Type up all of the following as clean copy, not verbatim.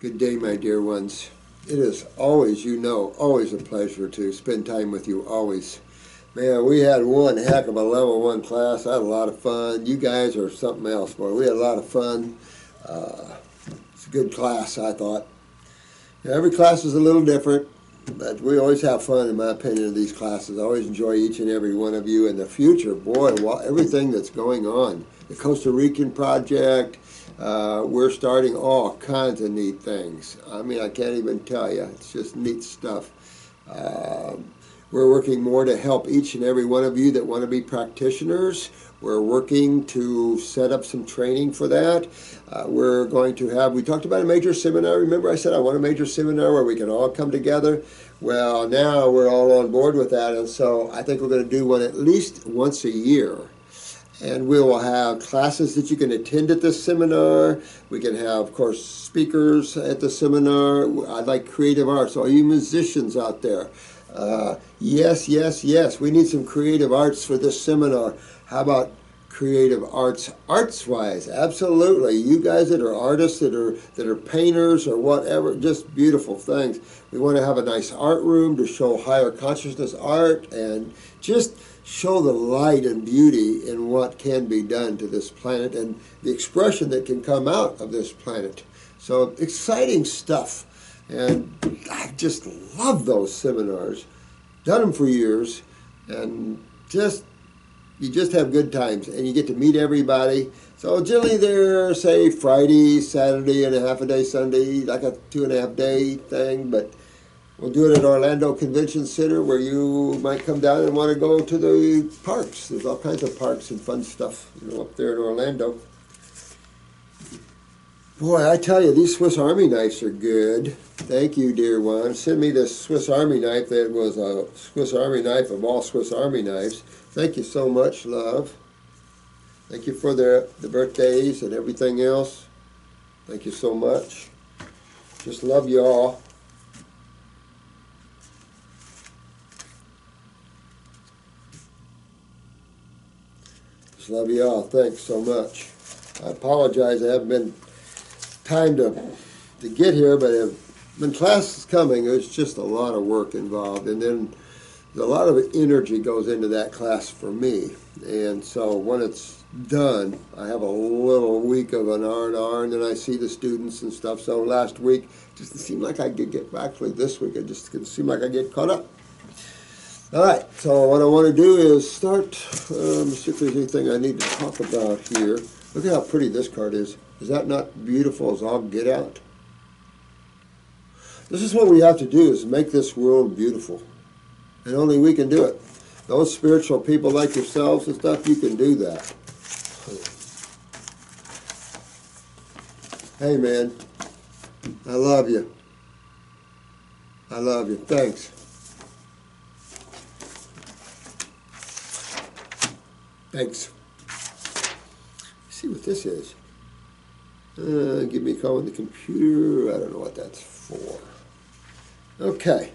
Good day, my dear ones. It is always, always a pleasure to spend time with you, always. Man, we had one heck of a level 1 class. I had a lot of fun. You guys are something else, boy. We had a lot of fun. It's a good class, I thought. Every class is a little different, but we always have fun, in my opinion, in these classes. I always enjoy each and every one of you. In the future, boy, everything that's going on. The Costa Rican project, we're starting all kinds of neat things. I mean, I can't even tell you. It's just neat stuff. We're working more to help each and every one of you that want to be practitioners. We're working to set up some training for that. We're going to have, we talked about a major seminar. Remember I said I want a major seminar where we can all come together? Well, now we're all on board with that, and so I think we're going to do one at least once a year. And we will have classes that you can attend at this seminar. We can have, of course, speakers at the seminar. I like creative arts, all you musicians out there. Yes, yes, yes, we need some creative arts for this seminar. How about creative arts, arts-wise? Absolutely. You guys that are artists, that are painters or whatever, just beautiful things. We want to have a nice art room to show higher consciousness art and just show the light and beauty in what can be done to this planet and the expression that can come out of this planet. So exciting stuff. And I just love those seminars. Done them for years, and you just have good times, and you get to meet everybody. So generally they're, say, Friday, Saturday, and a half a day Sunday, like a 2.5 day thing, but we'll do it at Orlando Convention Center, where you might come down and want to go to the parks. There's all kinds of parks and fun stuff, up there in Orlando. Boy, I tell you, these Swiss Army knives are good. Thank you, dear one. Send me this Swiss Army knife that was a Swiss Army knife of all Swiss Army knives. Thank you so much, love. Thank you for the birthdays and everything else. Thank you so much. Just love you all. Just love you all. Thanks so much. I apologize. I haven't been time to get here, but when class is coming, there's just a lot of work involved, and then a lot of energy goes into that class for me. And so when it's done, I have a little week of an R&R, and then I see the students and stuff. So last week, it just seemed like I could get back. Actually, this week, it just seemed like I get caught up. All right, so what I want to do is start, see if there's anything I need to talk about here. Look at how pretty this card is. Is that not beautiful as all get out? This is what we have to do, is make this world beautiful. And only we can do it. Those spiritual people like yourselves and stuff, you can do that. Hey, man. I love you. I love you. Thanks. Thanks. Let's see what this is. Give me a call on the computer. I don't know what that's for. Okay.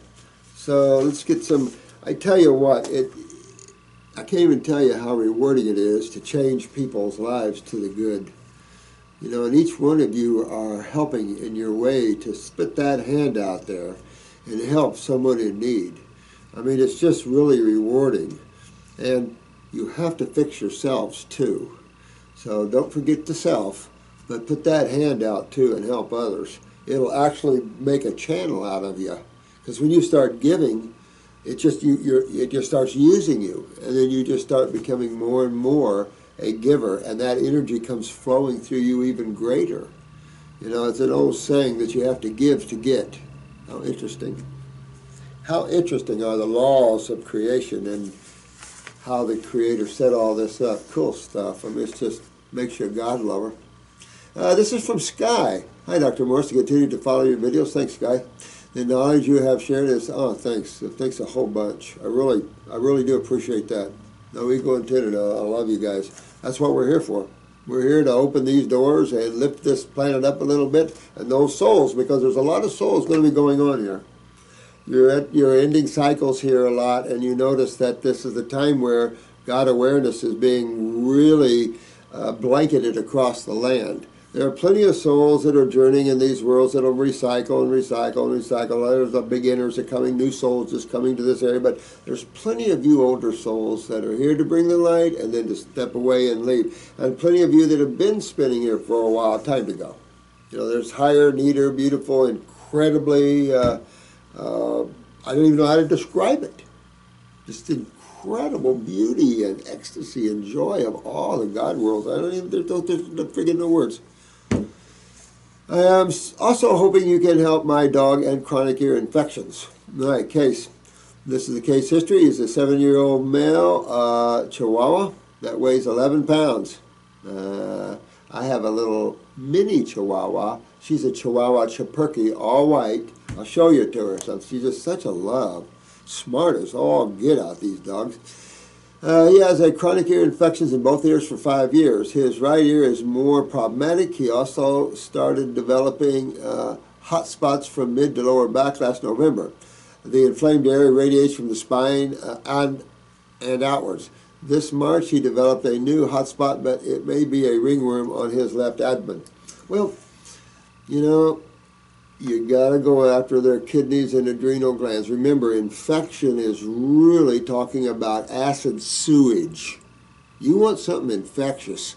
So let's get some. I tell you what, I can't even tell you how rewarding it is to change people's lives to the good. And each one of you are helping in your way to spit that hand out there and help someone in need. I mean, it's just really rewarding. And you have to fix yourselves too. So don't forget the self, but put that hand out too and help others. It'll actually make a channel out of you. Because when you start giving, it just starts using you, and then you just start becoming more and more a giver, and that energy comes flowing through you even greater. It's an old saying that you have to give to get. How interesting. How interesting are the laws of creation and how the Creator set all this up. Cool stuff. I mean, it just makes you a God lover. This is from Sky. Hi, Dr. Morse. Continue to follow your videos. Thanks, Sky. The knowledge you have shared is, thanks. Thanks a whole bunch. I really do appreciate that. No ego intended. I love you guys. That's what we're here for. We're here to open these doors and lift this planet up a little bit, and those souls, because there's a lot of souls going to be going on here. You're ending cycles here a lot, and you notice that this is the time where God awareness is being really blanketed across the land. There are plenty of souls that are journeying in these worlds that will recycle and recycle and recycle. There's the beginners that are coming, new souls just coming to this area, but there's plenty of you older souls that are here to bring the light and then to step away and leave. And plenty of you that have been spinning here for a while, time to go. You know, there's higher, neater, beautiful, incredibly, I don't even know how to describe it. Just incredible beauty and ecstasy and joy of all the God worlds. I don't even, there's freaking no words. I am also hoping you can help my dog and chronic ear infections. All right, case. This is the case history. He's a 7-year-old male Chihuahua that weighs 11 pounds. I have a little mini Chihuahua. She's a Chihuahua Chipurkey, all white. I'll show you to her. So she's just such a love. Smart as all get out, these dogs. He has a chronic ear infections in both ears for 5 years. His right ear is more problematic. He also started developing hot spots from mid to lower back last November. The inflamed area radiates from the spine and outwards. This March he developed a new hot spot, but it may be a ringworm on his left abdomen. Well, you know, you gotta go after their kidneys and adrenal glands. Remember, infection is really talking about acid sewage. You want something infectious.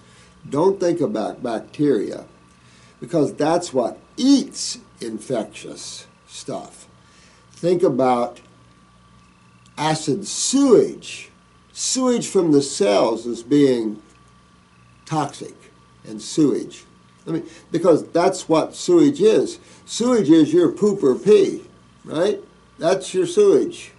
Don't think about bacteria, because that's what eats infectious stuff. Think about acid sewage. Sewage from the cells as being toxic, and sewage. I mean, because that's what sewage is. Sewage is your poop or pee, right? That's your sewage.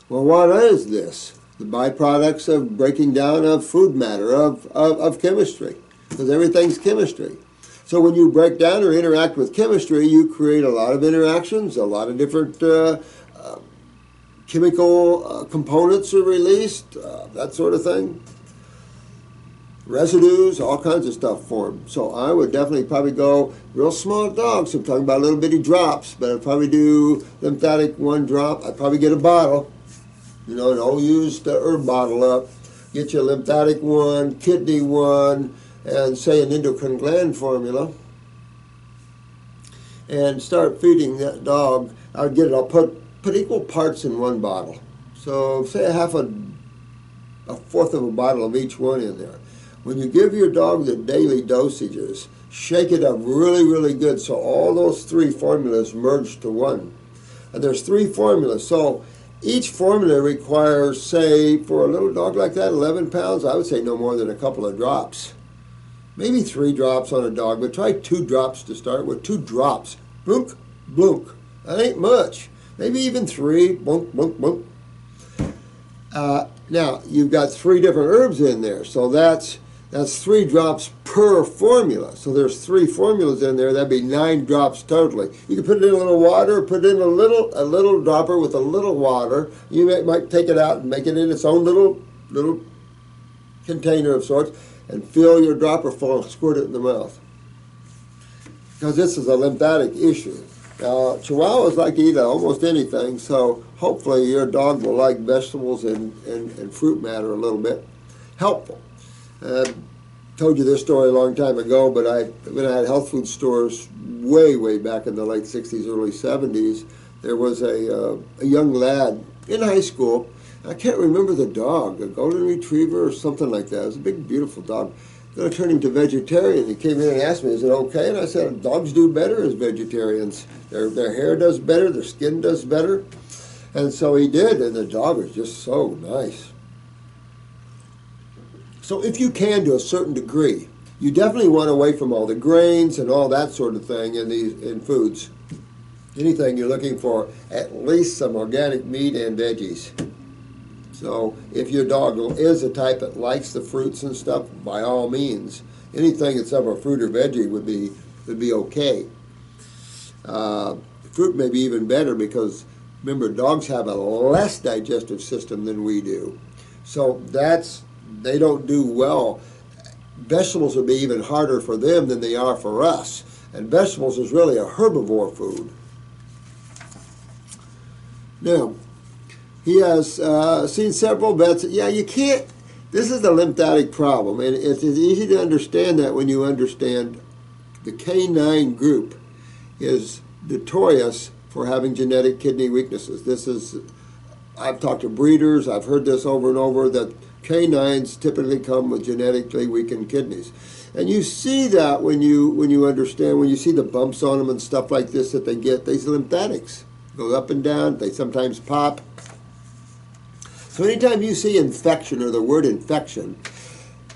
Well, what is this? The byproducts of breaking down of food matter, of chemistry, because everything's chemistry. So when you break down or interact with chemistry, you create a lot of interactions, a lot of different chemical components are released, that sort of thing. Residues, all kinds of stuff form. So I would definitely probably go real small dogs. I'm talking about little bitty drops, but I'd probably do lymphatic 1 drop. I'd probably get a bottle, you know, don't use the herb bottle up. Get your lymphatic 1, kidney 1, and say an endocrine gland formula. And start feeding that dog. I would get it, I'll put equal parts in 1 bottle. So say a fourth of a bottle of each one in there. When you give your dog the daily dosages, shake it up really, really good so all those 3 formulas merge to 1. And there's 3 formulas. So each formula requires, say, for a little dog like that, 11 pounds, I would say no more than a couple of drops. Maybe 3 drops on a dog, but try 2 drops to start with. 2 drops. Blunk, blunk. That ain't much. Maybe even 3. Blunk, blunk, blunk. Now, you've got 3 different herbs in there, so that's 3 drops per formula. So there's 3 formulas in there. That'd be 9 drops totally. You can put it in a little water, put it in a little dropper with a little water. You might take it out and make it in its own little container of sorts, and fill your dropper full and squirt it in the mouth. Because this is a lymphatic issue. Now, Chihuahuas like to eat almost anything, so hopefully your dog will like vegetables and fruit matter a little bit. Helpful. I told you this story a long time ago, but when I had health food stores way back in the late 60s, early 70s, there was a young lad in high school. I can't remember the dog, a golden retriever or something like that. It was a big, beautiful dog. Then I turned him to vegetarian. He came in and asked me, is it okay? And I said, dogs do better as vegetarians. Their hair does better, their skin does better. And so he did, and the dog was just so nice. So if you can, to a certain degree, you definitely want away from all the grains and all that sort of thing in foods. Anything you're looking for, at least some organic meat and veggies. So if your dog is a type that likes the fruits and stuff, by all means, anything that's of a fruit or veggie would be okay. Fruit may be even better because, remember, dogs have a less digestive system than we do. So they don't do well. Vegetables would be even harder for them than they are for us. And vegetables is really a herbivore food. Now, he has seen several vets. Yeah, you can't, this is the lymphatic problem, and it's easy to understand that when you understand The canine group is notorious for having genetic kidney weaknesses. This is, I've talked to breeders, I've heard this over and over, that canines typically come with genetically weakened kidneys. And you see that when you understand, when you see the bumps on them and stuff like this that they get, these lymphatics go up and down, they sometimes pop. So anytime you see infection or the word infection,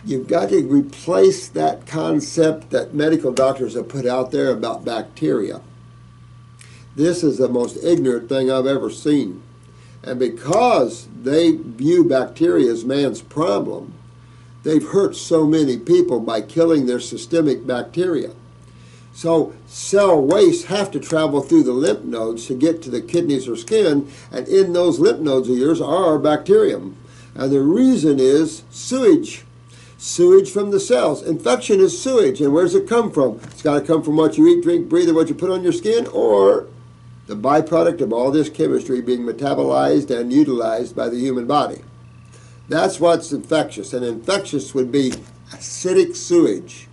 you've got to replace that concept that medical doctors have put out there about bacteria. This is the most ignorant thing I've ever seen. And because they view bacteria as man's problem, they've hurt so many people by killing their systemic bacteria. So cell wastes have to travel through the lymph nodes to get to the kidneys or skin, and in those lymph nodes of yours are bacterium. And the reason is sewage. Sewage from the cells. Infection is sewage, and where does it come from? It's got to come from what you eat, drink, breathe, and what you put on your skin, or the byproduct of all this chemistry being metabolized and utilized by the human body. That's what's infectious, and infectious would be acidic sewage.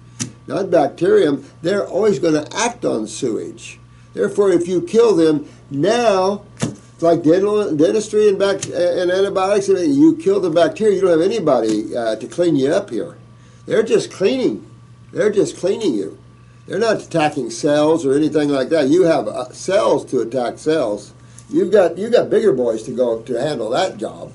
Not bacterium. They're always going to act on sewage. Therefore, if you kill them now, it's like dentistry and antibiotics. You kill the bacteria, you don't have anybody to clean you up here. They're just cleaning. They're just cleaning you. They're not attacking cells or anything like that. You have cells to attack cells. You've got bigger boys to go to handle that job.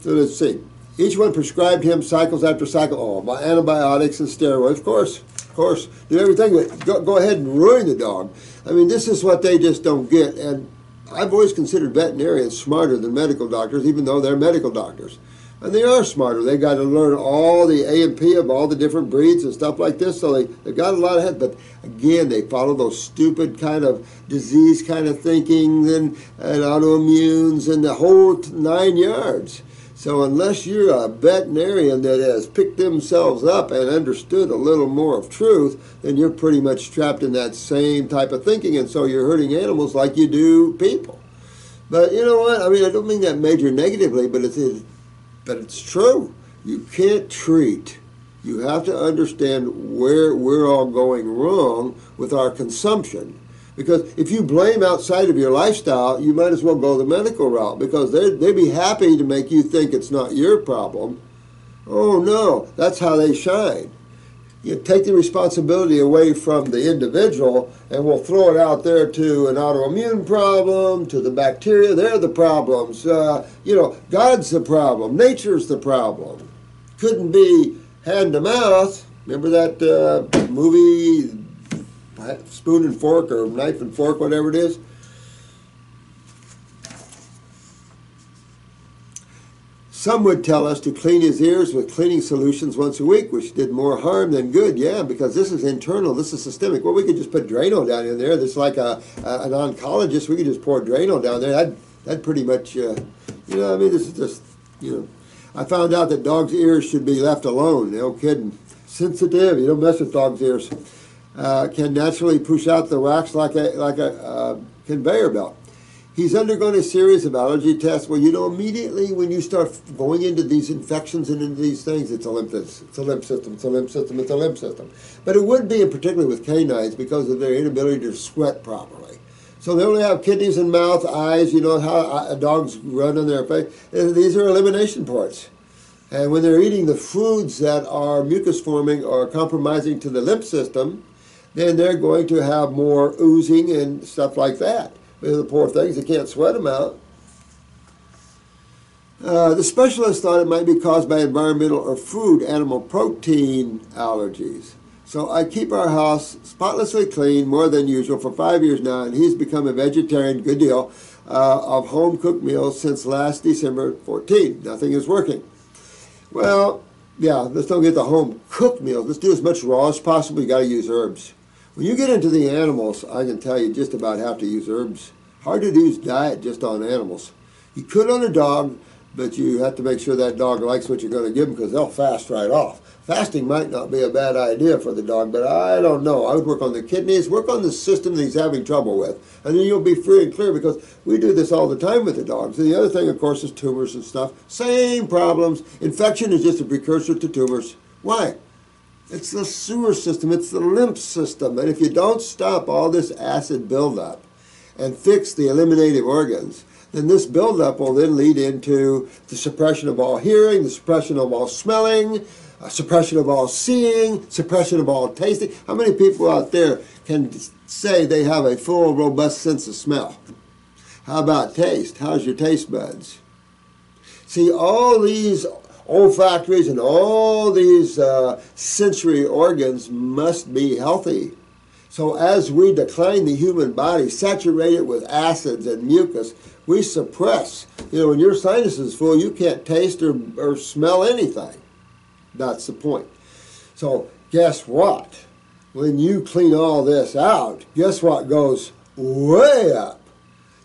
So let's see. Each one prescribed him cycles after cycle, antibiotics and steroids. Of course, do everything, but go ahead and ruin the dog. I mean, this is what they just don't get. And I've always considered veterinarians smarter than medical doctors, even though they're medical doctors. And they are smarter. They got to learn all the A&P of all the different breeds and stuff like this, so they've got a lot of head. But again, they follow those stupid kind of disease kind of thinking and autoimmunes and the whole 9 yards. So unless you're a veterinarian that has picked themselves up and understood a little more of truth, then you're pretty much trapped in that same type of thinking, and so you're hurting animals like you do people. But you know what? I mean, I don't mean that major negatively, but it's true. You can't treat. You have to understand where we're all going wrong with our consumption. Because if you blame outside of your lifestyle, you might as well go the medical route, because they'd be happy to make you think it's not your problem. Oh no, that's how they shine. You take the responsibility away from the individual, and we'll throw it out there to an autoimmune problem, to the bacteria. They're the problems. God's the problem. Nature's the problem. Couldn't be hand to mouth. Remember that movie, Spoon and Fork, or Knife and Fork, whatever it is? Some would tell us to clean his ears with cleaning solutions once a week, which did more harm than good. Yeah, because this is internal, this is systemic. Well, we could just put Drano down in there. That's like an oncologist. We could just pour Drano down there. That'd pretty much, this is just, I found out that dogs' ears should be left alone. No kidding. Sensitive. You don't mess with dogs' ears. Can naturally push out the wax like a conveyor belt. He's undergone a series of allergy tests. Well, immediately when you start going into these infections and into these things, it's a lymph system. But it would be, particularly with canines, because of their inability to sweat properly. So they only have kidneys and mouth, eyes. You know how dogs run on their face. These are elimination ports. And when they're eating the foods that are mucus-forming or compromising to the lymph system, then they're going to have more oozing and stuff like that. The poor things, they can't sweat them out. The specialist thought it might be caused by environmental or food animal protein allergies. So I keep our house spotlessly clean more than usual for 5 years now, and he's become a vegetarian, good deal, of home-cooked meals since last December 14. Nothing is working. Well, yeah, let's don't get the home-cooked meals. Let's do as much raw as possible. You got to use herbs. When you get into the animals, I can tell you just about have to use herbs. Hard to do diet just on animals. You could on a dog, but you have to make sure that dog likes what you're going to give them, because they'll fast right off. Fasting might not be a bad idea for the dog, but I don't know. I would work on the kidneys, work on the system that he's having trouble with, and then you'll be free and clear, because we do this all the time with the dogs. And the other thing, of course, is tumors and stuff. Same problems. Infection is just a precursor to tumors. Why? It's the sewer system. It's the lymph system. And if you don't stop all this acid buildup and fix the eliminative organs, then this buildup will then lead into the suppression of all hearing, the suppression of all smelling, suppression of all seeing, suppression of all tasting. How many people out there can say they have a full, robust sense of smell? How about taste? How's your taste buds? See, all these olfactories and all these sensory organs must be healthy. So as we decline the human body, saturate it with acids and mucus, we suppress. You know, when your sinus is full, you can't taste or smell anything. That's the point. So guess what? When you clean all this out, guess what goes way up?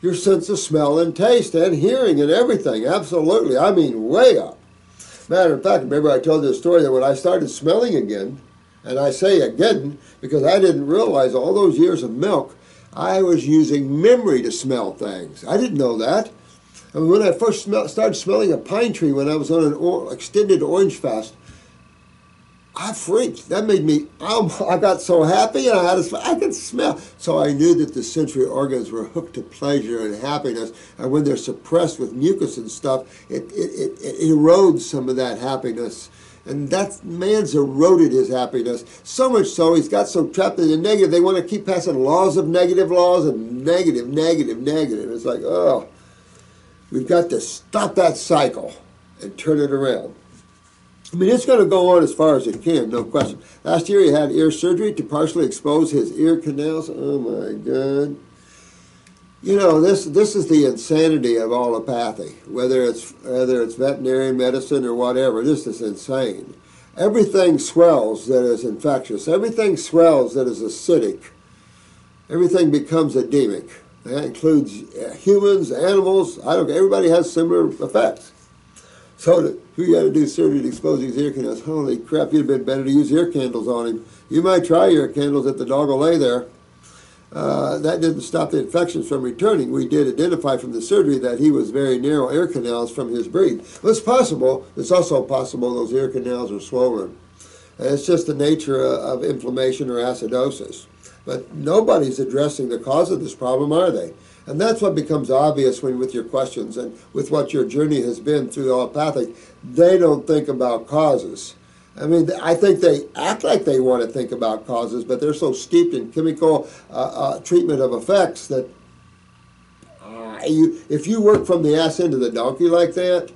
Your sense of smell and taste and hearing and everything. Absolutely. I mean, way up. Matter of fact, remember I told you a story that when I started smelling again, and I say again because I didn't realize all those years of milk, I was using memory to smell things. I didn't know that. I mean, when I first started smelling a pine tree when I was on an extended orange fast, I freaked. That made me, I got so happy and I could smell. So I knew that the sensory organs were hooked to pleasure and happiness. And when they're suppressed with mucus and stuff, it erodes some of that happiness. And man's eroded his happiness. So much so, he's got so trapped in the negative, they want to keep passing laws of negative laws and negative, negative, negative. It's like, oh, we've got to stop that cycle and turn it around. I mean, it's going to go on as far as it can, no question. Last year he had ear surgery to partially expose his ear canals. Oh my God. You know, this is the insanity of allopathy, whether it's veterinary medicine or whatever. This is insane. Everything swells that is infectious. Everything swells that is acidic. Everything becomes edemic. That includes humans, animals. I don't care. Everybody has similar effects. So who got to do surgery to expose these ear canals? Holy crap, you'd have been better to use ear candles on him. You might try ear candles if the dog will lay there. That didn't stop the infections from returning. We did identify from the surgery that he was very narrow ear canals from his breed. Well, it's possible. It's also possible those ear canals are swollen. And it's just the nature of inflammation or acidosis. But nobody's addressing the cause of this problem, are they? And that's what becomes obvious when, with your questions and with what your journey has been through allopathic, they don't think about causes. I mean, I think they act like they want to think about causes, but they're so steeped in chemical treatment of effects that if you work from the ass end of the donkey like that,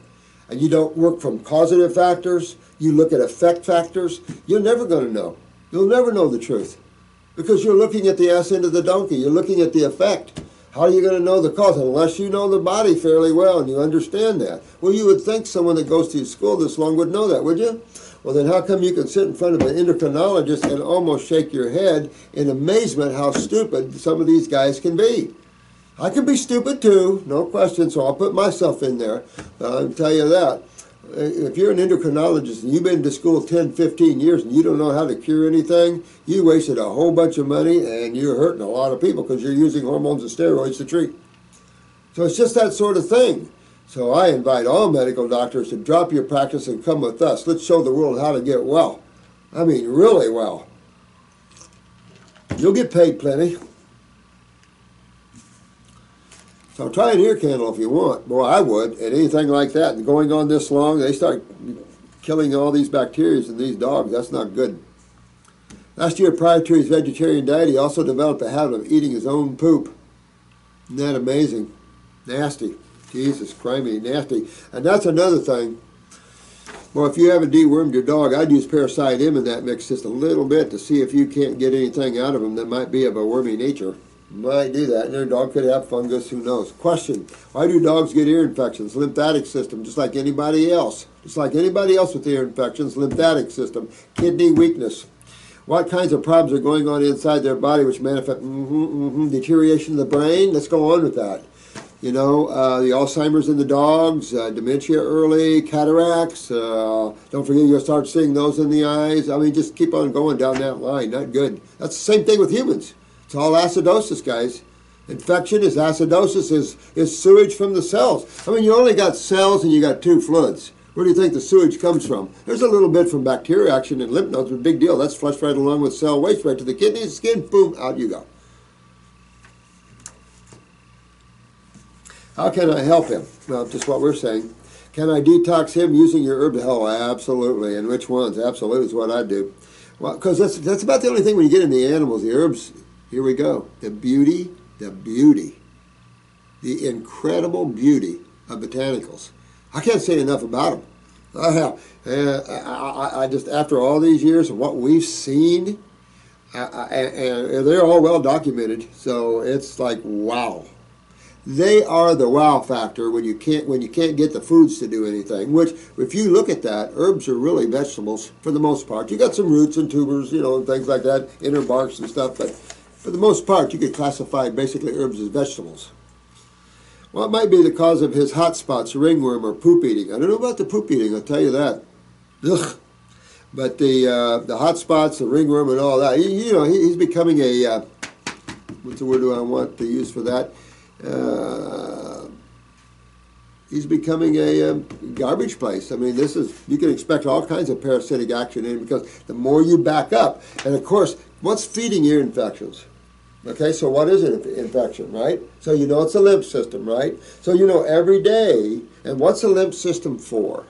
and you don't work from causative factors, you look at effect factors, you're never going to know. You'll never know the truth. Because you're looking at the ass end of the donkey. You're looking at the effect. How are you going to know the cause? Unless you know the body fairly well and you understand that. Well, you would think someone that goes to school this long would know that, would you? Well, then how come you can sit in front of an endocrinologist and almost shake your head in amazement how stupid some of these guys can be? I can be stupid too, no question, so I'll put myself in there. I'll tell you that. If you're an endocrinologist and you've been to school 10, 15 years and you don't know how to cure anything, you wasted a whole bunch of money and you're hurting a lot of people because you're using hormones and steroids to treat. So it's just that sort of thing. So I invite all medical doctors to drop your practice and come with us. Let's show the world how to get well. I mean, really well. You'll get paid plenty. So try an ear candle if you want. Boy, I would. And anything like that. And going on this long, they start killing all these bacteria in these dogs. That's not good. Last year, prior to his vegetarian diet, he also developed a habit of eating his own poop. Isn't that amazing? Nasty. Jesus, crimey, nasty. And that's another thing. Well, if you haven't dewormed your dog, I'd use parasite M in that mix just a little bit to see if you can't get anything out of him that might be of a wormy nature. You might do that, and their dog could have fungus, who knows. Question, why do dogs get ear infections? Lymphatic system, just like anybody else. Just like anybody else with ear infections, lymphatic system, kidney weakness. What kinds of problems are going on inside their body which manifest deterioration of the brain? Let's go on with that. You know, the Alzheimer's in the dogs, dementia early, cataracts. Don't forget you'll start seeing those in the eyes. I mean, just keep on going down that line. Not good. That's the same thing with humans. It's all acidosis, guys. Infection is acidosis, is sewage from the cells. I mean, you only got cells and you got two fluids. Where do you think the sewage comes from? There's a little bit from bacteria action and lymph nodes, but big deal. That's flushed right along with cell waste right to the kidneys, skin, boom, out you go. How can I help him? Well, just what we're saying. Can I detox him using your herbs? Oh, absolutely. And which ones? Absolutely is what I do. Well, because that's about the only thing when you get in the animals, the herbs. Here we go. The beauty, the incredible beauty of botanicals. I can't say enough about them. I just, after all these years of what we've seen, and they're all well documented, so it's like, wow. They are the wow factor when you can't get the foods to do anything. Which, if you look at that, herbs are really vegetables for the most part. You got some roots and tubers, and things like that, inner barks and stuff. But for the most part, you could classify basically herbs as vegetables. Well, it might be the cause of his hot spots, ringworm, or poop eating. I don't know about the poop eating. I'll tell you that. Ugh. But the hot spots, the ringworm, and all that. He's becoming a what's the word do I want to use for that? He's becoming a garbage place. I mean, you can expect all kinds of parasitic action in him because the more you back up, and of course, what's feeding ear infections? Okay, so what is an infection, right? So it's a lymph system, right? So every day, and what's a lymph system for?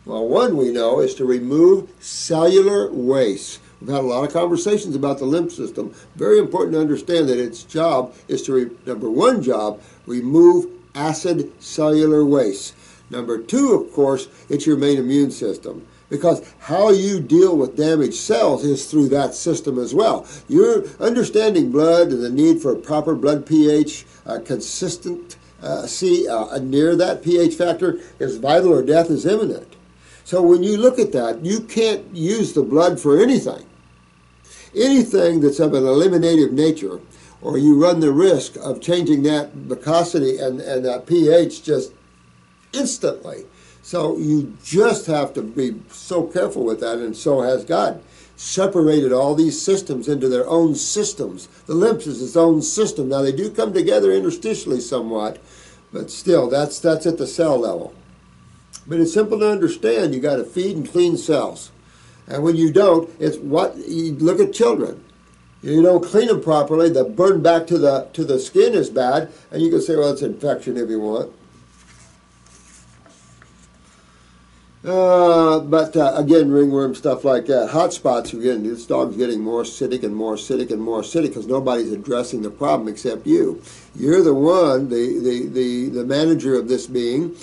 Well, one we know is to remove cellular waste. We've had a lot of conversations about the lymph system. Very important to understand that its job is to, number one job, remove acid cellular waste. Number two, of course, it's your main immune system. Because how you deal with damaged cells is through that system as well. You're understanding blood and the need for a proper blood pH, consistent, near that pH factor is vital or death is imminent. So when you look at that, you can't use the blood for anything. Anything that's of an eliminative nature, or you run the risk of changing that viscosity and that pH just instantly. So you just have to be so careful with that, and so has God separated all these systems into their own systems. The lymph is its own system. Now they do come together interstitially somewhat, but still, that's at the cell level. But it's simple to understand. You got to feed and clean cells. And when you don't, it's what you look at children. You don't clean them properly, the burn back to the skin is bad, and you can say, well, it's infection if you want. But again, ringworm, stuff like that. Hot spots, again, this dog's getting more acidic and more acidic and more acidic because nobody's addressing the problem except you. You're the one, the manager of this being.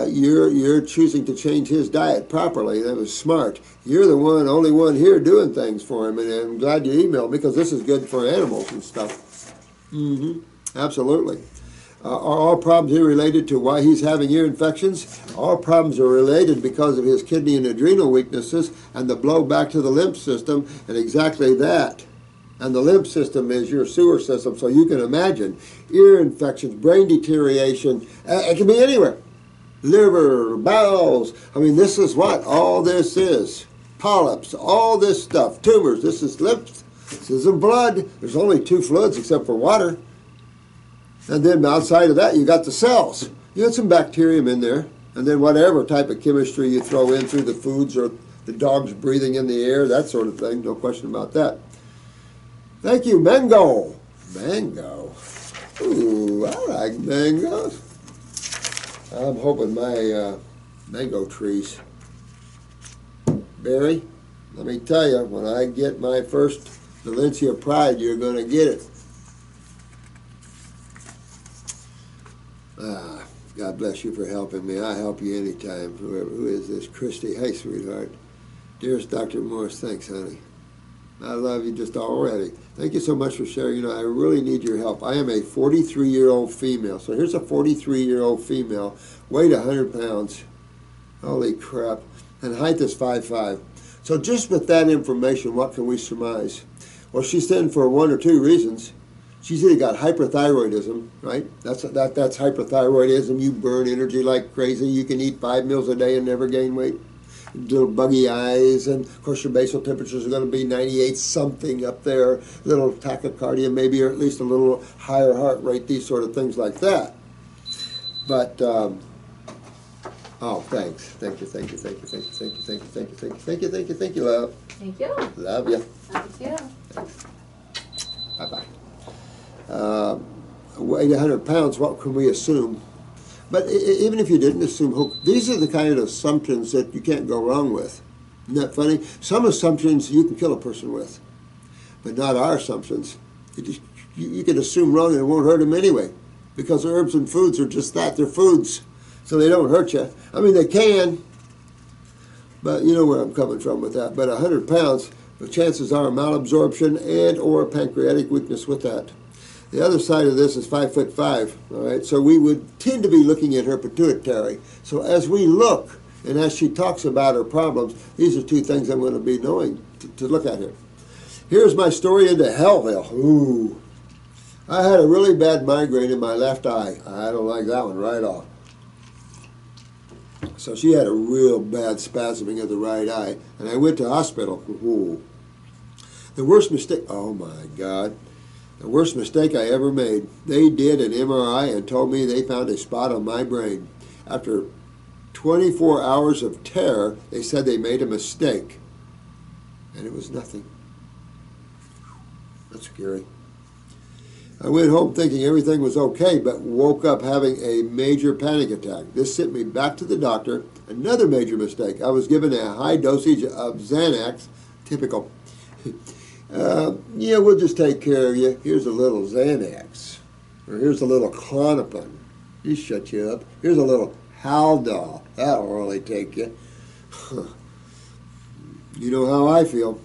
You're choosing to change his diet properly. That was smart. You're the only one here doing things for him, and I'm glad you emailed me because this is good for animals and stuff. Absolutely. Are all problems here related to why he's having ear infections? All problems are related because of his kidney and adrenal weaknesses and the blow back to the lymph system, and exactly that. And the lymph system is your sewer system, so you can imagine ear infections, brain deterioration, it can be anywhere. Liver, bowels, I mean, this is what all this is. Polyps, all this stuff, tumors, this is lymph, this isn't blood. There's only two fluids except for water. And then outside of that, you got the cells. You got some bacterium in there. And then whatever type of chemistry you throw in through the foods or the dogs breathing in the air, that sort of thing. No question about that. Thank you, mango. Mango. Ooh, I like mangoes. I'm hoping my mango trees. Barry, let me tell you, when I get my first Valencia Pride, you're going to get it. God bless you for helping me. I help you anytime. Who is this? Kristie. Hey, sweetheart. Dearest Dr. Morse, thanks, honey. I love you just already. Thank you so much for sharing. I really need your help. I am a 43-year-old female. So here's a 43-year-old female, weight 100 pounds. Holy crap. And height is 5'5". So just with that information, what can we surmise? Well, she's in for one or two reasons. She's either got hyperthyroidism, right? That's hyperthyroidism. You burn energy like crazy. You can eat 5 meals a day and never gain weight. Little buggy eyes, and of course your basal temperatures are going to be 98 something up there. Little tachycardia maybe, or at least a little higher heart rate. These sort of things like that. But Oh, thanks. Thank you, thank you, thank you, thank you, thank you, thank you, thank you, thank you, thank you, thank you, thank you, love. Thank you. Love you. Love you. Thanks. Bye-bye. Weighed 100 pounds, what can we assume? But even if you didn't assume, these are the kind of assumptions that you can't go wrong with. Isn't that funny? Some assumptions you can kill a person with, but not our assumptions. You can assume wrong and it won't hurt them anyway, because herbs and foods are just that. They're foods, so they don't hurt you. I mean, they can, but you know where I'm coming from with that. But 100 pounds, the chances are malabsorption and or pancreatic weakness with that. The other side of this is 5'5", all right? So we would tend to be looking at her pituitary. So as we look, and as she talks about her problems, these are two things I'm going to be knowing to look at here. Here's my story into Hellville. Ooh. I had a really bad migraine in my left eye. I don't like that one right off. So she had a real bad spasming of the right eye, and I went to the hospital. Ooh. The worst mistake, oh my God. The worst mistake I ever made. They did an MRI and told me they found a spot on my brain. After 24 hours of terror, they said they made a mistake. And it was nothing. That's scary. I went home thinking everything was okay, but woke up having a major panic attack. This sent me back to the doctor. Another major mistake. I was given a high dosage of Xanax, typical. Yeah, we'll just take care of you. Here's a little Xanax. Or here's a little Clonopin. You shut you up. Here's a little Haldol. That'll really take you. You know how I feel.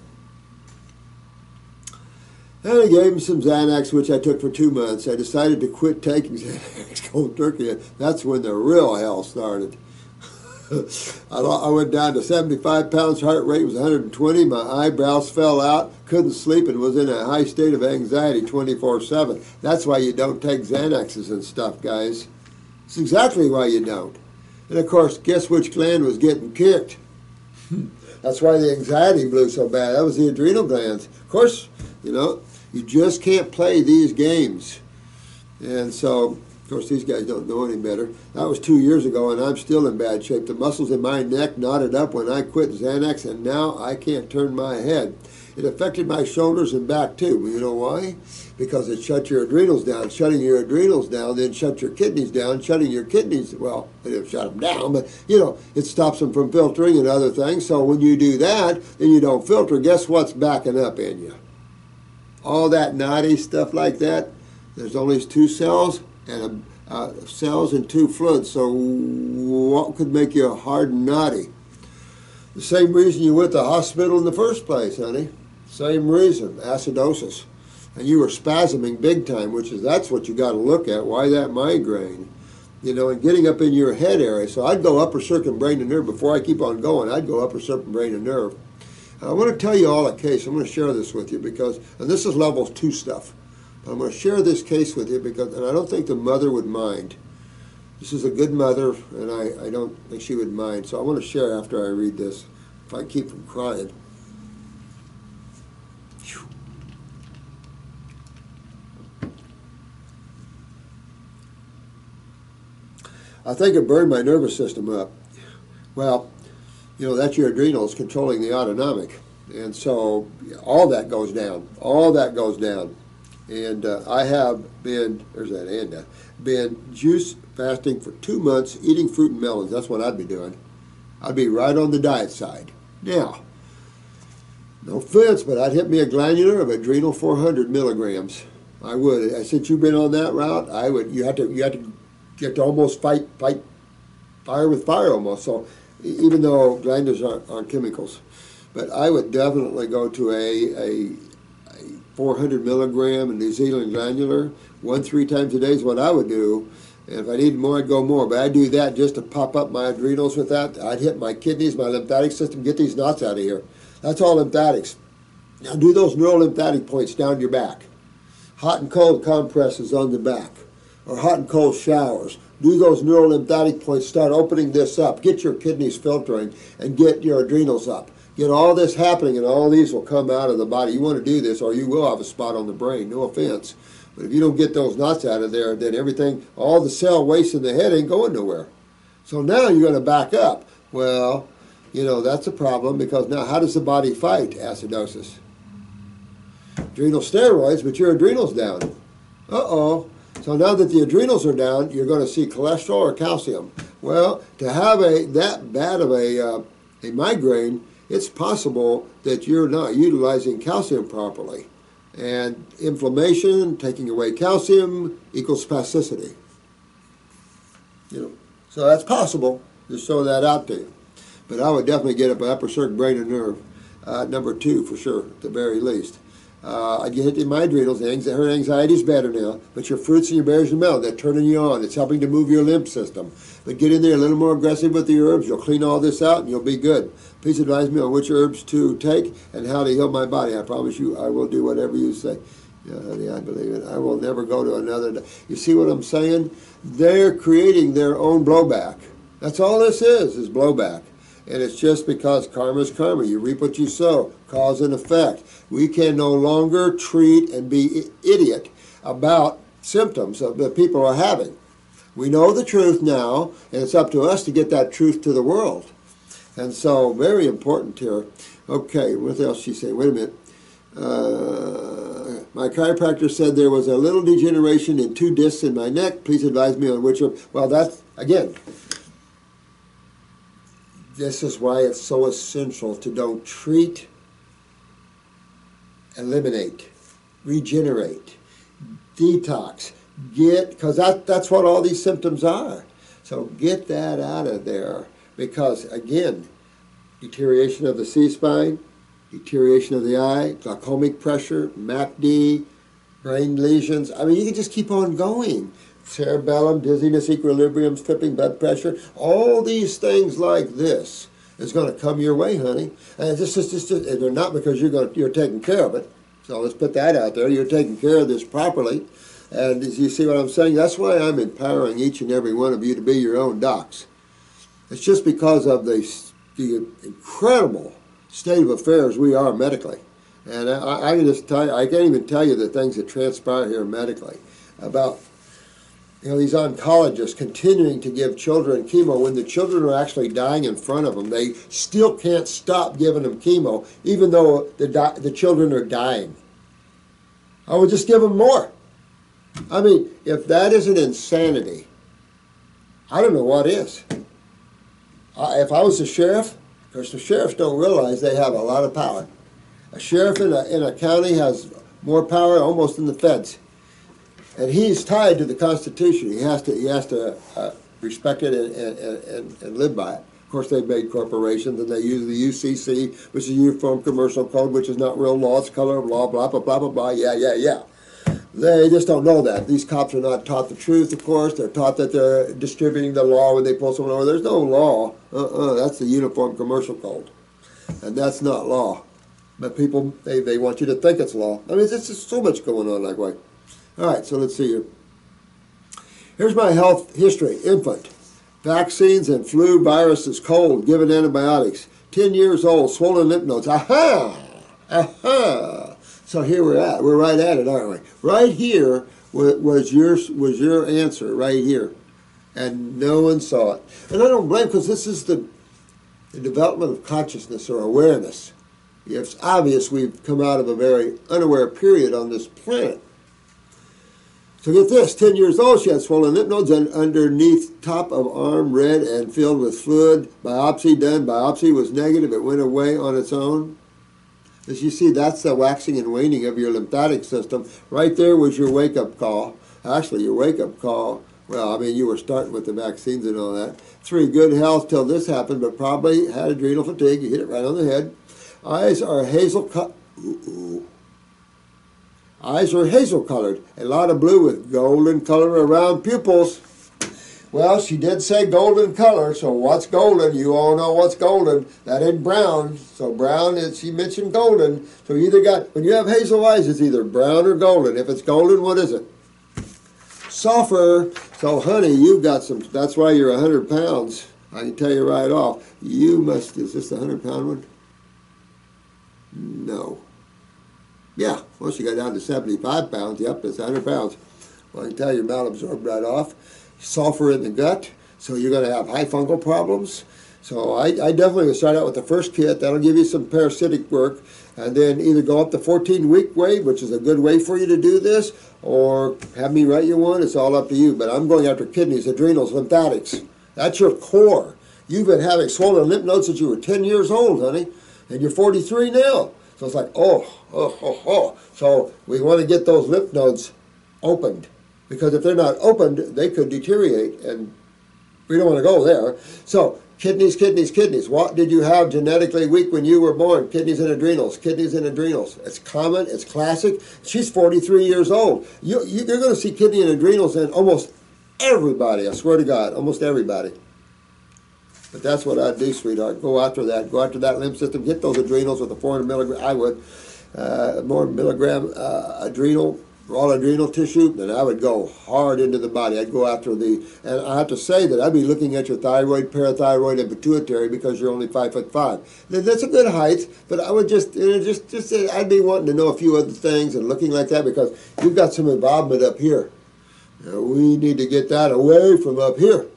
And I gave him some Xanax, which I took for 2 months. I decided to quit taking Xanax cold turkey. That's when the real hell started. I went down to 75 pounds, heart rate was 120, my eyebrows fell out, couldn't sleep, and was in a high state of anxiety 24/7. That's why you don't take Xanaxes and stuff, guys. It's exactly why you don't. And of course, guess which gland was getting kicked? That's why the anxiety blew so bad. That was the adrenal glands. Of course, you know, you just can't play these games. And so, of course, these guys don't know any better. That was 2 years ago, and I'm still in bad shape. The muscles in my neck knotted up when I quit Xanax, and now I can't turn my head. It affected my shoulders and back, too. You know why? Because it shut your adrenals down. Shutting your adrenals down then shut your kidneys down. Shutting your kidneys, well, it didn't shut them down, but, you know, it stops them from filtering and other things. So when you do that, then you don't filter. Guess what's backing up in you? All that naughty stuff like that, there's only 2 cells and cells and 2 fluids. So what could make you hard and naughty? The same reason you went to the hospital in the first place, honey. Same reason, acidosis. And you were spasming big time, that's what you got to look at. Why that migraine? You know, and getting up in your head area. So I'd go upper circumbrain and nerve. Before I keep on going, I'd go upper circumbrain and nerve. I want to tell you all a case. I'm going to share this with you because, and this is level 2 stuff. But I'm going to share this case with you because, and I don't think the mother would mind. This is a good mother, and I don't think she would mind. So I want to share after I read this, if I keep from crying. Whew. I think it burned my nervous system up. Well, you know, that's your adrenals controlling the autonomic. And so all that goes down. All that goes down. And I have been, there's that and, been juice fasting for 2 months, eating fruit and melons. That's what I'd be doing. I'd be right on the diet side. Now, no offense, but I'd hit me a glandular of adrenal 400 milligrams. I would. Since you've been on that route, I would. You have to get to almost fight fire with fire almost. So even though glandulars aren't chemicals, but I would definitely go to a 400 milligram New Zealand glandular 1-3 times a day is what I would do. And if I needed more, I'd go more. But I'd do that just to pop up my adrenals with that. I'd hit my kidneys, my lymphatic system, get these knots out of here. That's all lymphatics. Now do those neurolymphatic points down your back. Hot and cold compresses on the back. Or hot and cold showers. Do those neurolymphatic points, start opening this up. Get your kidneys filtering and get your adrenals up. Get all this happening and all these will come out of the body. You want to do this or you will have a spot on the brain. No offense. But if you don't get those knots out of there, then everything, all the cell waste in the head ain't going nowhere. So now you're going to back up. Well, you know, that's a problem, because now how does the body fight acidosis? Adrenal steroids, but your adrenals down. Uh-oh. So now that the adrenals are down, you're going to see cholesterol or calcium. Well, to have that bad of a migraine, it's possible that you're not utilizing calcium properly. And inflammation, taking away calcium, equals spasticity. You know, so that's possible. Just throw that out to you. But I would definitely get up upper circuit brain and nerve, number 2 for sure, at the very least. I'd get into my adrenals. Her anxiety is better now, but your fruits and your berries and milk, they're turning you on. It's helping to move your lymph system. But get in there a little more aggressive with the herbs. You'll clean all this out and you'll be good. Please advise me on which herbs to take and how to heal my body. I promise you I will do whatever you say. Yeah, honey, I believe it. I will never go to another. You see what I'm saying? They're creating their own blowback. That's all this is blowback. And it's just because karma is karma. You reap what you sow, cause and effect. We can no longer treat and be idiot about symptoms that people are having. We know the truth now, and it's up to us to get that truth to the world. And so, very important here. Okay, what else she saying? Wait a minute. My chiropractor said there was a little degeneration in 2 discs in my neck. Please advise me on which are. Well, that's, again, this is why it's so essential to don't treat, eliminate, regenerate, detox, because that's what all these symptoms are. So get that out of there, because again, deterioration of the C-spine, deterioration of the eye, glaucomic pressure, MACD, brain lesions. I mean, you can just keep on going. Cerebellum, dizziness, equilibrium, tripping, blood pressure, all these things like this is going to come your way, honey. And and they're not because you're taking care of it. So let's put that out there. You're taking care of this properly. And as you see what I'm saying, that's why I'm empowering each and every one of you to be your own docs. It's just because of the incredible state of affairs we are medically. And I can just tell you, I can't even tell you the things that transpire here medically about, you know, these oncologists continuing to give children chemo when the children are actually dying in front of them. They still can't stop giving them chemo, even though the children are dying. I would just give them more. I mean, if that isn't insanity, I don't know what is. If I was a sheriff, of course the sheriffs don't realize they have a lot of power. A sheriff in a county has more power almost than the feds. And he's tied to the Constitution. He has to respect it and live by it. Of course, they've made corporations, and they use the UCC, which is Uniform Commercial Code, which is not real law. It's color of law, blah, blah, blah, blah, blah, yeah. They just don't know that. These cops are not taught the truth, of course. They're taught that they're distributing the law when they pull someone over. There's no law. That's the Uniform Commercial Code. And that's not law. But people, they want you to think it's law. I mean, there's just so much going on that way. All right, so let's see here. Here's my health history. Infant. Vaccines and flu, viruses, cold, given antibiotics. 10 years old, swollen lymph nodes. Aha! Aha! So here we're at. We're right at it, aren't we? Right here was your answer, right here. And no one saw it. And I don't blame, because this is the development of consciousness or awareness. It's obvious we've come out of a very unaware period on this planet. So get this, 10 years old, she had swollen lymph nodes underneath top of arm, red and filled with fluid. Biopsy done. Biopsy was negative. It went away on its own. As you see, that's the waxing and waning of your lymphatic system. Right there was your wake-up call. Actually, your wake-up call, well, I mean, you were starting with the vaccines and all that. 3, good health till this happened, but probably had adrenal fatigue. You hit it right on the head. Eyes are Eyes are hazel-colored, a lot of blue with golden color around pupils. Well, she did say golden color, so what's golden? You all know what's golden. That ain't brown, so brown is, she mentioned golden. So you either got, when you have hazel eyes, it's either brown or golden. If it's golden, what is it? Sulfur. So honey, you've got some, that's why you're 100 pounds. I can tell you right off. You must, is this the 100-pound one? No. Yeah, once you got down to 75 pounds, yep, it's 100 pounds. Well, I can tell you, malabsorbed right off. Sulfur in the gut. So you're going to have high fungal problems. So I definitely would start out with the first kit. That'll give you some parasitic work. And then either go up the 14-week way, which is a good way for you to do this, or have me write you one. It's all up to you. But I'm going after kidneys, adrenals, lymphatics. That's your core. You've been having swollen lymph nodes since you were 10 years old, honey. And you're 43 now. So it's like, oh. So we want to get those lymph nodes opened. Because if they're not opened, they could deteriorate. And we don't want to go there. So kidneys. What did you have genetically weak when you were born? Kidneys and adrenals. It's common. It's classic. She's 43 years old. You're going to see kidney and adrenals in almost everybody. I swear to God, almost everybody. But that's what I'd do, sweetheart. Go after that. Go after that lymph system. Get those adrenals with the 400 milligram. I would. More milligram adrenal, raw adrenal tissue, then I would go hard into the body. I'd go after and I have to say that I'd be looking at your thyroid, parathyroid, and pituitary because you're only 5'5". That's a good height, but I would I'd be wanting to know a few other things and looking like that because you've got some involvement up here. We need to get that away from up here.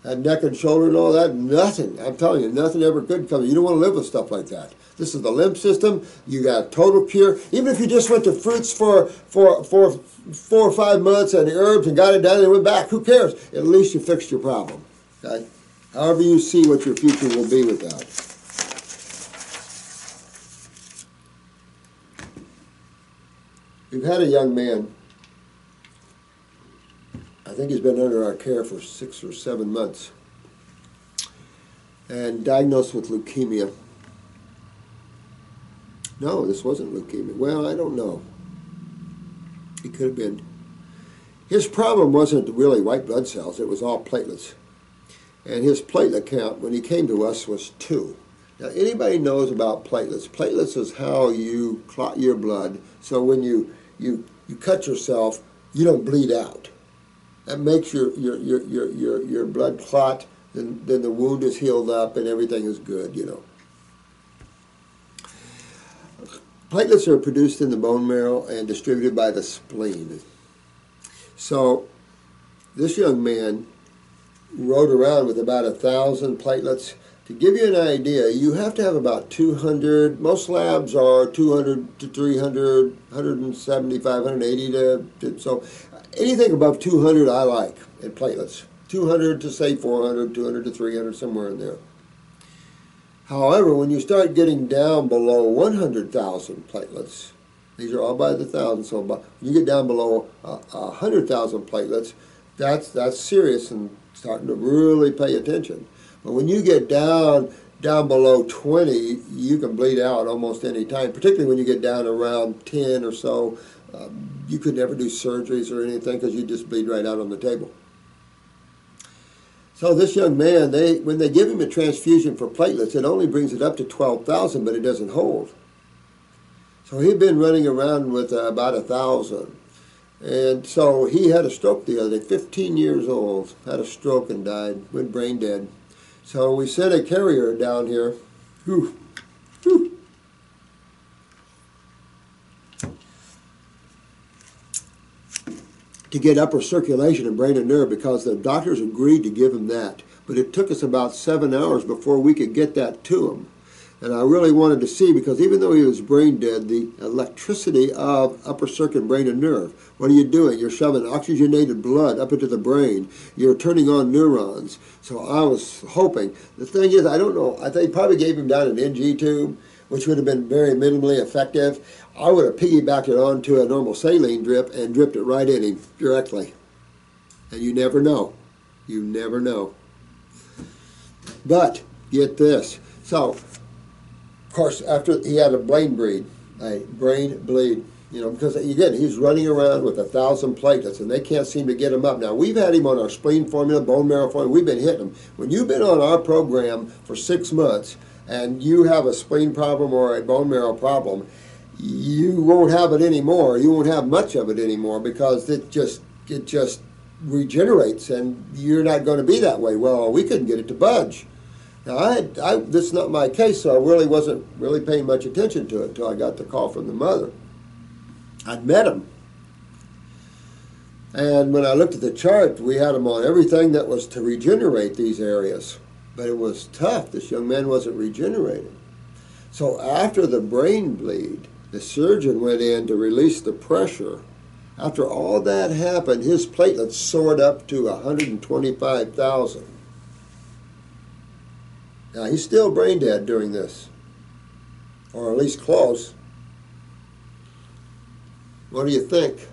That neck and shoulder and all that, nothing. I'm telling you, nothing ever good comes. You don't want to live with stuff like that. This is the lymph system. You got total cure. Even if you just went to fruits for 4 or 5 months and the herbs and got it down and went back, who cares? At least you fixed your problem. Okay? However you see what your future will be with that. We've had a young man, I think he's been under our care for 6 or 7 months, and diagnosed with leukemia. No, this wasn't leukemia. Well, I don't know. It could have been. His problem wasn't really white blood cells. It was all platelets. And his platelet count when he came to us was 2. Now, anybody knows about platelets. Platelets is how you clot your blood. So when you cut yourself, you don't bleed out. That makes your blood clot, then the wound is healed up and everything is good, you know. Platelets are produced in the bone marrow and distributed by the spleen. So this young man rode around with about 1,000 platelets. To give you an idea, you have to have about 200. Most labs are 200 to 300, 175, 180 so anything above 200 I like in platelets. 200 to say 400, 200 to 300, somewhere in there. However, when you start getting down below 100,000 platelets, these are all by the thousand, so when you get down below 100,000 platelets, that's serious and starting to really pay attention. But when you get down below 20, you can bleed out almost any time, particularly when you get down around 10 or so. You could never do surgeries or anything because you just bleed right out on the table. So this young man, when they give him a transfusion for platelets, it only brings it up to 12,000, but it doesn't hold. So he'd been running around with about 1,000. And so he had a stroke the other day, 15 years old, had a stroke and died, went brain dead. So we sent a carrier down here. Whew. To get upper circulation and brain and nerve because the doctors agreed to give him that. But it took us about 7 hours before we could get that to him. And I really wanted to see, because even though he was brain dead, the electricity of upper circuit, brain and nerve, what are you doing? You're shoving oxygenated blood up into the brain. You're turning on neurons. So I was hoping. The thing is, I don't know, they probably gave him down an NG tube, which would have been very minimally effective. I would have piggybacked it onto a normal saline drip and dripped it right in him directly. And you never know. You never know. But, get this. So, of course, after he had a brain bleed, you know, because again, he's running around with 1,000 platelets and they can't seem to get him up. Now, we've had him on our spleen formula, bone marrow formula, we've been hitting him. When you've been on our program for 6 months and you have a spleen problem or a bone marrow problem, you won't have it anymore. You won't have much of it anymore because it just regenerates and you're not going to be that way. Well, we couldn't get it to budge. Now, this is not my case, so I really wasn't really paying much attention to it until I got the call from the mother. I'd met him. And when I looked at the chart, we had him on everything that was to regenerate these areas. But it was tough. This young man wasn't regenerating. So after the brain bleed, the surgeon went in to release the pressure. After all that happened, his platelets soared up to 125,000. Now, he's still brain dead during this, or at least close. What do you think?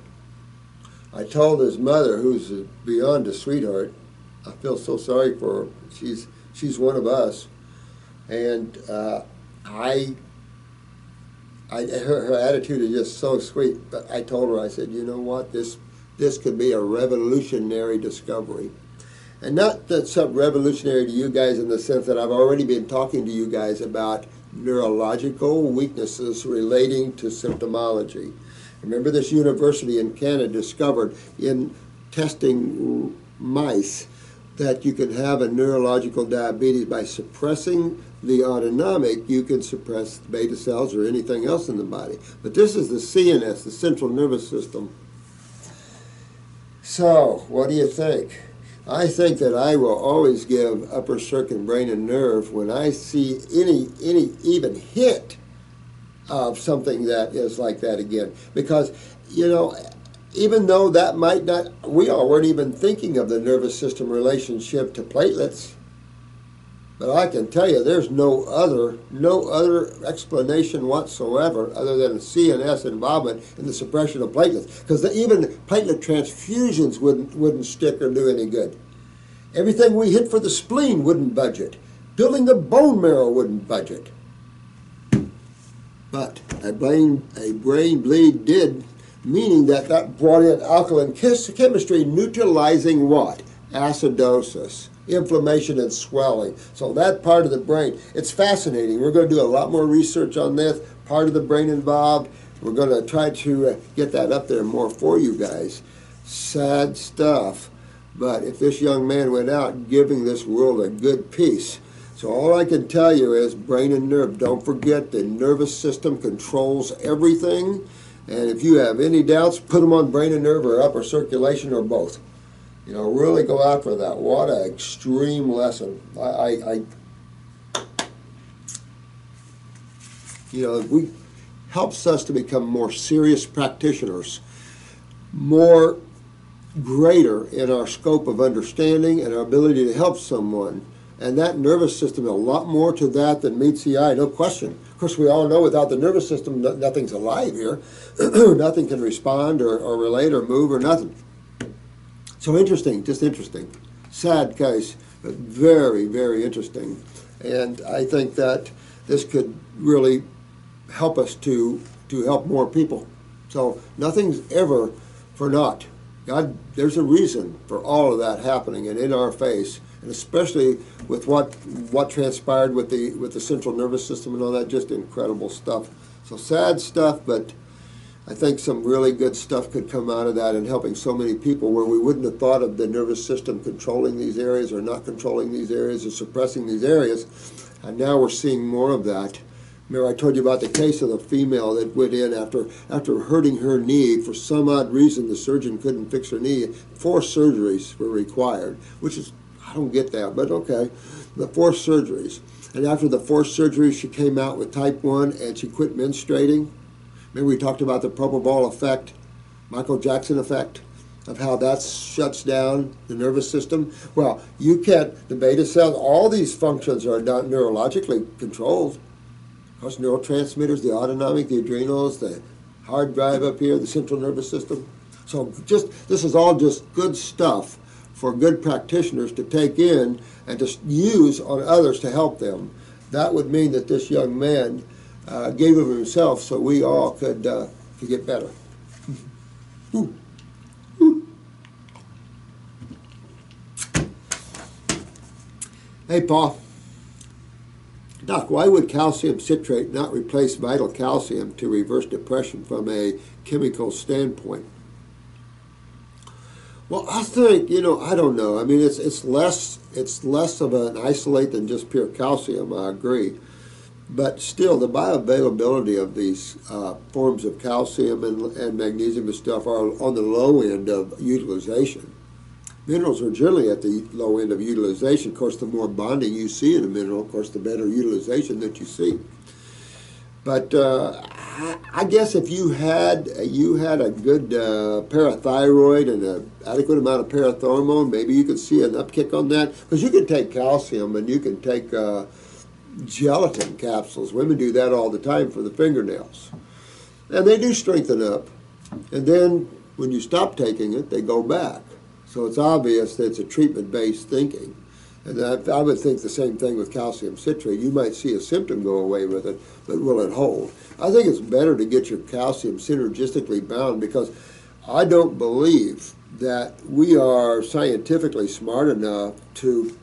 I told his mother, who's beyond a sweetheart, I feel so sorry for her. She's one of us. And her attitude is just so sweet. But I told her, I said, you know what, this could be a revolutionary discovery. And not that something revolutionary to you guys in the sense that I've already been talking to you guys about neurological weaknesses relating to symptomology. Remember, this university in Canada discovered in testing mice that you can have a neurological diabetes by suppressing the autonomic. You can suppress beta cells or anything else in the body. But this is the CNS, the central nervous system. So, what do you think? I think that I will always give upper circuit, brain, and nerve when I see any even hint of something that is like that again. Because, you know, even though that might not, we all weren't even thinking of the nervous system relationship to platelets. But I can tell you there's no other explanation whatsoever other than CNS involvement in the suppression of platelets. Because even platelet transfusions wouldn't stick or do any good. Everything we hit for the spleen wouldn't budge it. Building the bone marrow wouldn't budge it. But a brain bleed did, meaning that brought in alkaline chemistry neutralizing what? Acidosis, inflammation and swelling. So that part of the brain, it's fascinating. We're going to do a lot more research on this, part of the brain involved. We're going to try to get that up there more for you guys. Sad stuff. But if this young man went out giving this world a good peace. So all I can tell you is brain and nerve. Don't forget the nervous system controls everything. And if you have any doubts, put them on brain and nerve or upper circulation or both. You know, really go out for that. What an extreme lesson. You know, it helps us to become more serious practitioners, more greater in our scope of understanding and our ability to help someone. And that nervous system, a lot more to that than meets the eye, no question. Of course, we all know without the nervous system, nothing's alive here. Nothing can respond or relate or move or nothing. So interesting, just interesting. Sad case, but very, very interesting. And I think that this could really help us to help more people. So nothing's ever for naught. God, there's a reason for all of that happening and in our face, and especially with what transpired with the central nervous system and all that, just incredible stuff. So sad stuff, but I think some really good stuff could come out of that and helping so many people where we wouldn't have thought of the nervous system controlling these areas or not controlling these areas or suppressing these areas. And now we're seeing more of that. Remember I told you about the case of the female that went in after hurting her knee. For some odd reason, the surgeon couldn't fix her knee. 4 surgeries were required, which is, I don't get that, but okay. The 4 surgeries. And after the 4 surgeries, she came out with type 1 and she quit menstruating. Remember we talked about the propofol effect, Michael Jackson effect, of how that shuts down the nervous system. Well, you can't, the beta cells, all these functions are not neurologically controlled. Of course, neurotransmitters, the autonomic, the adrenals, the hard drive up here, the central nervous system. So this is all just good stuff for good practitioners to take in and to use on others to help them. That would mean that this young man gave of himself so we all could get better. Ooh. Ooh. Hey, Paul. Doc, why would calcium citrate not replace vital calcium to reverse depression from a chemical standpoint? Well, I think, I don't know. I mean, it's less of an isolate than just pure calcium, I agree. But still, the bioavailability of these forms of calcium and magnesium and stuff are on the low end of utilization. Minerals are generally at the low end of utilization. Of course, the more bonding you see in a mineral, of course, the better utilization that you see. But I guess if you had a good parathyroid and an adequate amount of parathormone, maybe you could see an upkick on that. Because you can take calcium and you can take gelatin capsules. Women do that all the time for the fingernails. And they do strengthen up. And then when you stop taking it, they go back. So it's obvious that it's a treatment-based thinking. And I would think the same thing with calcium citrate. You might see a symptom go away with it, but will it hold? I think it's better to get your calcium synergistically bound, because I don't believe that we are scientifically smart enough to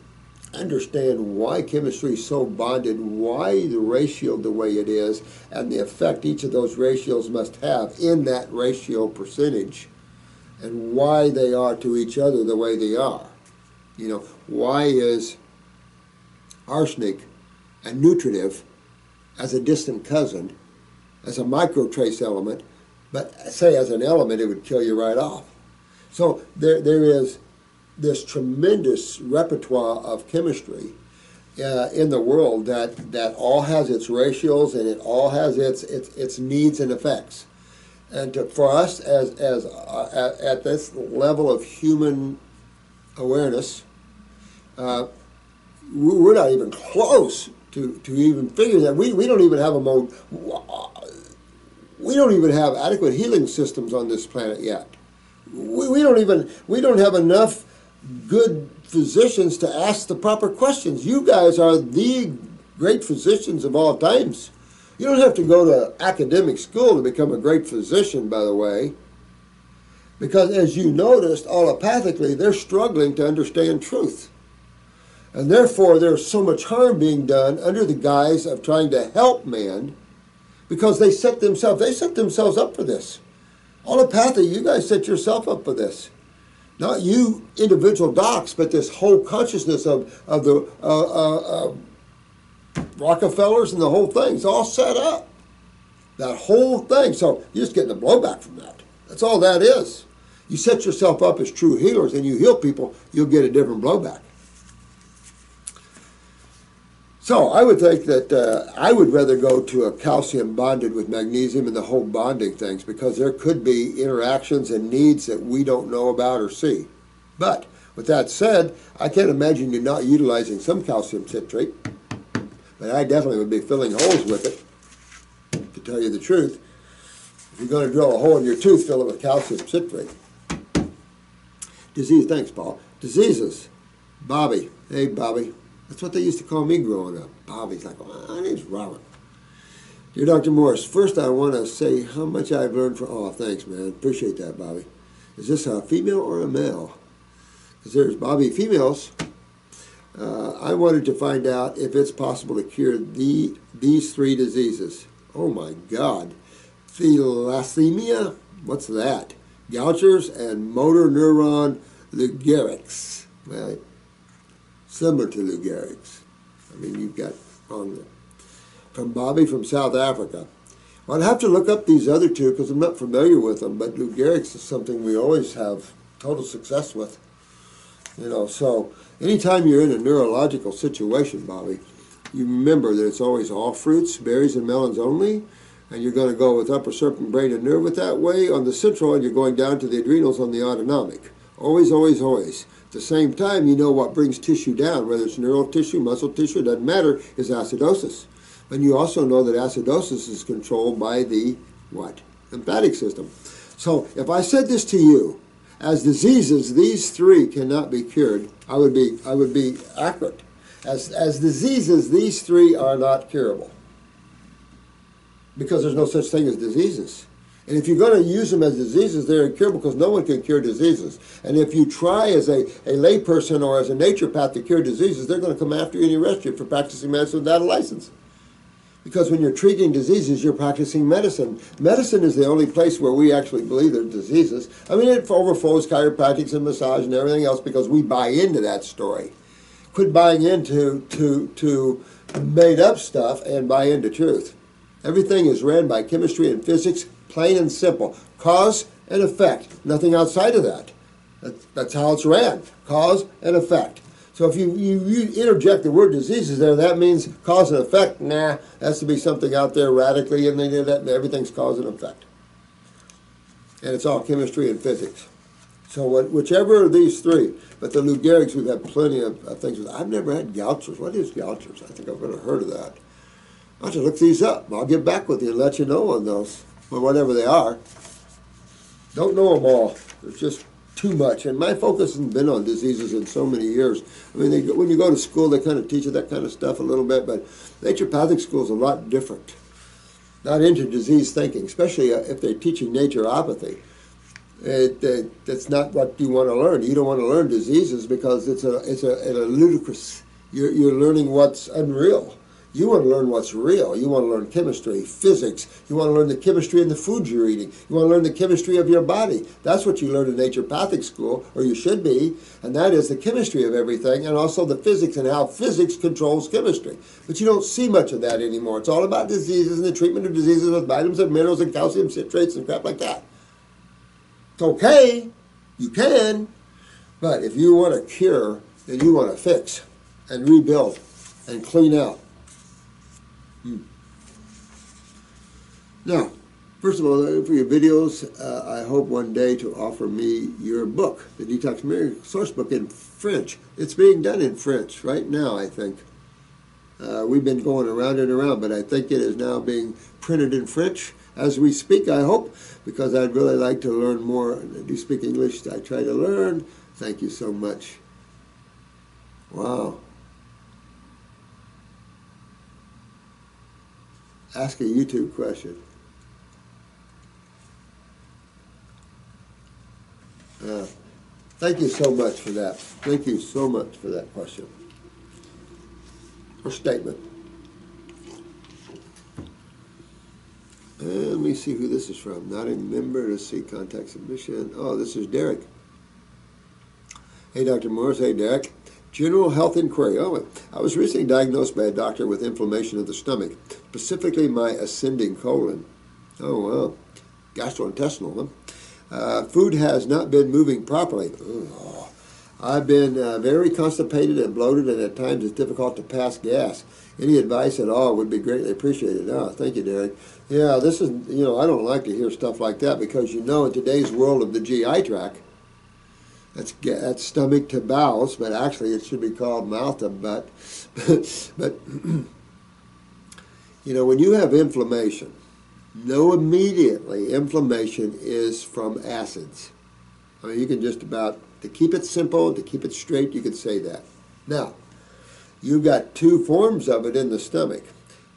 understand why chemistry is so bonded, why the ratio the way it is, and the effect each of those ratios must have in that ratio percentage, and why they are to each other the way they are. You know, why is arsenic a nutritive as a distant cousin, as a microtrace element, but say as an element it would kill you right off? So there is this tremendous repertoire of chemistry in the world that all has its ratios and it all has its needs and effects. And for us at this level of human awareness, we're not even close to even figure that. We don't even have we don't even have adequate healing systems on this planet yet. We don't have enough good physicians to ask the proper questions. You guys are the great physicians of all times. You don't have to go to academic school to become a great physician, by the way, because as you noticed, allopathically, they're struggling to understand truth. And therefore, there's so much harm being done under the guise of trying to help man, because they set themselves up for this. Allopathy, you guys set yourself up for this. Not you individual docs, but this whole consciousness of the Rockefellers and the whole thing's all set up. That whole thing. So you're just getting a blowback from that. That's all that is. You set yourself up as true healers and you heal people, you'll get a different blowback. So I would think that I would rather go to a calcium bonded with magnesium and the whole bonding things, because there could be interactions and needs that we don't know about or see. But with that said, I can't imagine you not utilizing some calcium citrate, but I definitely would be filling holes with it, to tell you the truth. If you're going to drill a hole in your tooth, fill it with calcium citrate. Disease, thanks, Paul. Diseases. Bobby. Hey, Bobby. That's what they used to call me growing up. Bobby's like, oh, my name's Robert. Dear Dr. Morse, first I want to say how much I've learned from... Oh, thanks, man. Appreciate that, Bobby. Is this a female or a male? Because there's Bobby females. I wanted to find out if it's possible to cure these three diseases. Oh, my God. Thalassemia? What's that? Gauchers and motor neuron Gericks. Well, similar to the Gericks. I mean, you've got on there. From Bobby from South Africa. Well, I'd have to look up these other two because I'm not familiar with them, but Lou Gehrig's is something we always have total success with. You know, so anytime you're in a neurological situation, Bobby, you remember that it's always all fruits, berries, and melons only, and you're going to go with upper serpent, brain, and nerve with that way. On the central, and you're going down to the adrenals on the autonomic. Always, always, always. At the same time, you know what brings tissue down, whether it's neural tissue, muscle tissue, it doesn't matter, is acidosis. But you also know that acidosis is controlled by the, what? Lymphatic system. So if I said this to you, as diseases, these three cannot be cured, I would be accurate. As diseases, these three are not curable. Because there's no such thing as diseases. And if you're going to use them as diseases, they're incurable because no one can cure diseases. And if you try as a layperson or as a naturopath to cure diseases, they're going to come after you and arrest you for practicing medicine without a license. Because when you're treating diseases, you're practicing medicine. Medicine is the only place where we actually believe there's diseases. I mean, it overflows chiropractics and massage and everything else because we buy into that story. Quit buying into made up stuff and buy into truth. Everything is ran by chemistry and physics, plain and simple. Cause and effect, nothing outside of that. That's how it's ran, cause and effect. So if you interject the word diseases there, that means cause and effect. Nah, has to be something out there radically, and they do that, and everything's cause and effect. And it's all chemistry and physics. So whichever of these three, but the Lou Gehrig's, we've had plenty of things with. I've never had Gauchers. What is Gauchers? I think I've never heard of that. I'll have to look these up. I'll get back with you and let you know on those, or whatever they are. Don't know them all. There's just too much. And my focus hasn't been on diseases in so many years. I mean, when you go to school, they kind of teach you that kind of stuff a little bit, but naturopathic school is a lot different. Not into disease thinking, especially if they're teaching naturopathy. That's not what you want to learn. You don't want to learn diseases because it's a ludicrous. You're learning what's unreal. You want to learn what's real. You want to learn chemistry, physics. You want to learn the chemistry in the food you're eating. You want to learn the chemistry of your body. That's what you learn in naturopathic school, or you should be, and that is the chemistry of everything, and also the physics and how physics controls chemistry. But you don't see much of that anymore. It's all about diseases and the treatment of diseases with vitamins and minerals and calcium citrates and crap like that. It's okay, you can, but if you want to cure, then you want to fix and rebuild and clean out. Now, first of all, for your videos, I hope one day to offer me your book, the Detox Sourcebook, in French. It's being done in French right now, I think. We've been going around and around, but I think it is now being printed in French as we speak, I hope, because I'd really like to learn more. I do speak English. I try to learn. Thank you so much. Wow. Ask a YouTube question. Thank you so much for that. Thank you so much for that question or statement. Let me see who this is from. Not a member. Let's see. Contact submission. Oh, this is Derek. Hey, Dr. Morse. Hey, Derek. General health inquiry. Oh, I was recently diagnosed by a doctor with inflammation of the stomach, specifically my ascending colon. Oh, wow. Gastrointestinal, huh? Food has not been moving properly. Ugh. I've been very constipated and bloated, and at times it's difficult to pass gas. Any advice at all would be greatly appreciated. Oh, thank you, Derek. Yeah, this is, I don't like to hear stuff like that because, in today's world of the GI tract, that's stomach to bowels, but actually it should be called mouth to butt. But when you have inflammation, know immediately inflammation is from acids. I mean, you can just about, to keep it simple, to keep it straight, you could say that. Now, you've got two forms of it in the stomach.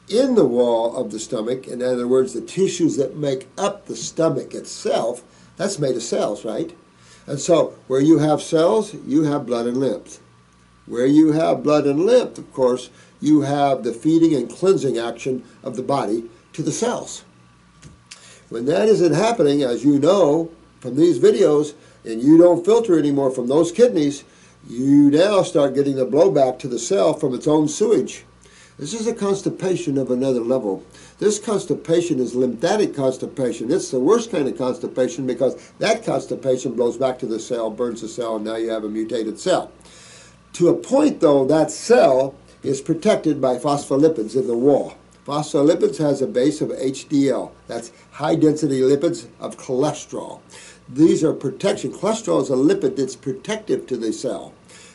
In the wall of the stomach, in other words, the tissues that make up the stomach itself, that's made of cells, right? And so, where you have cells, you have blood and lymph. Where you have blood and lymph, of course, you have the feeding and cleansing action of the body to the cells. When that isn't happening, as you know from these videos, and you don't filter anymore from those kidneys, you now start getting the blowback to the cell from its own sewage. This is a constipation of another level. This constipation is lymphatic constipation. It's the worst kind of constipation because that constipation blows back to the cell, burns the cell, and now you have a mutated cell. To a point, though, that cell is protected by phospholipids in the wall. Phospholipids has a base of HDL. That's high-density lipids of cholesterol. These are protection. Cholesterol is a lipid that's protective to the cell.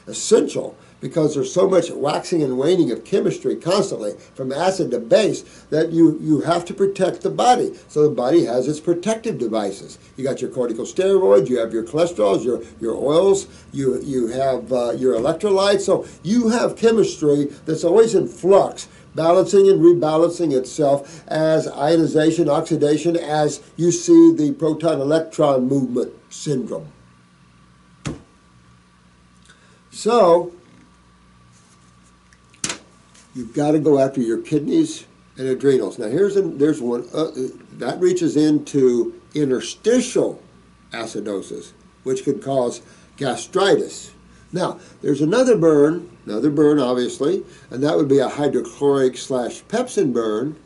Essential because there's so much waxing and waning of chemistry constantly from acid to base that you have to protect the body. So the body has its protective devices. You got your corticosteroids, you have your cholesterols, your oils, you have your electrolytes. So you have chemistry that's always in flux, balancing and rebalancing itself as ionization, oxidation, as you see the proton-electron movement syndrome. So, you've got to go after your kidneys and adrenals. Now, there's one that reaches into interstitial acidosis, which could cause gastritis, Now, there's another burn obviously, and that would be a hydrochloric / pepsin burn.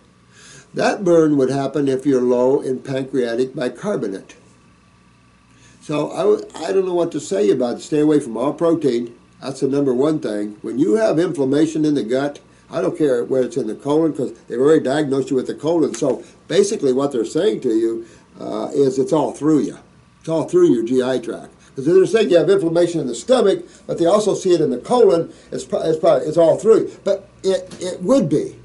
That burn would happen if you're low in pancreatic bicarbonate. So I don't know what to say about it. Stay away from all protein. That's the number one thing. When you have inflammation in the gut, I don't care where it's in the colon, because they've already diagnosed you with the colon. So basically what they're saying to you is it's all through you. It's all through your GI tract. Because they're saying you have inflammation in the stomach, but they also see it in the colon. It's all through you. But it would be.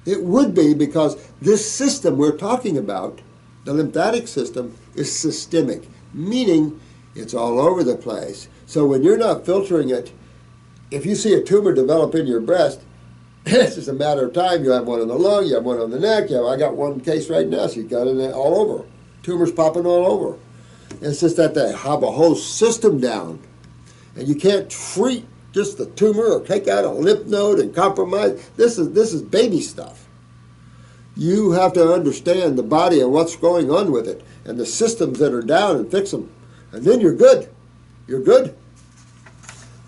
It would be, because this system we're talking about, the lymphatic system, is systemic, meaning it's all over the place. So when you're not filtering it, if you see a tumor develop in your breast, it's just a matter of time. You have one in the lung, you have one on the neck. I got one case right now. She's got it all over. Tumors popping all over. It's just that they have a whole system down. And you can't treat just the tumor or take out a lymph node and compromise. This is baby stuff. You have to understand the body and what's going on with it and the systems that are down and fix them. And then you're good. You're good.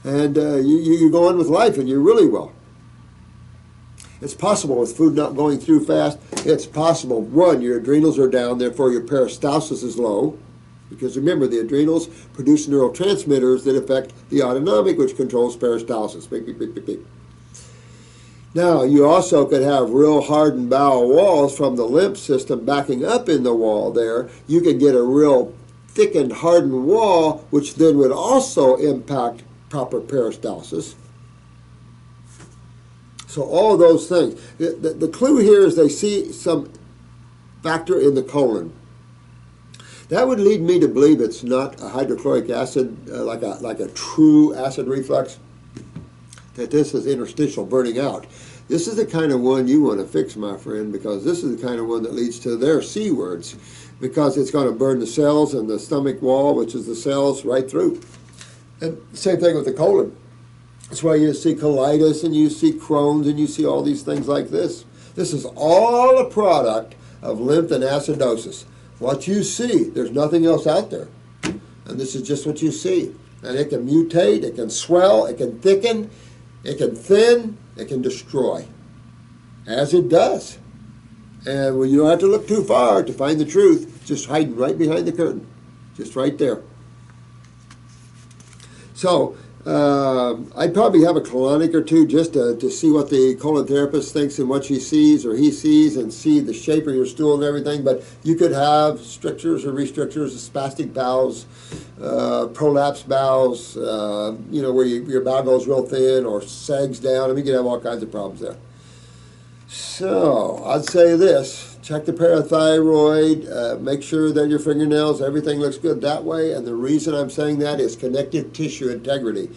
And you go on with life, and you really will. It's possible with food not going through fast. It's possible, one, your adrenals are down, therefore your peristalsis is low. Because remember, the adrenals produce neurotransmitters that affect the autonomic, which controls peristalsis. Beep, beep, beep, beep, beep. Now, you also could have real hardened bowel walls from the lymph system backing up in the wall there. You could get a real thickened, hardened wall, which then would also impact proper peristalsis. So all those things. The clue here is they see some factor in the colon. That would lead me to believe it's not a hydrochloric acid, like a true acid reflux, that this is interstitial burning out. This is the kind of one you want to fix, my friend, because this is the kind of one that leads to their C words, because it's going to burn the cells in the stomach wall, which is the cells, right through. And same thing with the colon. That's why you see colitis, and you see Crohn's, and you see all these things like this. This is all a product of lymph and acidosis. What you see, there's nothing else out there. And this is just what you see. And it can mutate, it can swell, it can thicken, it can thin, it can destroy. As it does. And you don't have to look too far to find the truth. It's just hiding right behind the curtain. Just right there. So, I'd probably have a colonic or two just to see what the colon therapist thinks and what she sees or he sees, and see the shape of your stool and everything. But you could have strictures or restrictures, spastic bowels, prolapse bowels, where your bowel goes real thin or sags down. I mean, you can have all kinds of problems there. So I'd say this: check the parathyroid, make sure that your fingernails, everything looks good that way. And the reason I'm saying that is connective tissue integrity.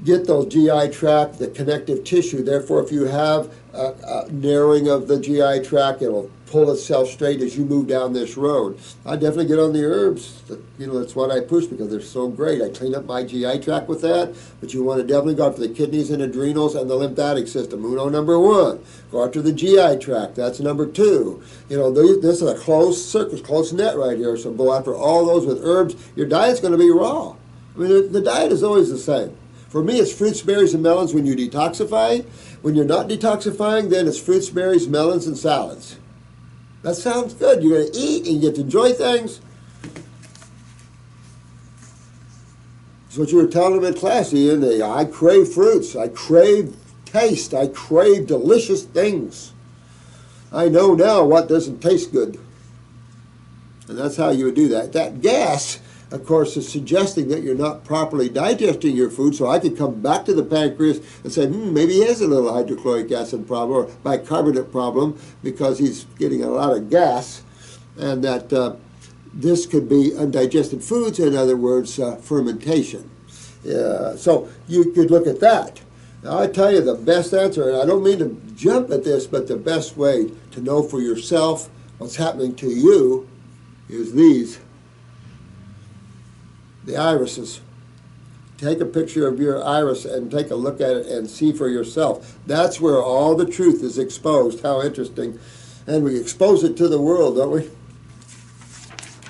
Get those GI tract, the connective tissue. Therefore, if you have a narrowing of the GI tract, it'll pull itself straight as you move down this road. I definitely get on the herbs. That's what I push because they're so great. I clean up my GI tract with that. But you want to definitely go after the kidneys and adrenals and the lymphatic system. Uno, number one. Go after the GI tract. That's number two. This is a closed circuit, close net right here. So go after all those with herbs. Your diet's going to be raw. I mean, the diet is always the same. For me, it's fruits, berries, and melons when you detoxify. When you're not detoxifying, then it's fruits, berries, melons, and salads. That sounds good. You're going to eat and you get to enjoy things. That's what you were telling them in class, Ian. I crave fruits. I crave taste. I crave delicious things. I know now what doesn't taste good. And that's how you would do that. That gas, of course, is suggesting that you're not properly digesting your food, so I could come back to the pancreas and say, maybe he has a little hydrochloric acid problem or bicarbonate problem because he's getting a lot of gas, and that this could be undigested foods, in other words, fermentation. So you could look at that. Now, I tell you the best answer, and I don't mean to jump at this, but the best way to know for yourself what's happening to you is these. The irises. Take a picture of your iris and take a look at it and see for yourself. That's where all the truth is exposed. How interesting. And we expose it to the world, don't we?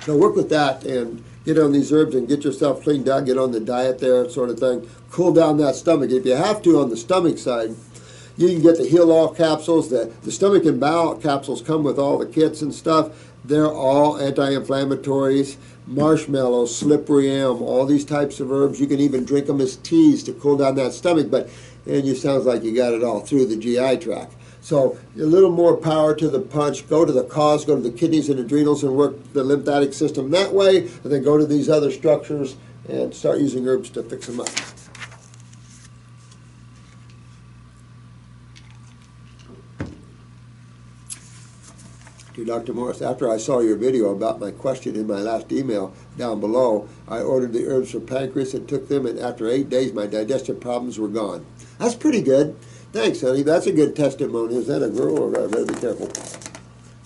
So work with that and get on these herbs and get yourself cleaned out, get on the diet there, sort of thing. Cool down that stomach. If you have to on the stomach side, you can get the Heal All capsules. The stomach and bowel capsules come with all the kits and stuff. They're all anti-inflammatories, marshmallow, slippery elm, all these types of herbs. You can even drink them as teas to cool down that stomach, and you sounds like you got it all through the GI tract. So a little more power to the punch. Go to the cause, go to the kidneys and adrenals and work the lymphatic system that way, and then go to these other structures and start using herbs to fix them up. To Dr. Morse, after I saw your video about my question in my last email down below, I ordered the herbs for pancreas and took them, and after 8 days my digestive problems were gone. That's pretty good. Thanks, honey. That's a good testimony. Is that a girl or I better be careful?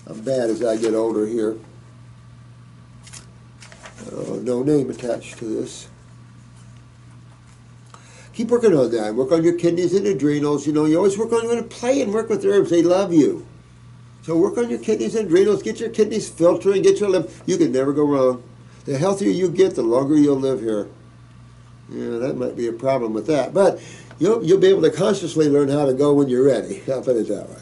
I'm bad as I get older here. No name attached to this. Keep working on that. Work on your kidneys and adrenals. You know, you always work on, you want to play and work with herbs. They love you. So work on your kidneys and adrenals. Get your kidneys filtering. Get your lymph. You can never go wrong. The healthier you get, the longer you'll live here. Yeah, that might be a problem with that. But you'll be able to consciously learn how to go when you're ready. I'll put it that way.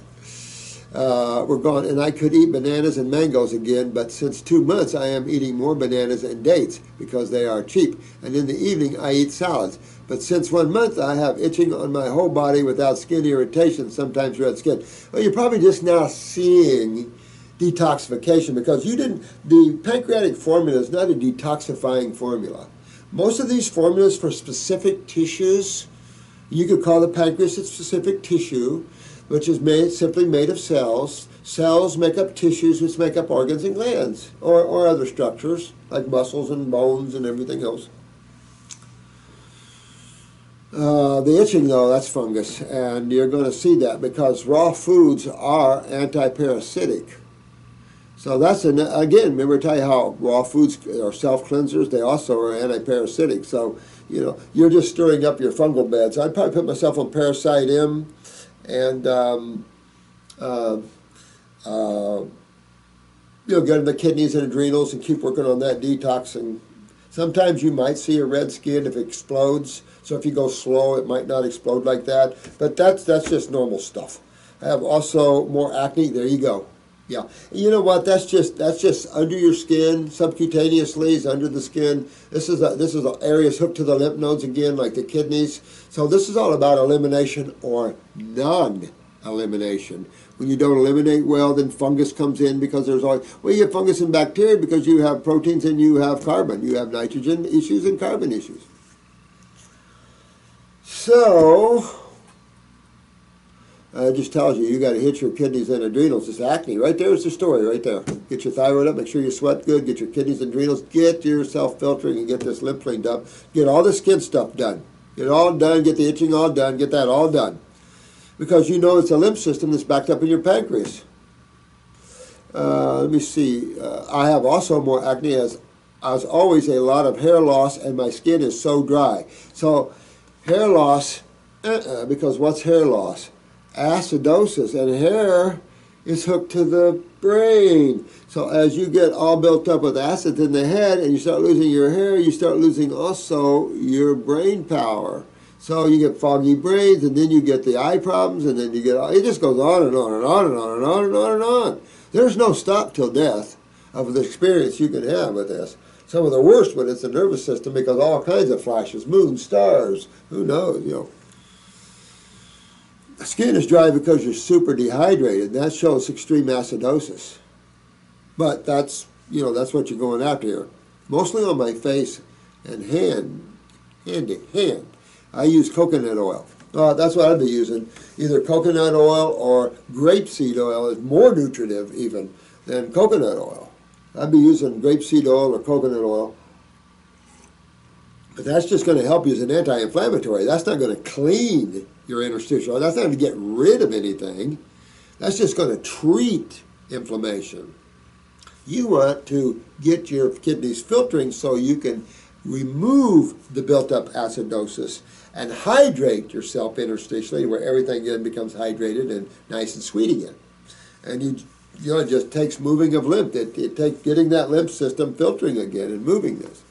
We're gone. And I could eat bananas and mangoes again, but since 2 months I am eating more bananas and dates because they are cheap. And in the evening I eat salads. But since 1 month, I have itching on my whole body without skin irritation, sometimes red skin. Well, you're probably just now seeing detoxification because the pancreatic formula is not a detoxifying formula. Most of these formulas for specific tissues, you could call the pancreas a specific tissue, which is simply made of cells. Cells make up tissues, which make up organs and glands, or other structures, like muscles and bones and everything else. The itching, though, that's fungus, and you're going to see that because raw foods are anti-parasitic. So that's, again, remember I tell you how raw foods are self-cleansers? They also are anti-parasitic. So, you know, you're just stirring up your fungal beds. I'd probably put myself on Parasite M and, get in the kidneys and adrenals and keep working on that detoxing. Sometimes you might see a red skin if it explodes. So if you go slow, it might not explode like that. But that's just normal stuff. I have also more acne. There you go. Yeah. And you know what? That's just under your skin, subcutaneously is under the skin. This is areas hooked to the lymph nodes again, like the kidneys. So this is all about elimination or non-elimination. When you don't eliminate well, then fungus comes in because there's always, well, you have fungus and bacteria because you have proteins and you have carbon. You have nitrogen issues and carbon issues. So, it just tells you got to hit your kidneys and adrenals. It's acne. Right there is the story right there. Get your thyroid up, make sure you sweat good, get your kidneys and adrenals, get yourself filtering and get this lymph cleaned up. Get all the skin stuff done. Get it all done, get the itching all done, get that all done. Because you know it's a lymph system that's backed up in your pancreas. Let me see. I have also more acne as always a lot of hair loss and my skin is so dry. So hair loss, because what's hair loss? Acidosis, and hair is hooked to the brain. So as you get all built up with acid in the head and you start losing your hair, you start losing also your brain power. So you get foggy brains, and then you get the eye problems, and then you get, it just goes on and on and on and on and on and on and on. There's no stop till death of the experience you can have with this. Some of the worst when it's the nervous system because all kinds of flashes, moons, stars, who knows, you know. The skin is dry because you're super dehydrated. That shows extreme acidosis. But that's, you know, that's what you're going after here. Mostly on my face and hand. I use coconut oil. That's what I'd be using. Either coconut oil or grapeseed oil is more nutritive even than coconut oil. I'd be using grapeseed oil or coconut oil. But that's just going to help you as an anti-inflammatory. That's not going to clean your interstitial. That's not going to get rid of anything. That's just going to treat inflammation. You want to get your kidneys filtering so you can remove the built-up acidosis and hydrate yourself interstitially where everything again becomes hydrated and nice and sweet again. And you know, it just takes moving of lymph. It takes getting that lymph system filtering again and moving this.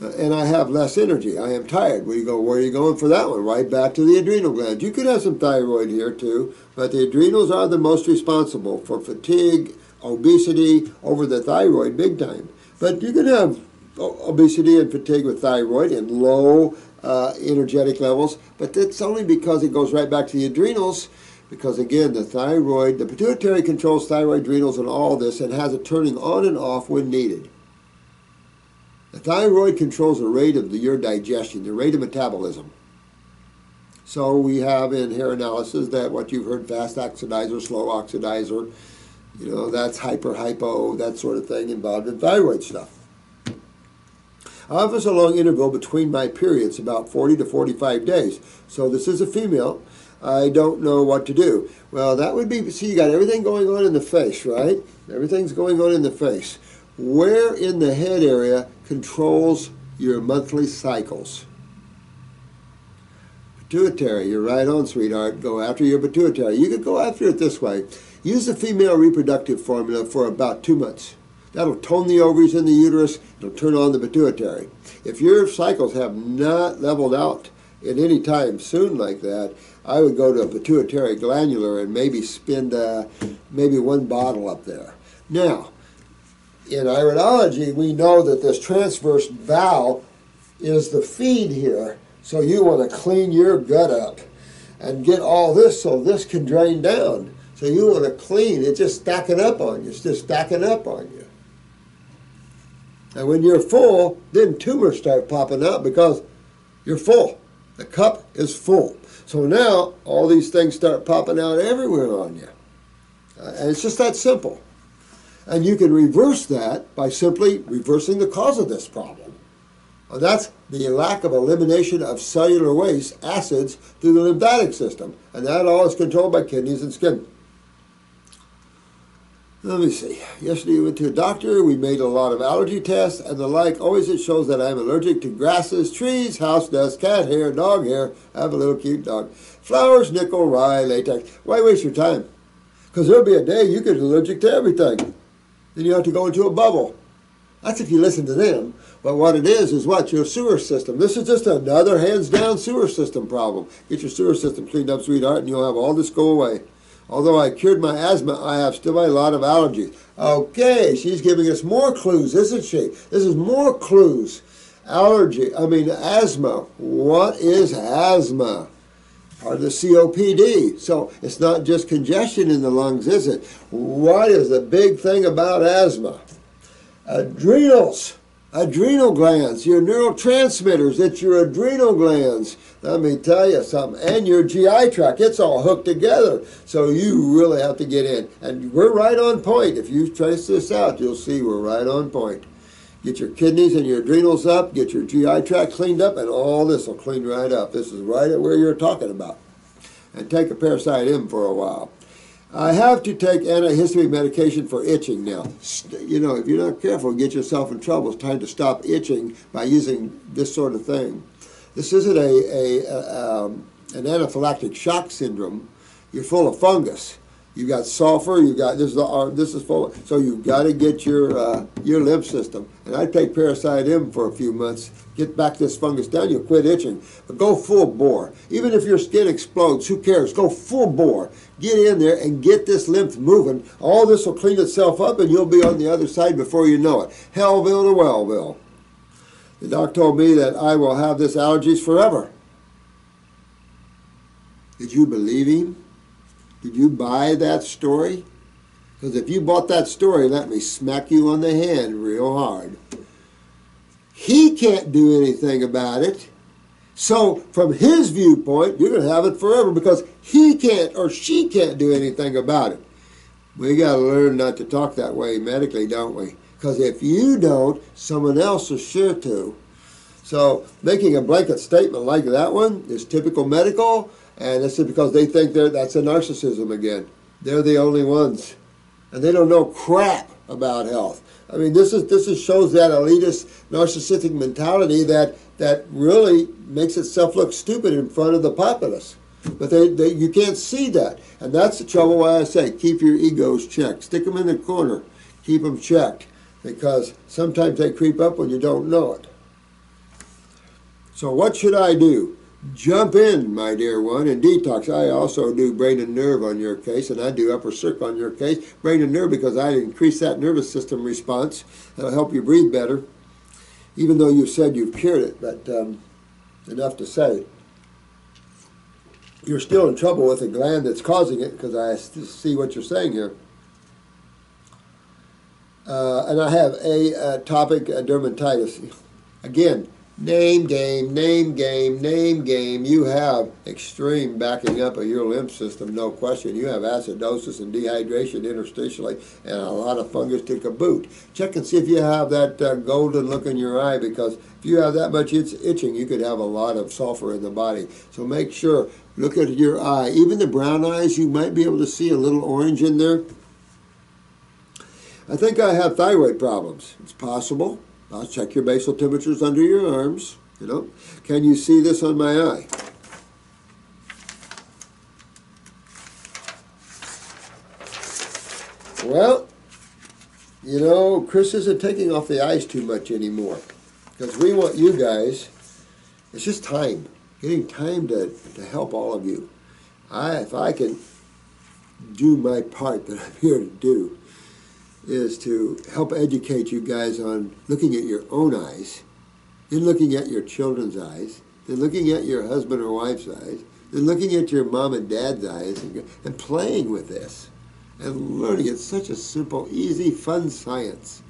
and I have less energy. I am tired. Where are you going for that one? Right back to the adrenal glands. You could have some thyroid here too, but the adrenals are the most responsible for fatigue, obesity over the thyroid big time. But you can have obesity and fatigue with thyroid and low energetic levels, but that's only because it goes right back to the adrenals, because again, the pituitary controls thyroid, adrenals, and all this, and has it turning on and off when needed. The thyroid controls the rate of your digestion, the rate of metabolism. So we have in hair analysis that what you've heard, fast oxidizer, slow oxidizer, that's hypo, that sort of thing involved in thyroid stuff. I have a long interval between my periods, about 40 to 45 days. So this is a female. I don't know what to do. Well, that would be, see, you got everything going on in the face, right? Everything's going on in the face. Where in the head area controls your monthly cycles? Pituitary, you're right on, sweetheart. Go after your pituitary. You could go after it this way. Use the female reproductive formula for about 2 months. That'll tone the ovaries in the uterus. It'll turn on the pituitary. If your cycles have not leveled out at any time soon like that, I would go to a pituitary glandular and maybe spend maybe 1 bottle up there. Now, in iridology, we know that this transverse valve is the feed here. So you want to clean your gut up and get all this so this can drain down. So you want to clean. It's just stacking up on you. It's just stacking up on you. And when you're full, then tumors start popping out because you're full. The cup is full. So now all these things start popping out everywhere on you. And it's just that simple. And you can reverse that by simply reversing the cause of this problem. And that's the lack of elimination of cellular waste, acids, through the lymphatic system. And that all is controlled by kidneys and skin. Let me see. Yesterday we went to a doctor. We made a lot of allergy tests and the like. Always it shows that I'm allergic to grasses, trees, house dust, cat hair, dog hair. I have a little cute dog. Flowers, nickel, rye, latex. Why waste your time? Because there'll be a day you get allergic to everything. Then you have to go into a bubble. That's if you listen to them. But what it is what? Your sewer system. This is just another hands-down sewer system problem. Get your sewer system cleaned up, sweetheart, and you'll have all this go away. Although I cured my asthma, I have still a lot of allergies. Okay, she's giving us more clues, isn't she? This is more clues. Asthma. What is asthma? Part of the COPD. So it's not just congestion in the lungs, is it? What is the big thing about asthma? Adrenals. Adrenal glands, your neurotransmitters, it's your adrenal glands. Let me tell you something. And your GI tract, it's all hooked together. So you really have to get in. And we're right on point. If you trace this out, you'll see we're right on point. Get your kidneys and your adrenals up, get your GI tract cleaned up, and all this will clean right up. This is right at where you're talking about. And take a parasite in for a while. I have to take antihistamine medication for itching now. You know, if you're not careful, get yourself in trouble. It's time to stop itching by using this sort of thing. This isn't an anaphylactic shock syndrome. You're full of fungus. You got sulfur. You got this is full of, so you've got to get your lymph system. And I take parasite M for a few months. Get back this fungus down. You'll quit itching. But go full bore. Even if your skin explodes, who cares? Go full bore. Get in there and get this lymph moving. All this will clean itself up, and you'll be on the other side before you know it. Hellville to Wellville. The doc told me that I will have this allergies forever. Did you believe him? Did you buy that story? Because if you bought that story, let me smack you on the hand real hard. He can't do anything about it. So from his viewpoint, you're going to have it forever because he can't or she can't do anything about it. We got to learn not to talk that way medically, don't we? Because if you don't, someone else is sure to. So making a blanket statement like that one is typical medical. And this is because they think that's a narcissism again. They're the only ones. And they don't know crap about health. I mean, this shows that elitist narcissistic mentality that really makes itself look stupid in front of the populace. But you can't see that. And that's the trouble why I say keep your egos checked. Stick them in the corner. Keep them checked. Because sometimes they creep up when you don't know it. So what should I do? Jump in, my dear one, and detox. I also do brain and nerve on your case, and I do upper circ on your case. Brain and nerve because I increase that nervous system response. That'll help you breathe better, even though you've said you've cured it, but enough to say. You're still in trouble with the gland that's causing it, because I see what you're saying here. And I have atopic dermatitis. Again, name game, name game, name game. You have extreme backing up of your lymph system, no question. You have acidosis and dehydration interstitially, and a lot of fungus to caboot. Check and see if you have that golden look in your eye, because if you have that much itching, you could have a lot of sulfur in the body. So make sure, look at your eye. Even the brown eyes, you might be able to see a little orange in there. I think I have thyroid problems. It's possible. I'll check your basal temperatures under your arms. You know, can you see this on my eye? Well, you know, Chris isn't taking off the ice too much anymore, because we want you guys. It's just time, getting time to help all of you. If I can do my part that I'm here to do, is to help educate you guys on looking at your own eyes, then looking at your children's eyes, then looking at your husband or wife's eyes, then looking at your mom and dad's eyes, and playing with this and learning. It's such a simple, easy, fun science.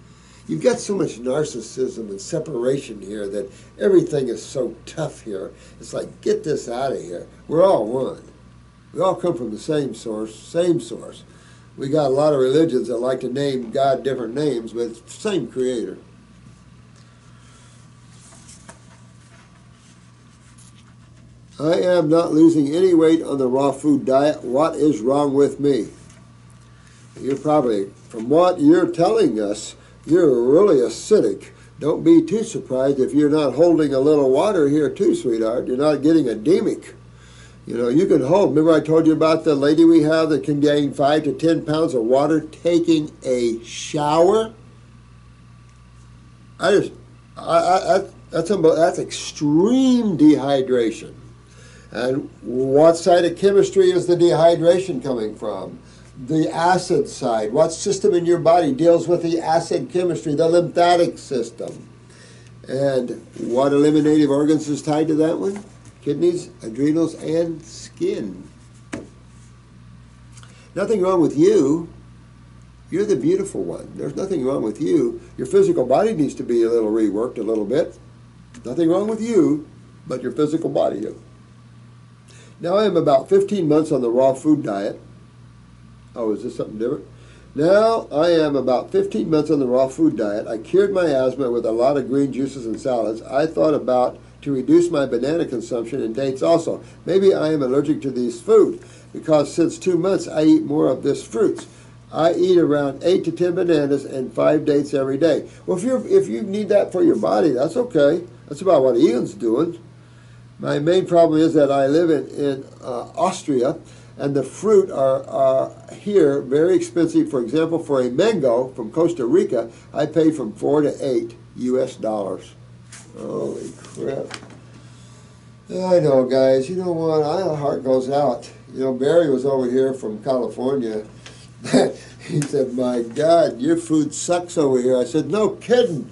You've got so much narcissism and separation here that everything is so tough here. It's like, get this out of here. We're all one. We all come from the same source, same source. We got a lot of religions that like to name God different names, but it's the same creator. I am not losing any weight on the raw food diet. What is wrong with me? You're probably, from what you're telling us, you're really acidic. Don't be too surprised if you're not holding a little water here too, sweetheart. You're not getting edemic. You know, you can hold. Remember I told you about the lady we have that can gain 5 to 10 pounds of water taking a shower? That's extreme dehydration. And what side of chemistry is the dehydration coming from? The acid side. What system in your body deals with the acid chemistry? The lymphatic system. And what eliminative organs is tied to that one? Kidneys, adrenals, and skin. Nothing wrong with you. You're the beautiful one. There's nothing wrong with you. Your physical body needs to be a little reworked a little bit. Nothing wrong with you, but your physical body. Now I am about 15 months on the raw food diet. Oh, is this something different? Now I am about 15 months on the raw food diet. I cured my asthma with a lot of green juices and salads. I thought about to reduce my banana consumption and dates also. Maybe I am allergic to these food, because since 2 months I eat more of this fruits. I eat around 8 to 10 bananas and 5 dates every day. Well, if you need that for your body, that's okay. That's about what Ian's doing. My main problem is that I live in Austria, and the fruit are here very expensive. For example, for a mango from Costa Rica, I pay from $4 to $8 US. Holy crap. I know, guys. You know what? My heart goes out. You know, Barry was over here from California. He said, my God, your food sucks over here. I said, no kidding.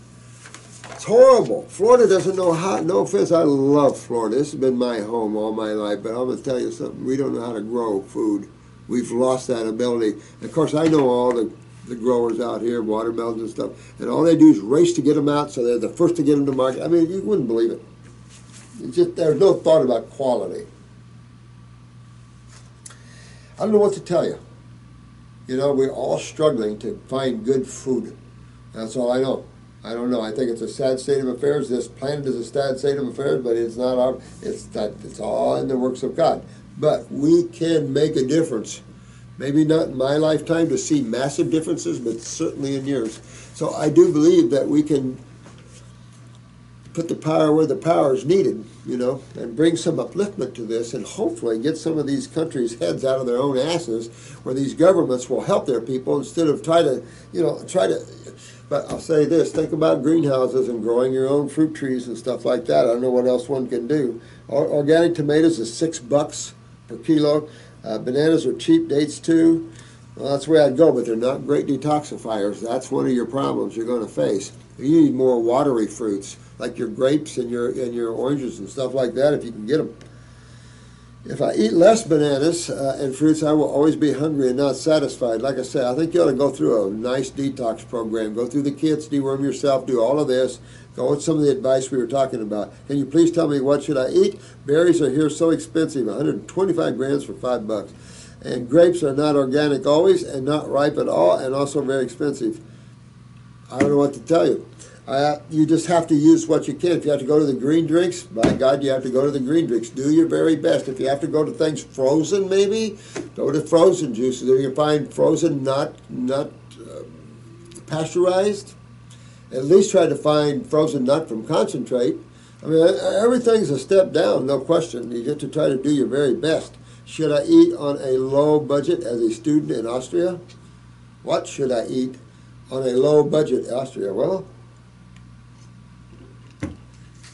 It's horrible. Florida doesn't know how. No offense, I love Florida. This has been my home all my life. But I'm going to tell you something. We don't know how to grow food. We've lost that ability. Of course, I know all the growers out here, watermelons and stuff, and all they do is race to get them out, so they're the first to get them to market. I mean, you wouldn't believe it. It's just, there's no thought about quality. I don't know what to tell you. You know, we're all struggling to find good food. That's all I know. I don't know. I think it's a sad state of affairs. This planet is a sad state of affairs, but it's not our. It's all in the works of God. But we can make a difference. Maybe not in my lifetime to see massive differences, but certainly in yours. So I do believe that we can put the power where the power is needed, you know, and bring some upliftment to this, and hopefully get some of these countries' heads out of their own asses, where these governments will help their people instead of try to. But I'll say this, think about greenhouses and growing your own fruit trees and stuff like that. I don't know what else one can do. Organic tomatoes is $6 per kilo. Bananas are cheap, dates too. Well, that's where I'd go, but they're not great detoxifiers. That's one of your problems you're going to face. You need more watery fruits, like your grapes and your oranges and stuff like that, if you can get them. If I eat less bananas and fruits, I will always be hungry and not satisfied. Like I said, I think you ought to go through a nice detox program. Go through the kits, deworm yourself, do all of this. Go with some of the advice we were talking about. Can you please tell me what should I eat? Berries are here so expensive, 125 grams for $5. And grapes are not organic always and not ripe at all and also very expensive. I don't know what to tell you. You just have to use what you can. If you have to go to the green drinks, by God, you have to go to the green drinks. Do your very best. If you have to go to things frozen, maybe, go to frozen juices. If you can find frozen, not pasteurized, at least try to find frozen nut from concentrate. I mean, everything's a step down, no question. You get to try to do your very best. Should I eat on a low budget as a student in Austria? What should I eat on a low budget in Austria? Well,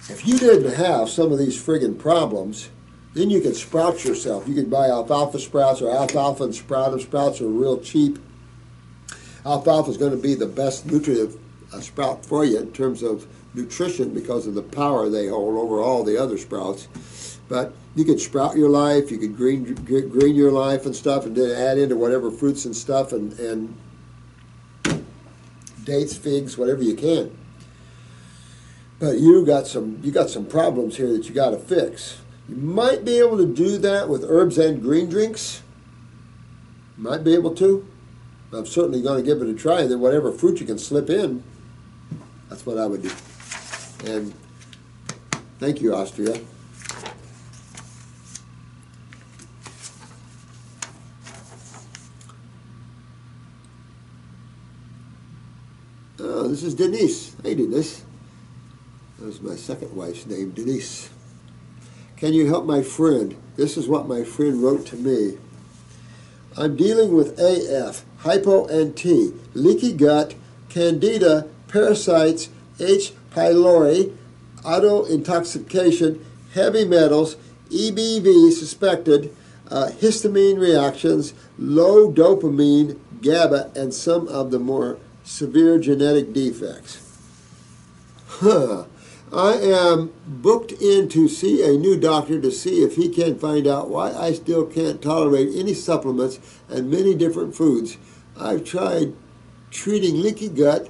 if you didn't have some of these friggin' problems, then you could sprout yourself. You could buy alfalfa sprouts or alfalfa and sprout them. Sprouts are real cheap. Alfalfa is going to be the best nutritive sprout for you in terms of nutrition because of the power they hold over all the other sprouts. But you could sprout your life, you could green your life and stuff, and then add into whatever fruits and stuff and dates, figs, whatever you can. But you got some problems here that you got to fix. You might be able to do that with herbs and green drinks. Might be able to. I'm certainly going to give it a try. And then whatever fruit you can slip in, that's what I would do. And thank you, Austria. Oh, this is Denise. Hey, Denise. That was my second wife's name, Denise. Can you help my friend? This is what my friend wrote to me. I'm dealing with AF, hypo and T, leaky gut, candida, parasites, H. pylori, autointoxication, heavy metals, EBV suspected, histamine reactions, low dopamine, GABA, and some of the more severe genetic defects. I am booked in to see a new doctor to see if he can find out why I still can't tolerate any supplements and many different foods. I've tried treating leaky gut,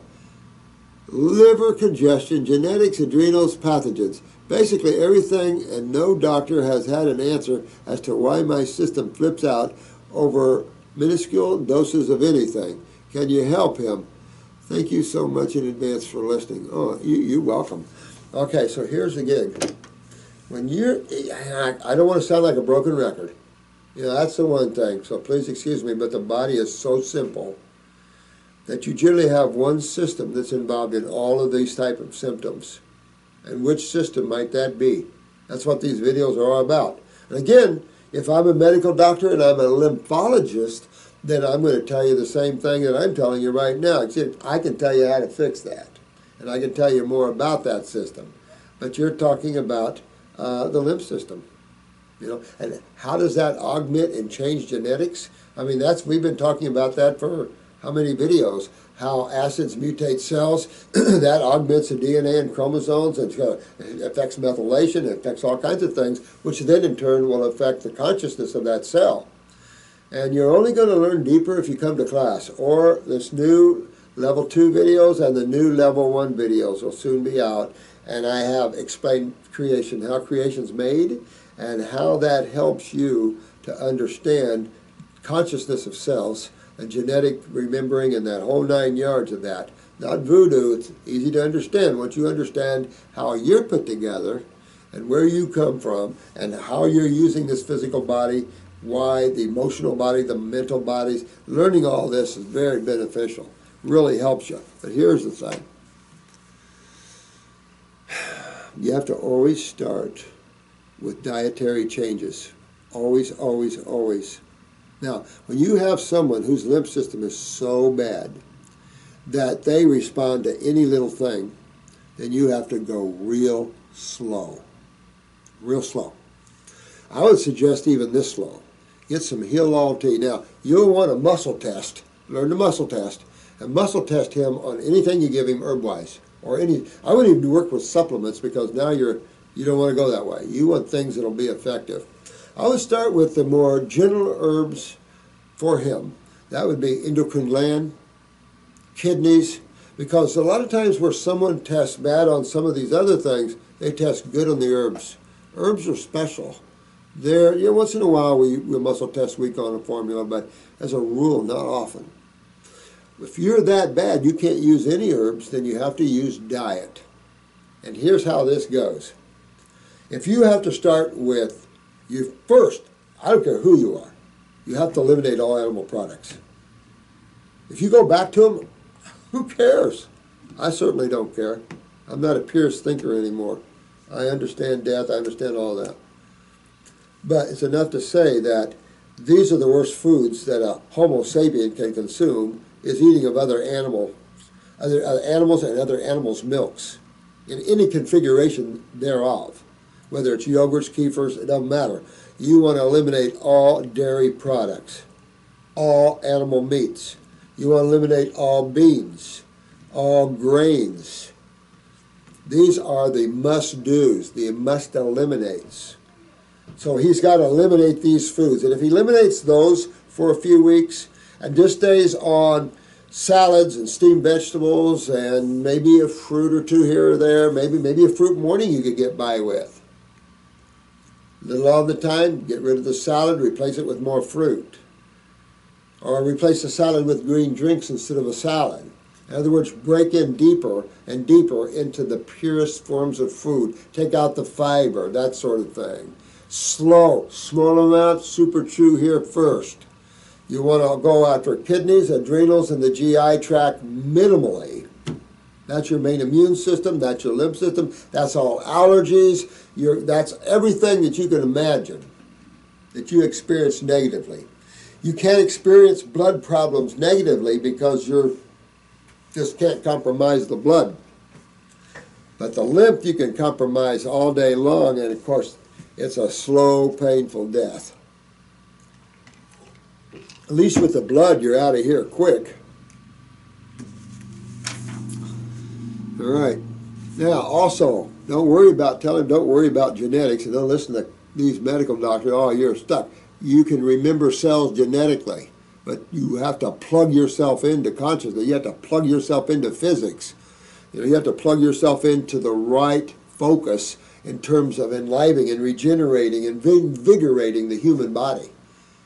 liver congestion, genetics, adrenals, pathogens. Basically everything, and no doctor has had an answer as to why my system flips out over minuscule doses of anything. Can you help him? Thank you so much in advance for listening. Oh, you're welcome. Okay, so here's the gig. When you're, I don't want to sound like a broken record. You know, that's the one thing, so please excuse me, but the body is so simple that you generally have one system that's involved in all of these type of symptoms. And which system might that be? That's what these videos are all about. And again, if I'm a medical doctor and I'm a lymphologist, then I'm going to tell you the same thing that I'm telling you right now, except I can tell you how to fix that. And I can tell you more about that system. But you're talking about the lymph system. You know, and how does that augment and change genetics? I mean, we've been talking about that for how many videos? How acids mutate cells, that augments the DNA and chromosomes, and it affects methylation, it affects all kinds of things, which then in turn will affect the consciousness of that cell. And you're only going to learn deeper if you come to class, or this new Level 2 videos and the new Level 1 videos will soon be out. And I have explained creation, how creation's made, and how that helps you to understand consciousness of cells and genetic remembering and that whole 9 yards of that. Not voodoo, it's easy to understand. Once you understand how you're put together and where you come from and how you're using this physical body, why the emotional body, the mental bodies, learning all this is very beneficial. Really helps you. But here's the thing. you have to always start with dietary changes. Always, always, always. Now, when you have someone whose lymph system is so bad that they respond to any little thing, then you have to go real slow. Real slow. I would suggest even this slow. Get some Hellville tea. Now, you'll want a muscle test. Learn to muscle test. And muscle test him on anything you give him herb-wise. Or any. I wouldn't even work with supplements because now you don't want to go that way. You want things that'll be effective. I would start with the more general herbs for him. That would be endocrine gland, kidneys, because a lot of times where someone tests bad on some of these other things, they test good on the herbs. Herbs are special. Once in a while we muscle test weak on a formula, but as a rule, not often. If you're that bad you can't use any herbs, then you have to use diet. And here's how this goes. If you have to start with, first, I don't care who you are, you have to eliminate all animal products. If you go back to them, who cares? I certainly don't care. I'm not a purist thinker anymore. I understand death, I understand all that. But it's enough to say that these are the worst foods that a Homo sapien can consume, is eating of other animals and other animals' milks in any configuration thereof. Whether it's yogurts, kefirs, it doesn't matter. You want to eliminate all dairy products, all animal meats. You want to eliminate all beans, all grains. These are the must-dos, the must-eliminates. So he's got to eliminate these foods. And if he eliminates those for a few weeks and just stays on salads and steamed vegetables and maybe a fruit or two here or there, maybe a fruit morning you could get by with. A little of the time, get rid of the salad, replace it with more fruit. Or replace the salad with green drinks instead of a salad. In other words, break in deeper and deeper into the purest forms of food. Take out the fiber, that sort of thing. Slow, small amounts, super chew here first. You want to go after kidneys, adrenals, and the GI tract minimally. That's your main immune system, that's your lymph system, that's all allergies, that's everything that you can imagine that you experience negatively. You can't experience blood problems negatively because you just can't compromise the blood. But the lymph you can compromise all day long, and of course it's a slow, painful death. At least with the blood, you're out of here quick. All right. Now, also, don't worry about genetics, and don't listen to these medical doctors, oh, you're stuck. You can remember cells genetically, but you have to plug yourself into consciousness. You have to plug yourself into physics. You have to plug yourself into the right focus in terms of enlivening and regenerating and invigorating the human body.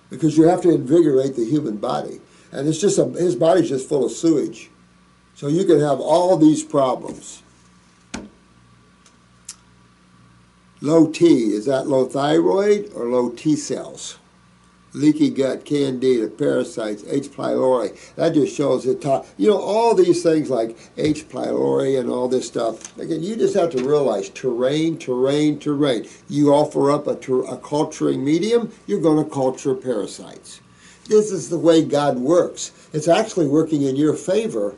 Because you have to invigorate the human body. And it's just his body's just full of sewage. So you can have all these problems. Low T, is that low thyroid or low T cells? Leaky gut, candida, parasites, H. pylori. That just shows it. All these things like H. pylori and all this stuff. Again, you just have to realize terrain. You offer up a culturing medium, you're going to culture parasites. This is the way God works. It's actually working in your favor.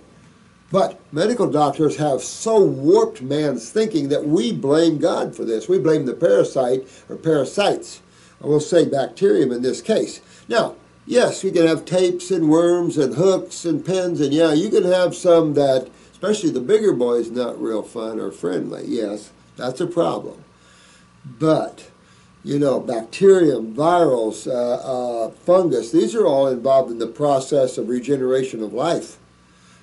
But medical doctors have so warped man's thinking that we blame God for this. We blame the parasite or parasites. I will say bacterium in this case. Now, yes, you can have tapes and worms and hooks and pins, and yeah, you can have some that, especially the bigger boys, not real fun or friendly. Yes, that's a problem. But, bacterium, virals, fungus, these are all involved in the process of regeneration of life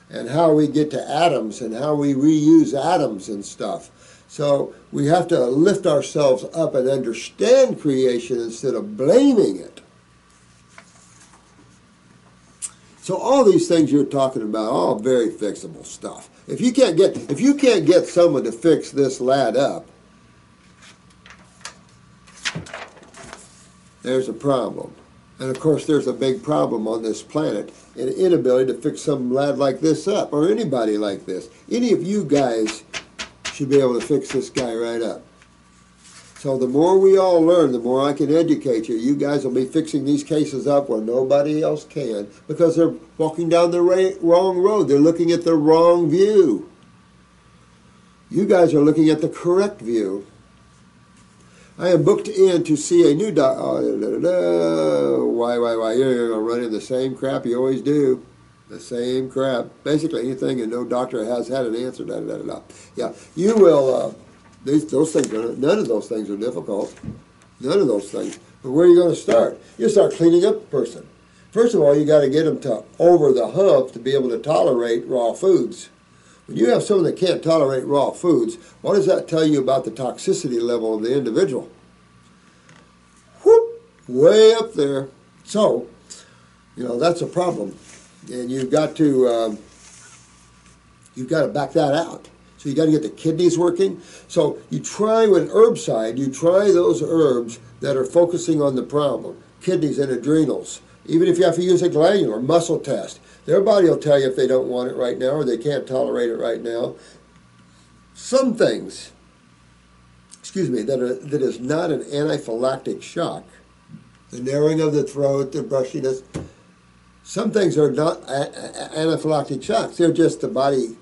and how we get to atoms and how we reuse atoms and stuff. So we have to lift ourselves up and understand creation instead of blaming it. So all these things you're talking about, all very fixable stuff. If you can't get someone to fix this lad up, there's a problem. And of course there's a big problem on this planet, an inability to fix some lad like this up, or anybody like this. Any of you guys should be able to fix this guy right up. So the more we all learn, the more I can educate you. You guys will be fixing these cases up where nobody else can, because they're walking down the wrong road. They're looking at the wrong view. You guys are looking at the correct view. I am booked in to see a new doctor. Why? You're going to run into the same crap you always do. The same crap. Basically anything, and no doctor has had an answer. Yeah, you will... those things none of those things are difficult. None of those things. But where are you going to start? You start cleaning up the person. First of all, you got to get them to over the hump to be able to tolerate raw foods. When you have someone that can't tolerate raw foods, what does that tell you about the toxicity level of the individual? Whoop, way up there. So, that's a problem, and you've got to back that out. So you got to get the kidneys working. So you try with herbicide, you try those herbs that are focusing on the problem, kidneys and adrenals. Even if you have to use a glandular muscle test, their body will tell you if they don't want it right now or they can't tolerate it right now. Some things, that is not an anaphylactic shock, the narrowing of the throat, the brushiness, some things are not anaphylactic shocks. They're just the body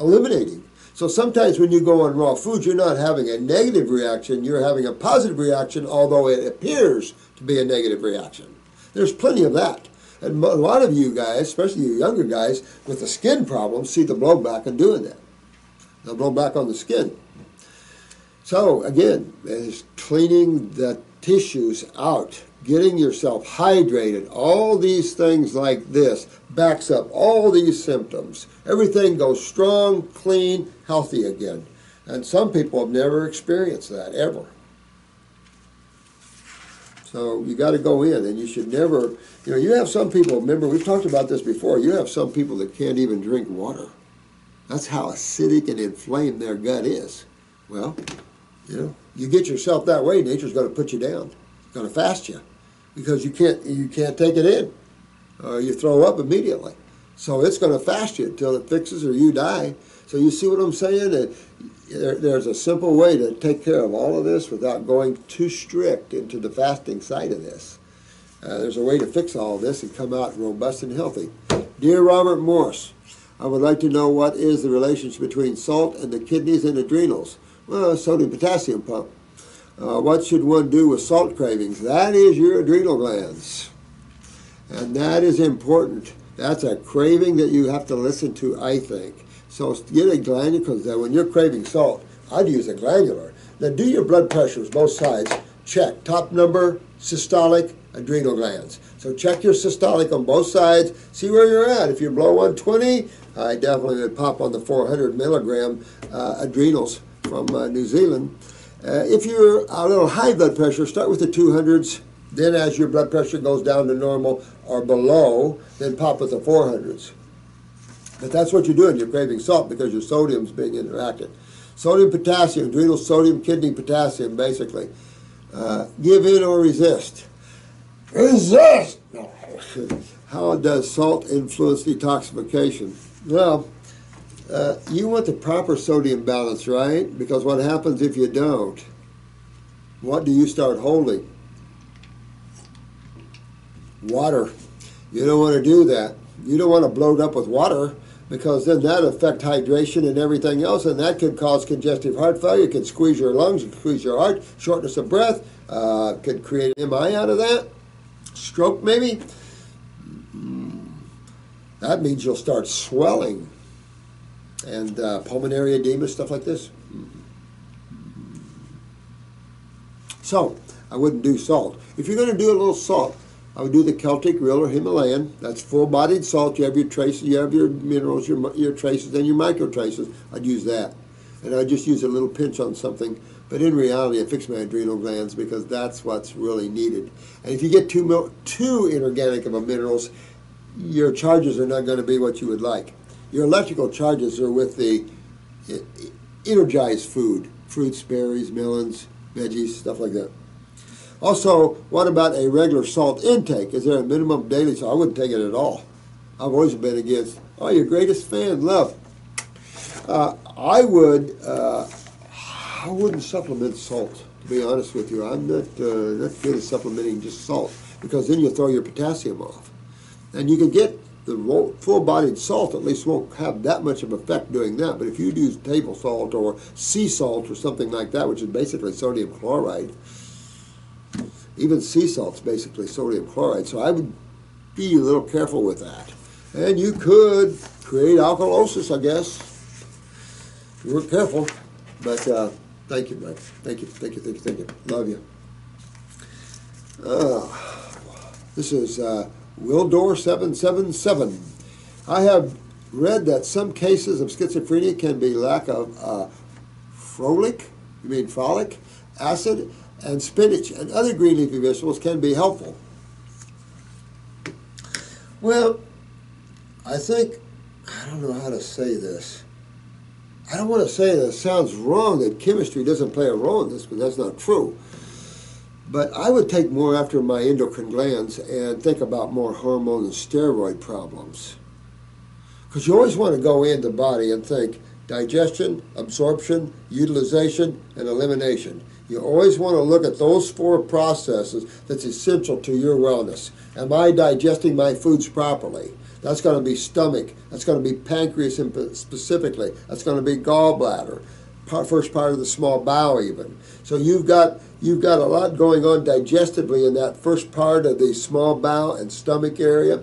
eliminating. So sometimes when you go on raw foods, you're not having a negative reaction, you're having a positive reaction, although it appears to be a negative reaction. There's plenty of that. And a lot of you guys, especially you younger guys, with the skin problems, see the blowback in doing that. They'll blow back on the skin. So again, it's cleaning the tissues out, getting yourself hydrated, all these things like this backs up all these symptoms. Everything goes strong, clean, healthy again. And some people have never experienced that, ever. So you got to go in, and you should never, you have some people, remember we've talked about this before, you have some people that can't even drink water. That's how acidic and inflamed their gut is. Well, you get yourself that way, nature's going to put you down. It's going to fast you because you can't take it in. You throw up immediately. So it's going to fast you until it fixes or you die. So you see what I'm saying? There's a simple way to take care of all of this without going too strict into the fasting side of this. There's a way to fix all of this and come out robust and healthy. Dear Robert Morse, I would like to know what is the relationship between salt and the kidneys and adrenals. Well, sodium potassium pump. What should one do with salt cravings? That is your adrenal glands. And that is important. That's a craving that you have to listen to, I think. So get a glandular, because when you're craving salt, I'd use a glandular. Now do your blood pressures, both sides. Check. Top number, systolic, adrenal glands. So check your systolic on both sides. See where you're at. If you're below 120, I definitely would pop on the 400 milligram adrenals from New Zealand. If you're a little high blood pressure, start with the 200s. Then as your blood pressure goes down to normal or below, then pop with the 400s. But that's what you're doing. You're craving salt because your sodium's being interacted. Sodium, potassium, adrenal sodium, kidney potassium, basically. Give in or resist. Resist! How does salt influence detoxification? Well, you want the proper sodium balance, right? Because what happens if you don't? What do you start holding? Water. You don't want to do that. You don't want to bloat up with water, because then that affects hydration and everything else, and that could cause congestive heart failure. It could squeeze your lungs, it could squeeze your heart, shortness of breath, could create an MI out of that, stroke maybe. That means you'll start swelling and pulmonary edema, stuff like this. So I wouldn't do salt. If you're going to do a little salt, I would do the Celtic, real, or Himalayan. That's full-bodied salt. You have your traces, you have your minerals, your traces, and your micro-traces. I'd use that. And I'd just use a little pinch on something. But in reality, I fix my adrenal glands because that's what's really needed. And if you get too inorganic of a minerals, your charges are not going to be what you would like. Your electrical charges are with the energized food, fruits, berries, melons, veggies, stuff like that. Also, what about a regular salt intake? Is there a minimum daily salt? I wouldn't take it at all. I've always been against, your greatest fan, love. I wouldn't supplement salt, to be honest with you. I'm not good at supplementing just salt, because then you throw your potassium off. And you can get the full-bodied salt, at least won't have that much of effect doing that. But if you use table salt or sea salt or something like that, which is basically sodium chloride, even sea salt's basically sodium chloride. So I would be a little careful with that. And you could create alkalosis, I guess, if you weren't careful. But thank you, Mike. Thank you. Love you. This is Wildor 777. I have read that some cases of schizophrenia can be lack of folic acid, and spinach and other green leafy vegetables can be helpful. Well, I don't know how to say this. I don't want to say that it sounds wrong that chemistry doesn't play a role in this, but that's not true. But I would take more after my endocrine glands and think about more hormone and steroid problems. Because you always want to go in the body and think digestion, absorption, utilization, and elimination. You always want to look at those 4 processes that's essential to your wellness. Am I digesting my foods properly? That's going to be stomach. That's going to be pancreas specifically. That's going to be gallbladder, first part of the small bowel even. So you've got a lot going on digestively in that first part of the small bowel and stomach area.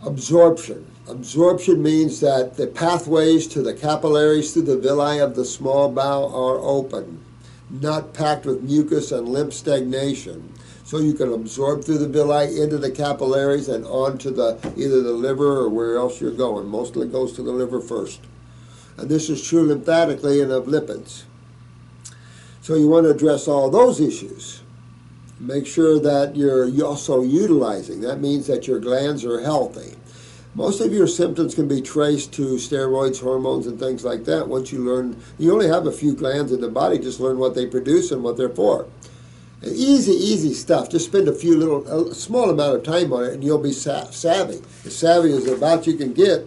Absorption. Absorption means that the pathways to the capillaries through the villi of the small bowel are open, not packed with mucus and lymph stagnation. So you can absorb through the villi into the capillaries and onto either the liver or where else you're going. Mostly goes to the liver first. And this is true lymphatically and of lipids. So you want to address all those issues. Make sure that you're also utilizing. That means that your glands are healthy. Most of your symptoms can be traced to steroids, hormones, and things like that. Once you learn, you only have a few glands in the body, just learn what they produce and what they're for. Easy stuff. Just spend a small amount of time on it and you'll be savvy. As savvy as about you can get.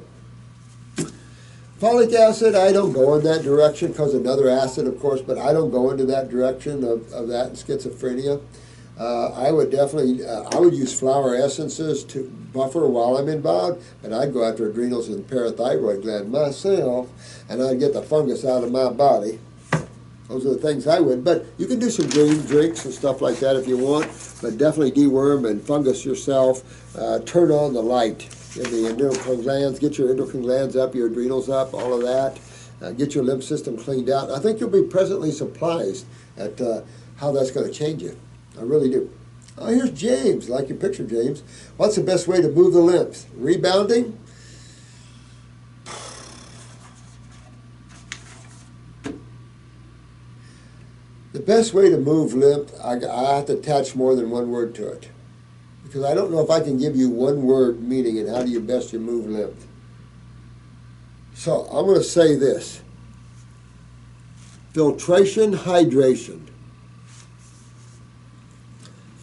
Folic acid, I don't go in that direction because another acid, of course, but I don't go into that direction of that in schizophrenia. I would definitely, I would use flower essences to buffer while I'm involved, but I'd go after adrenals and parathyroid gland myself, and I'd get the fungus out of my body. Those are the things I would, but you can do some green drinks and stuff like that if you want, but definitely deworm and fungus yourself. Turn on the light in the endocrine glands, get your endocrine glands up, your adrenals up, all of that. Get your lymph system cleaned out. I think you'll be pleasantly surprised at how that's going to change you. I really do. Oh, here's James. I like your picture, James. What's the best way to move the lymph? Rebounding? The best way to move lymph, I have to attach more than one word to it. Because I don't know if I can give you one word meaning and how do you best move lymph. So I'm going to say this. Filtration, hydration.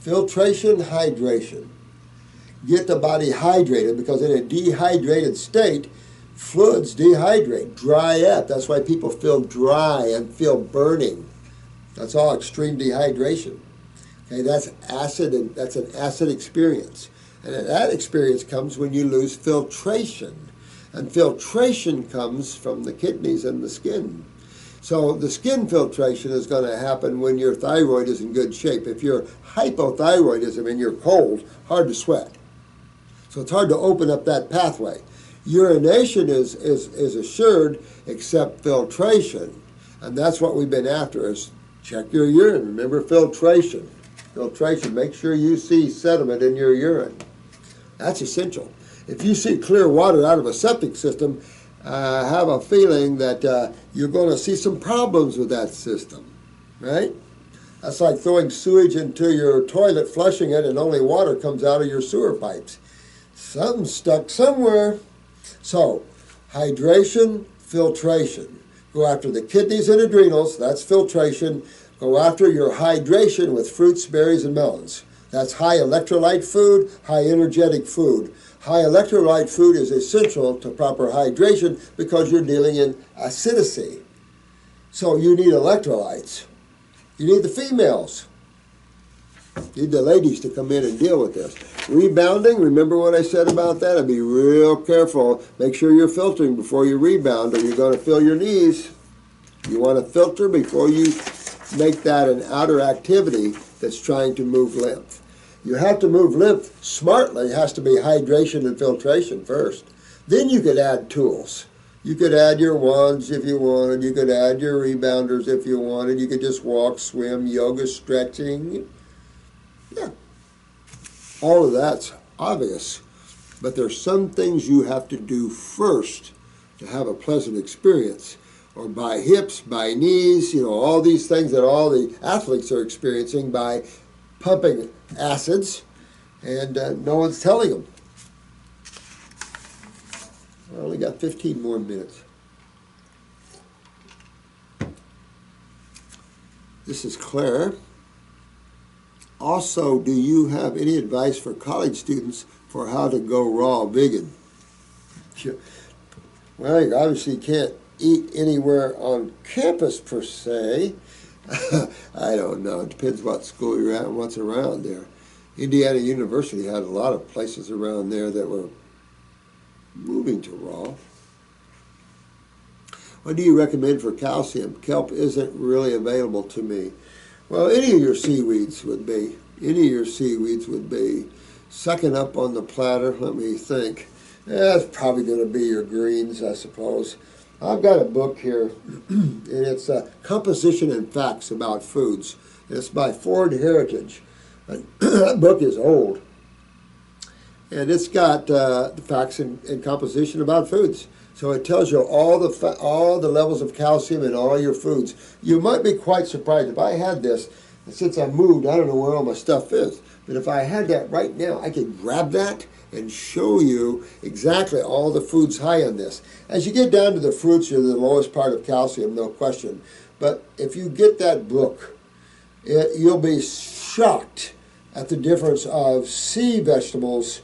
Filtration, hydration. Get the body hydrated, because in a dehydrated state, fluids dehydrate, dry up. That's why people feel dry and feel burning. That's all extreme dehydration. Okay, that's acid, and that's an acid experience. And that experience comes when you lose filtration. And filtration comes from the kidneys and the skin. So the skin filtration is going to happen when your thyroid is in good shape. If you're hypothyroidism and you're cold, hard to sweat. So it's hard to open up that pathway. Urination is assured except filtration. And that's what we've been after, is check your urine. Remember filtration. Filtration, make sure you see sediment in your urine. That's essential. If you see clear water out of a septic system, have a feeling that you're going to see some problems with that system, right? That's like throwing sewage into your toilet, flushing it, and only water comes out of your sewer pipes. Something's stuck somewhere. So, hydration, filtration. Go after the kidneys and adrenals, that's filtration. Go after your hydration with fruits, berries, and melons. That's high electrolyte food, high energetic food. High electrolyte food is essential to proper hydration because you're dealing in acidity. So you need electrolytes. You need the females. You need the ladies to come in and deal with this. Rebounding, remember what I said about that? I'd be real careful. Make sure you're filtering before you rebound or you're going to fill your knees. You want to filter before you make that an outer activity that's trying to move lymph. You have to move lymph smartly. It has to be hydration and filtration first. Then you could add tools. You could add your wands if you wanted. You could add your rebounders if you wanted. You could just walk, swim, yoga, stretching. Yeah. All of that's obvious. But there's some things you have to do first to have a pleasant experience. Or by hips, by knees, you know, all these things that all the athletes are experiencing by pumping acids, and no one's telling them. I only got 15 more minutes. This is Claire. Also, do you have any advice for college students for how to go raw vegan? Well, you obviously can't eat anywhere on campus per se. I don't know. It depends what school you're at and what's around there. Indiana University had a lot of places around there that were moving to raw. What do you recommend for calcium? Kelp isn't really available to me. Well, any of your seaweeds would be. Any of your seaweeds would be. Second up on the platter, let me think. That's probably going to be your greens, I suppose. I've got a book here, and it's Composition and Facts About Foods. It's by Ford Heritage. That book is old, and it's got the facts and composition about foods. So it tells you all the levels of calcium in all your foods. You might be quite surprised. If I had this, and since I moved, I don't know where all my stuff is, but if I had that right now, I could grab that and show you exactly all the foods high on this. As you get down to the fruits, you're the lowest part of calcium, no question. But if you get that book, you'll be shocked at the difference of sea vegetables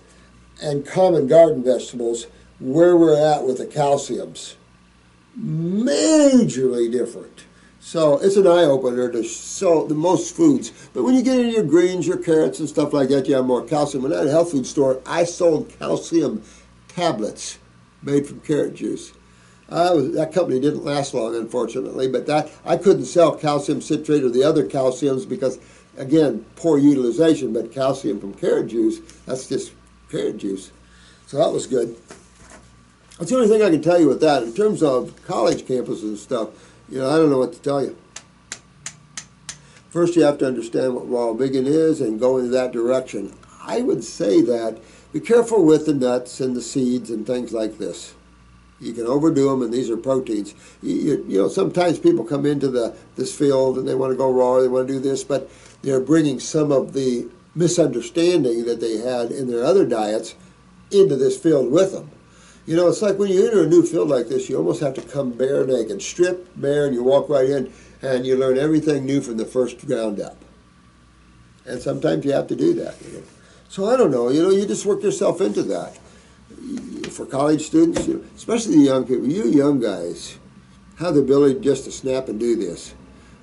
and common garden vegetables, where we're at with the calciums. Majorly different. So it's an eye-opener to show the most foods. But when you get into your greens, your carrots and stuff like that, you have more calcium. When I had a health food store, I sold calcium tablets made from carrot juice. That company didn't last long, unfortunately, but I couldn't sell calcium citrate or the other calciums because, again, poor utilization. But calcium from carrot juice, that's just carrot juice. So that was good. That's the only thing I can tell you with that. In terms of college campuses and stuff, I don't know what to tell you. First, you have to understand what raw vegan is and go in that direction. I would say that be careful with the nuts and the seeds and things like this. You can overdo them, and these are proteins. Sometimes people come into this field and they want to go raw, they want to do this, but they're bringing some of the misunderstanding that they had in their other diets into this field with them. It's like when you enter a new field like this, you almost have to come bare naked, strip bare, and you walk right in, and you learn everything new from the first ground up. And sometimes you have to do that. So I don't know. You just work yourself into that. For college students, especially the young people, you young guys have the ability just to snap and do this.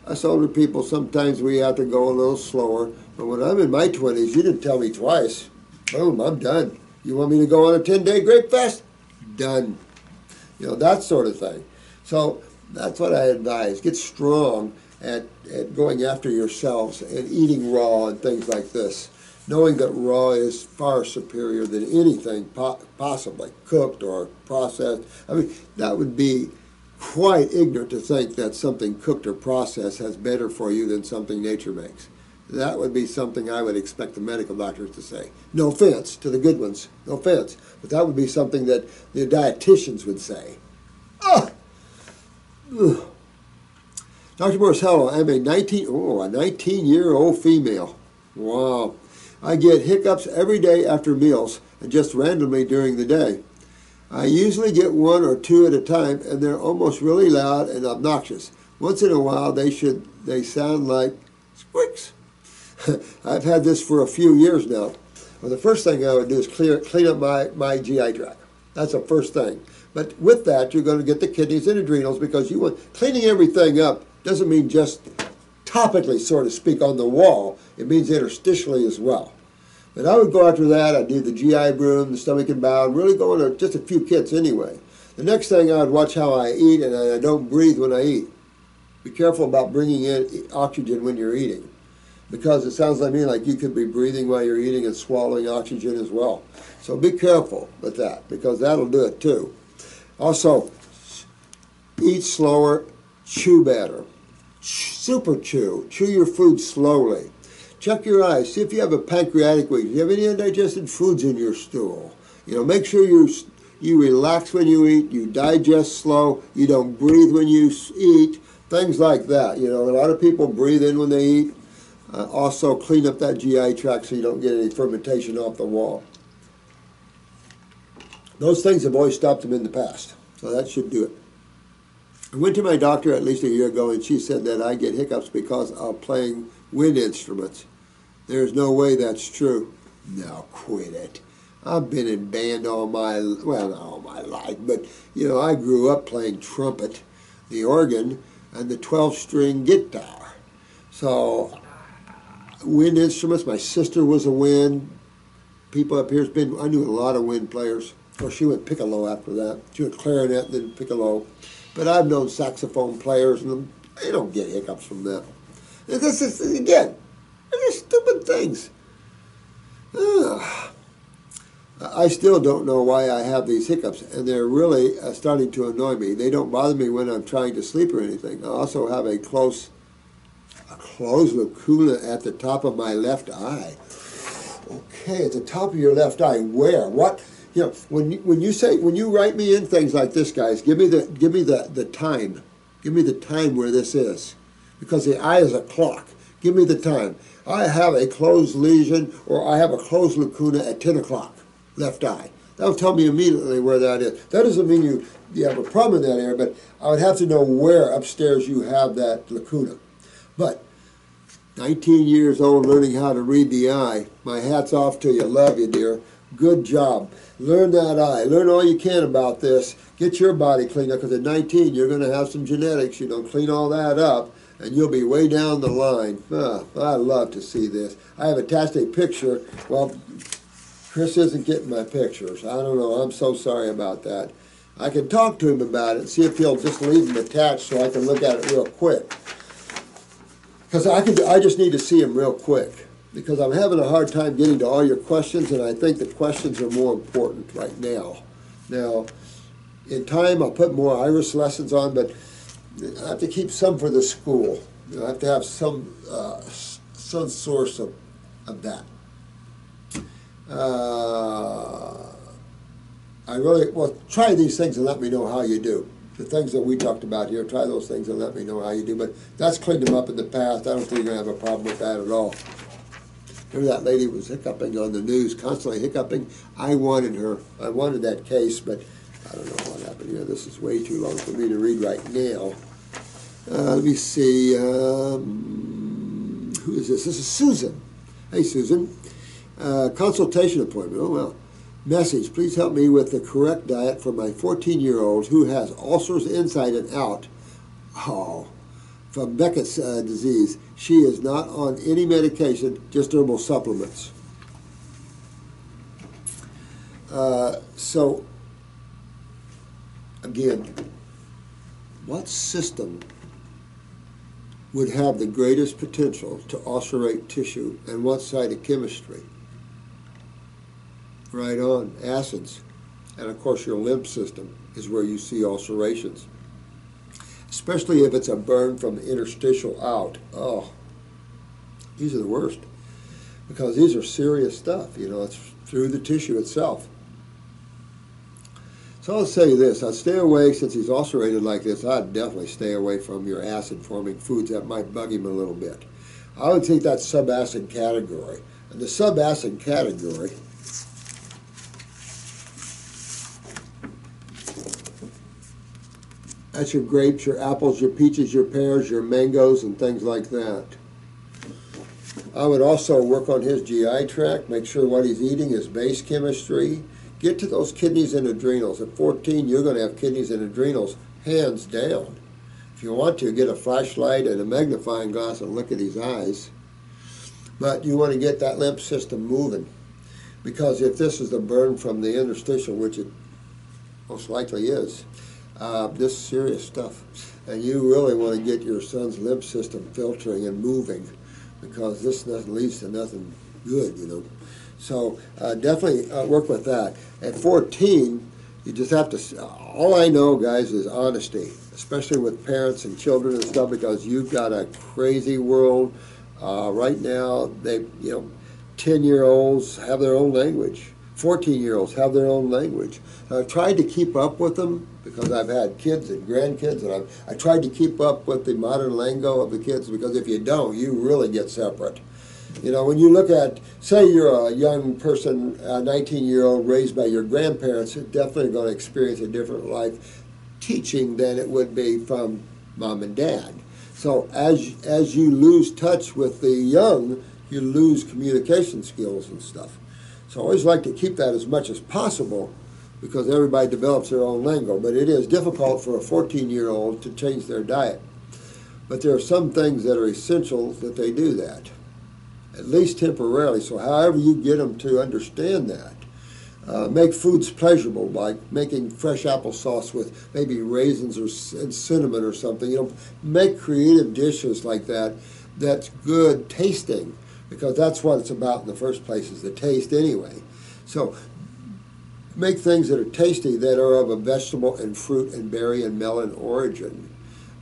Us older people, sometimes we have to go a little slower. But when I'm in my 20s, you didn't tell me twice. Boom, I'm done. You want me to go on a 10-day grape fast? Done. That sort of thing. So that's what I advise. Get strong at going after yourselves and eating raw and things like this, knowing that raw is far superior than anything possibly cooked or processed. I mean, that would be quite ignorant to think that something cooked or processed has better for you than something nature makes. That would be something I would expect the medical doctors to say. No offense to the good ones, no offense, but that would be something that the dietitians would say. Dr. Morse, hello. I'm a 19-year-old female. Wow. I get hiccups every day after meals and just randomly during the day. I usually get one or two at a time, and they're almost really loud and obnoxious. Once in a while, they sound like squeaks. I've had this for a few years now. Well, the first thing I would do is clean up my GI tract. That's the first thing. But with that, you're going to get the kidneys and adrenals, because you want cleaning everything up doesn't mean just topically, so to speak, on the wall. It means interstitially as well. But I would go after that. I'd do the GI broom, the stomach and bowel, really go into just a few kits anyway. The next thing, I would watch how I eat, and I don't breathe when I eat. Be careful about bringing in oxygen when you're eating, because it sounds like me like you could be breathing while you're eating and swallowing oxygen as well. So be careful with that, because that'll do it too. Also, eat slower, chew better. Super chew. Chew your food slowly. Check your eyes. See if you have a pancreatic weakness. Do you have any undigested foods in your stool? Make sure you relax when you eat, you digest slow, you don't breathe when you eat, things like that. A lot of people breathe in when they eat. Also, clean up that GI tract so you don't get any fermentation off the wall. Those things have always stopped them in the past, so that should do it. I went to my doctor at least a year ago, and she said that I get hiccups because of playing wind instruments. There's no way that's true. No, quit it. I've been in band not all my life, but, I grew up playing trumpet, the organ, and the 12-string guitar. So, wind instruments, my sister was a wind. People up here, I knew a lot of wind players. Of course, she went piccolo after that. She went clarinet, then piccolo. But I've known saxophone players, and they don't get hiccups from that. This is, again, they're just stupid things. I still don't know why I have these hiccups, and they're really starting to annoy me. They don't bother me when I'm trying to sleep or anything. I also have a closed lacuna at the top of my left eye. Okay, at the top of your left eye, where? What? When you write me in things like this, guys, give me the time. Give me the time where this is, because the eye is a clock. Give me the time. I have a closed lesion, or I have a closed lacuna at 10 o'clock, left eye. That'll tell me immediately where that is. That doesn't mean you have a problem in that area, but I would have to know where upstairs you have that lacuna. But 19 years old, learning how to read the eye. My hat's off to you. Love you, dear. Good job. Learn that eye. Learn all you can about this. Get your body cleaned up, because at 19, you're going to have some genetics. Clean all that up, and you'll be way down the line. I love to see this. I have attached a picture. Well, Chris isn't getting my pictures. I don't know. I'm so sorry about that. I can talk to him about it, see if he'll just leave them attached so I can look at it real quick. Because I just need to see him real quick, because I'm having a hard time getting to all your questions, and I think the questions are more important right now. Now, in time, I'll put more iris lessons on, but I have to keep some for the school. I have to have some source of that. Try these things and let me know how you do. The things that we talked about here, try those things and let me know how you do. But that's cleaned them up in the past. I don't think you're going to have a problem with that at all. Remember that lady was hiccuping on the news, constantly hiccuping? I wanted that case, but I don't know what happened here. This is way too long for me to read right now. Let me see. Who is this? This is Susan. Hey, Susan. Consultation appointment. Oh, well. Message. Please help me with the correct diet for my 14-year-old who has ulcers inside and out. From Beckett's disease. She is not on any medication, just herbal supplements. So, again, what system would have the greatest potential to ulcerate tissue, and what side of chemistry? Right on, acids. And of course your lymph system is where you see ulcerations. Especially if it's a burn from the interstitial out. Oh, these are the worst. Because these are serious stuff, it's through the tissue itself. So I'll say this, I'd stay away, since he's ulcerated like this, I'd definitely stay away from your acid-forming foods. That might bug him a little bit. I would think that's subacid category. And the subacid category, that's your grapes, your apples, your peaches, your pears, your mangoes, and things like that. I would also work on his GI tract, make sure what he's eating is base chemistry. Get to those kidneys and adrenals. At 14, you're going to have kidneys and adrenals, hands down. If you want to, get a flashlight and a magnifying glass and look at his eyes. But you want to get that lymph system moving. Because if this is the burn from the interstitial, which it most likely is, this is serious stuff. And you really want to get your son's lymph system filtering and moving, because this leads to nothing good, you know. So definitely work with that. At 14, you just have to, all I know, guys, is honesty, especially with parents and children and stuff, because you've got a crazy world right now. They, 10-year-olds have their own language. 14-year-olds have their own language. I've tried to keep up with them because I've had kids and grandkids, and I tried to keep up with the modern lingo of the kids, because if you don't, you really get separate. When you look at, say you're a young person, a 19-year-old raised by your grandparents, you're definitely going to experience a different life teaching than it would be from mom and dad. So as you lose touch with the young, you lose communication skills and stuff. So I always like to keep that as much as possible, because everybody develops their own lingo. But it is difficult for a 14-year-old to change their diet. But there are some things that are essential that they do that, at least temporarily. So however you get them to understand that. Make foods pleasurable by making fresh applesauce with maybe raisins and cinnamon or something. Make creative dishes like that that's good tasting, because that's what it's about in the first place, is the taste anyway. So make things that are tasty, that are of a vegetable and fruit and berry and melon origin,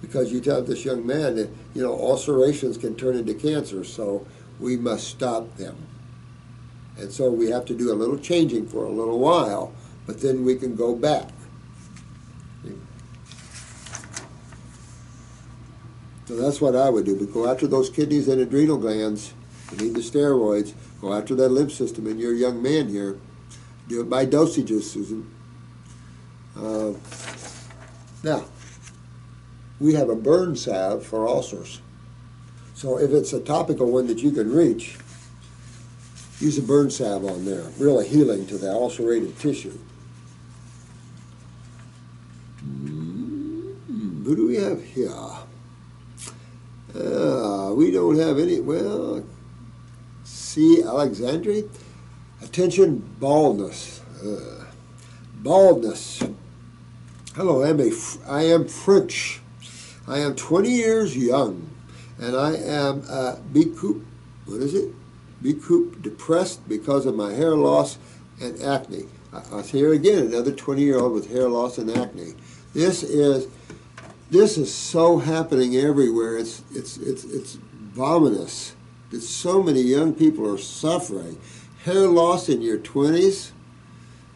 because you tell this young man that ulcerations can turn into cancer, so we must stop them. And so we have to do a little changing for a little while, but then we can go back. So that's what I would do. But go after those kidneys and adrenal glands. You need the steroids. Go after that lymph system in your young man here. Do it by dosages, Susan. Now, we have a burn salve for ulcers. So if it's a topical one that you can reach, use a burn salve on there. Really healing to the ulcerated tissue. Who do we have here? We don't have any. Well, C. Alexandri. Attention, baldness. Baldness. Hello, I am French. I am 20 years young, and I am depressed because of my hair loss and acne. Here again, another 20-year-old with hair loss and acne. This is so happening everywhere. It's vomitous. That so many young people are suffering. Hair loss in your 20s,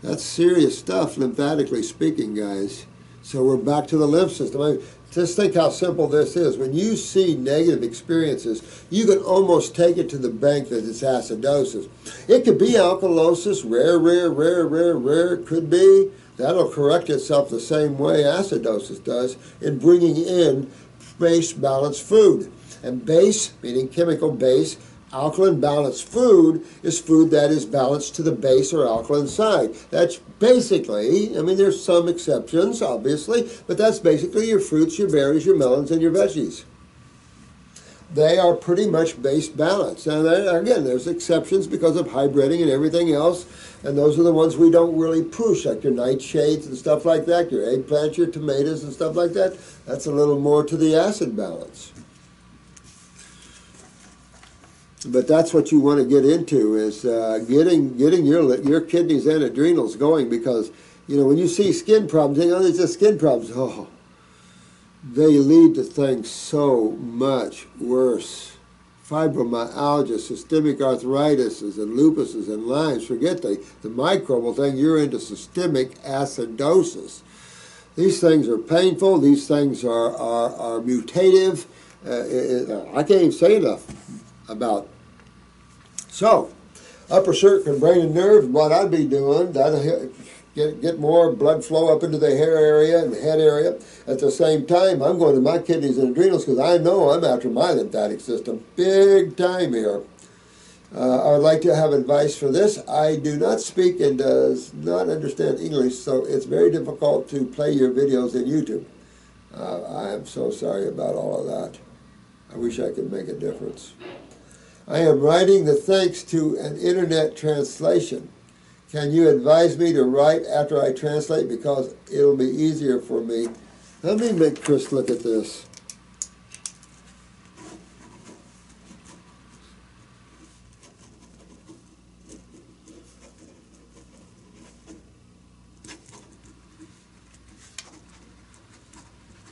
that's serious stuff, lymphatically speaking, guys. So we're back to the lymph system. Just think how simple this is. When you see negative experiences, you can almost take it to the bank that it's acidosis. It could be alkalosis, rare. It could be. That'll correct itself the same way acidosis does in bringing in base-balanced food. And base, meaning chemical base, alkaline balanced food is food that is balanced to the base or alkaline side. That's basically, there's some exceptions, obviously, but that's basically your fruits, your berries, your melons, and your veggies. They are pretty much base balanced. And again, there's exceptions because of hybriding and everything else, and those are the ones we don't really push, like your nightshades and stuff like that, your eggplants, your tomatoes and stuff like that. That's a little more to the acid balance. But that's what you want to get into, is getting your kidneys and adrenals going, because when you see skin problems, it's just skin problems. Oh, they lead to things so much worse. Fibromyalgia, systemic arthritis, and lupuses and Lyme's. Forget the microbial thing. You're into systemic acidosis. These things are painful. These things are mutative. I can't even say enough about. So, upper circuit, brain and nerves, what I'd be doing, that'll get more blood flow up into the hair area and the head area. At the same time, I'm going to my kidneys and adrenals, because I know I'm after my lymphatic system big time here. I would like to have advice for this. I do not speak and does not understand English, so it's very difficult to play your videos in YouTube. I am so sorry about all of that. I wish I could make a difference. I am writing the thanks to an internet translation. Can you advise me to write after I translate, because it'll be easier for me? Let me make Chris look at this.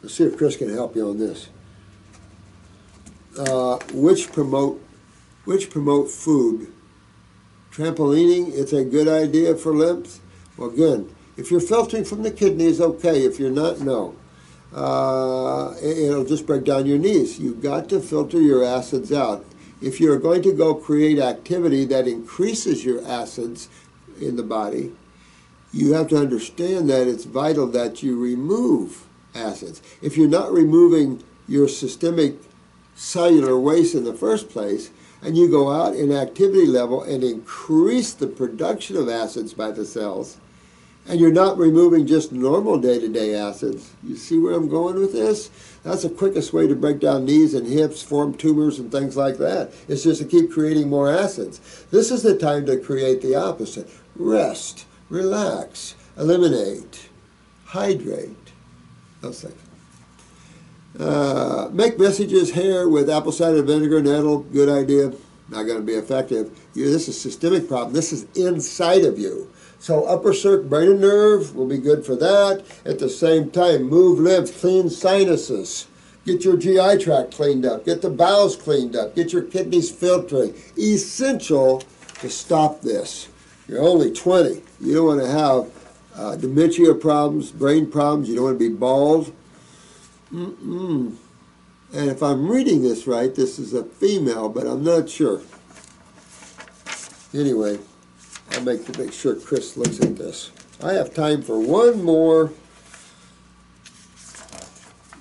Let's see if Chris can help you on this. Which promote food? Trampolining, it's a good idea for lymph? Well, again, if you're filtering from the kidneys, okay. If you're not, no. It'll just break down your knees. You've got to filter your acids out. If you're going to go create activity that increases your acids in the body, you have to understand that it's vital that you remove acids. If you're not removing your systemic cellular waste in the first place, and you go out in activity level and increase the production of acids by the cells, and you're not removing just normal day-to-day acids, you see where I'm going with this? That's the quickest way to break down knees and hips, form tumors and things like that. It's just to keep creating more acids. This is the time to create the opposite. Rest, relax, eliminate, hydrate. Those things. Make messages hair with apple cider vinegar, nettle. Good idea. Not going to be effective. This is a systemic problem. This is inside of you. So upper circ, brain and nerve will be good for that. At the same time, move lymph, clean sinuses. Get your GI tract cleaned up. Get the bowels cleaned up. Get your kidneys filtering. Essential to stop this. You're only 20. You don't want to have dementia problems, brain problems. You don't want to be bald. And if I'm reading this right, this is a female, but I'm not sure. Anyway, I'll make sure Chris looks at this. I have time for one more.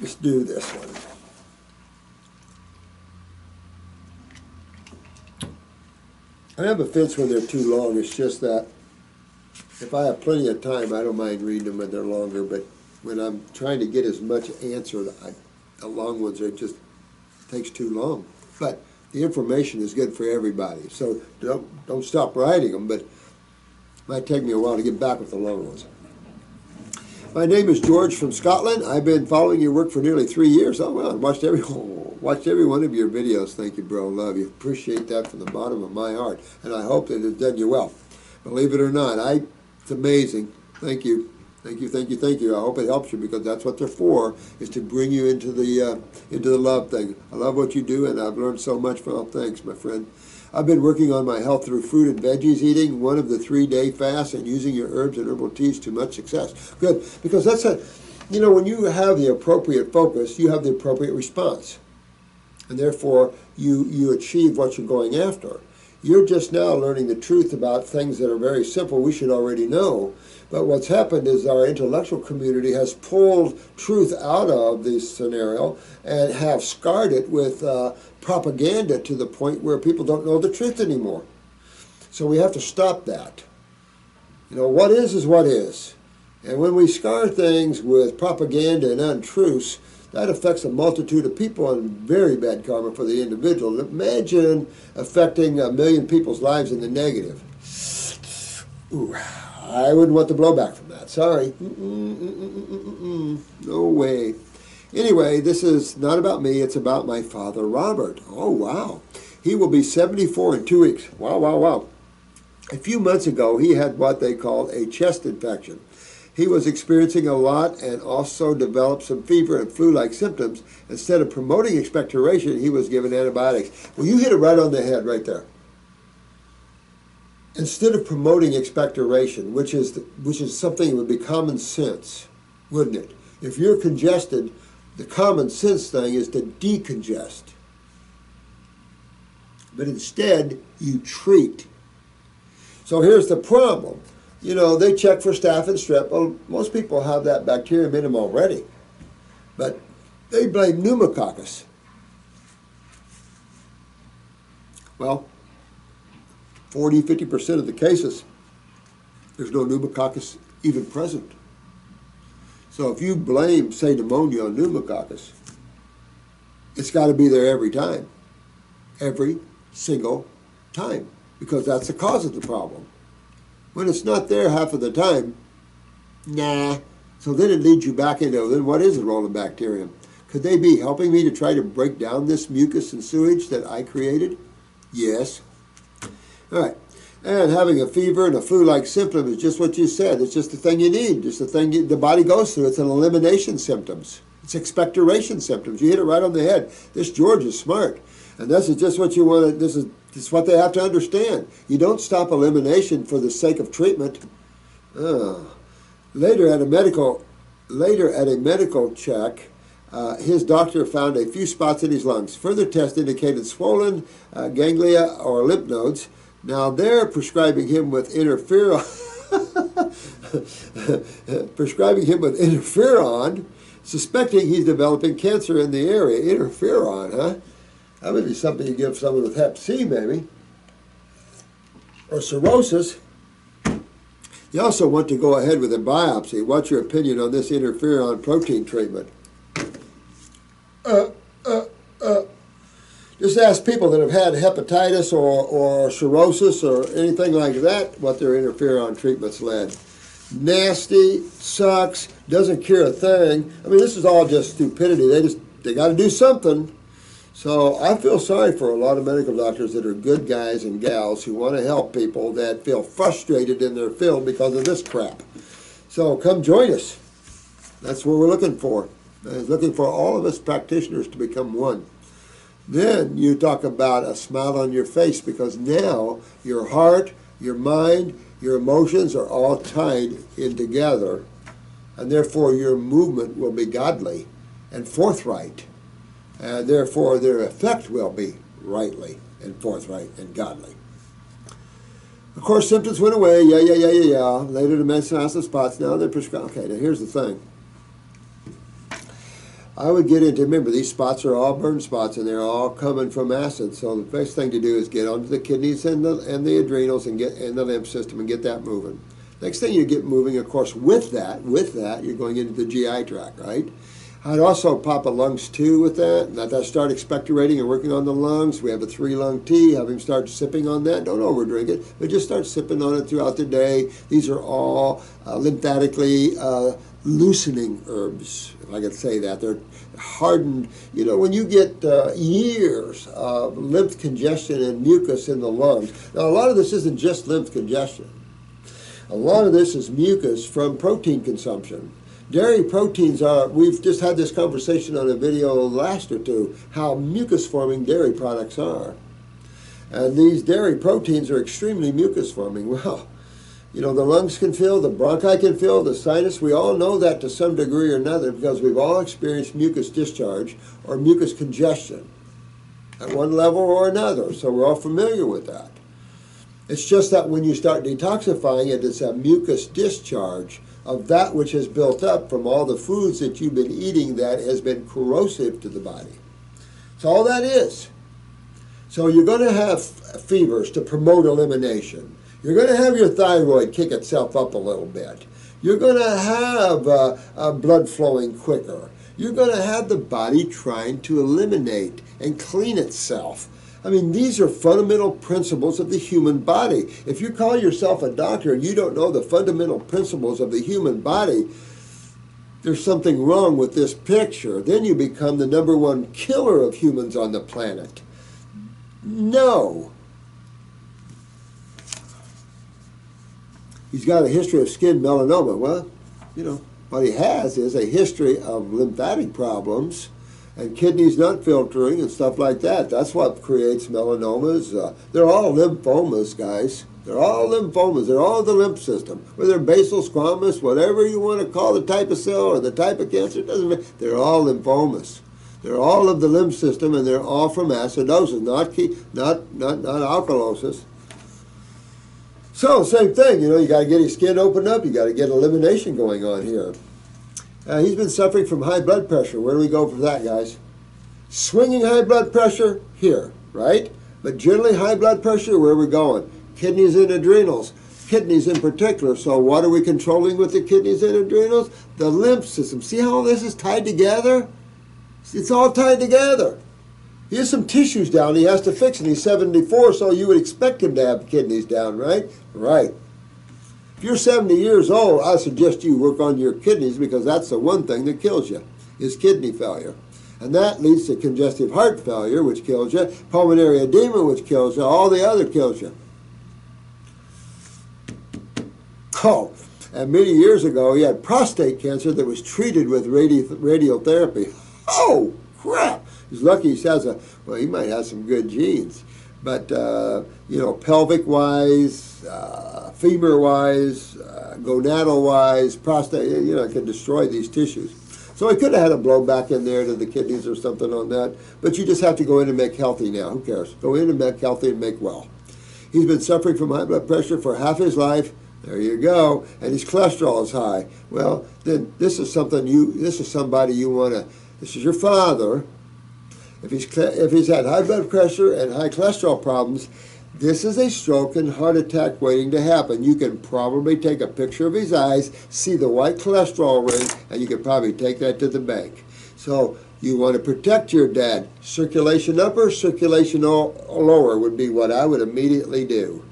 Let's do this one. I have a fence when they're too long. It's just that if I have plenty of time, I don't mind reading them when they're longer, but when I'm trying to get as much answer, the long ones, it just takes too long. But the information is good for everybody, so don't stop writing them, but it might take me a while to get back with the long ones. My name is George from Scotland. I've been following your work for nearly 3 years. Oh, well, I watched every one of your videos. Thank you, bro. Love you. Appreciate that from the bottom of my heart, and I hope that it's done you well. Believe it or not, it's amazing. Thank you. Thank you, thank you, thank you. I hope it helps you, because that's what they're for, is to bring you into the love thing. I love what you do, and I've learned so much from it. Thanks, my friend. I've been working on my health through fruit and veggies eating, one of the 3-day fasts, and using your herbs and herbal teas to much success. Good, because that's when you have the appropriate focus, you have the appropriate response. And therefore, you achieve what you're going after. You're just now learning the truth about things that are very simple we should already know. But what's happened is our intellectual community has pulled truth out of this scenario and have scarred it with propaganda to the point where people don't know the truth anymore. So we have to stop that. What is what is. And when we scar things with propaganda and untruths, that affects a multitude of people and very bad karma for the individual. Imagine affecting 1 million people's lives in the negative. Ooh, I wouldn't want the blowback from that. Sorry. No way. Anyway, this is not about me. It's about my father, Robert. Oh, wow. He will be 74 in 2 weeks. Wow, wow, wow. A few months ago, he had what they call a chest infection. He was experiencing a lot and also developed some fever and flu-like symptoms. Instead of promoting expectoration, he was given antibiotics. Well, you hit it right on the head right there. Instead of promoting expectoration, which is something that would be common sense, wouldn't it? If you're congested, the common sense thing is to decongest. But instead, you treat. So here's the problem. They check for staph and strep. Well, most people have that bacterium in them already. But they blame pneumococcus. Well, 40, 50% of the cases, there's no pneumococcus even present. So if you blame, say, pneumonia on pneumococcus, it's got to be there every time. Every single time. Because that's the cause of the problem. When it's not there half of the time, nah. So then it leads you back into, then what is a rolling bacterium? Could they be helping me to try to break down this mucus and sewage that I created? Yes. All right. And having a fever and a flu-like symptom is just what you said. It's just the thing you need. Just the thing the body goes through. It's an elimination symptoms. It's expectoration symptoms. You hit it right on the head. This George is smart. And this is just what you want to, this is what they have to understand. You don't stop elimination for the sake of treatment. Later at a medical check, his doctor found a few spots in his lungs. Further tests indicated swollen ganglia or lymph nodes. Now they're prescribing him with interferon, suspecting he's developing cancer in the area. Interferon, huh? That would be something you give someone with Hep C, maybe, or cirrhosis. You also want to go ahead with a biopsy. What's your opinion on this interferon protein treatment? Just ask people that have had hepatitis or cirrhosis or anything like that what their interferon treatments led. Nasty, sucks, doesn't cure a thing. I mean, this is all just stupidity. They got to do something. So I feel sorry for a lot of medical doctors that are good guys and gals who want to help people that feel frustrated in their field because of this crap. So come join us. That's what we're looking for. Looking for all of us practitioners to become one. Then you talk about a smile on your face because now your heart, your mind, your emotions are all tied in together, and therefore your movement will be godly and forthright, and therefore their effect will be rightly and forthright and godly. Of course, symptoms went away. Yeah. Later, the medicine has the spots. Now they're prescribed. Okay, now here's the thing. I would get into, remember, these spots are all burn spots, and they're all coming from acid. So the best thing to do is get onto the kidneys and the adrenals and get in the lymph system and get that moving. Next thing you get moving, of course, with that, you're going into the GI tract, right? I'd also pop a lungs too with that. Let that start expectorating and working on the lungs. We have a 3-lung tea. Have him start sipping on that. Don't overdrink it, but just start sipping on it throughout the day. These are all lymphatically loosening herbs, if I could say that. They're hardened. You know, when you get years of lymph congestion and mucus in the lungs. Now, a lot of this isn't just lymph congestion. A lot of this is mucus from protein consumption. Dairy proteins are, we've just had this conversation on a video last or two, how mucus-forming dairy products are. And these dairy proteins are extremely mucus-forming. Well, you know, the lungs can fill, the bronchi can fill, the sinus. We all know that to some degree or another because we've all experienced mucus discharge or mucus congestion at one level or another. So we're all familiar with that. It's just that when you start detoxifying it, it's a mucus discharge of that which has built up from all the foods that you've been eating that has been corrosive to the body. That's all that is. So you're going to have fevers to promote elimination. You're going to have your thyroid kick itself up a little bit. You're going to have blood flowing quicker. You're going to have the body trying to eliminate and clean itself. I mean, these are fundamental principles of the human body. If you call yourself a doctor and you don't know the fundamental principles of the human body, there's something wrong with this picture. Then you become the #1 killer of humans on the planet. No. He's got a history of skin melanoma. Well, you know, what he has is a history of lymphatic problems and kidneys not filtering and stuff like that. That's what creates melanomas. They're all lymphomas, guys. They're all lymphomas. They're all the lymph system. Whether basal, squamous, whatever you want to call the type of cell or the type of cancer, it doesn't matter. They're all lymphomas. They're all of the lymph system, and they're all from acidosis, not alkalosis. So, same thing. You know, you got to get his skin opened up. You got to get elimination going on here. He's been suffering from high blood pressure. Where do we go for that, guys? Swinging high blood pressure, here, right? But generally high blood pressure, where are we going? kidneys and adrenals. Kidneys in particular. So what are we controlling with the kidneys and adrenals? The lymph system. See how this is tied together? It's all tied together. He has some tissues down he has to fix, and he's 74, so you would expect him to have kidneys down, right? Right. If you're 70 years old, I suggest you work on your kidneys, because that's the one thing that kills you, is kidney failure. And that leads to congestive heart failure, which kills you, pulmonary edema, which kills you, all the other kills you. Oh, and many years ago, he had prostate cancer that was treated with radiotherapy. Oh, crap! He's lucky he has well, he might have some good genes. But, you know, pelvic-wise, femur-wise, gonadal-wise, prostate, you know, it can destroy these tissues. So he could have had a blow back in there to the kidneys or something on that. But you just have to go in and make healthy now. Who cares? Go in and make healthy and make well. He's been suffering from high blood pressure for half his life. There you go. And his cholesterol is high. Well, then this is somebody you want to, this is your father. If he's had high blood pressure and high cholesterol problems, this is a stroke and heart attack waiting to happen. You can probably take a picture of his eyes, see the white cholesterol ring, and you can probably take that to the bank. So you want to protect your dad. Circulation upper, circulation lower would be what I would immediately do.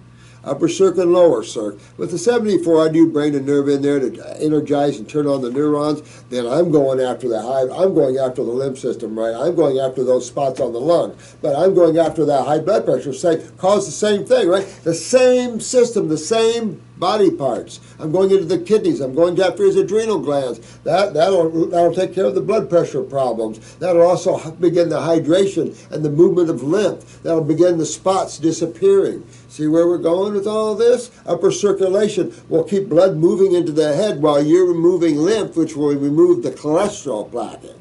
Upper circ and lower circ. With the 74, I do brain and nerve in there to energize and turn on the neurons. Then I'm going after the I'm going after the lymph system, right? I'm going after those spots on the lung. But I'm going after that high blood pressure. Cause the same thing, right? The same system, the same body parts. I'm going into the kidneys. I'm going after his adrenal glands. That'll take care of the blood pressure problems. That'll also begin the hydration and the movement of lymph. That'll begin the spots disappearing. See where we're going with all this? Upper circulation will keep blood moving into the head while you're removing lymph, which will remove the cholesterol plaquing.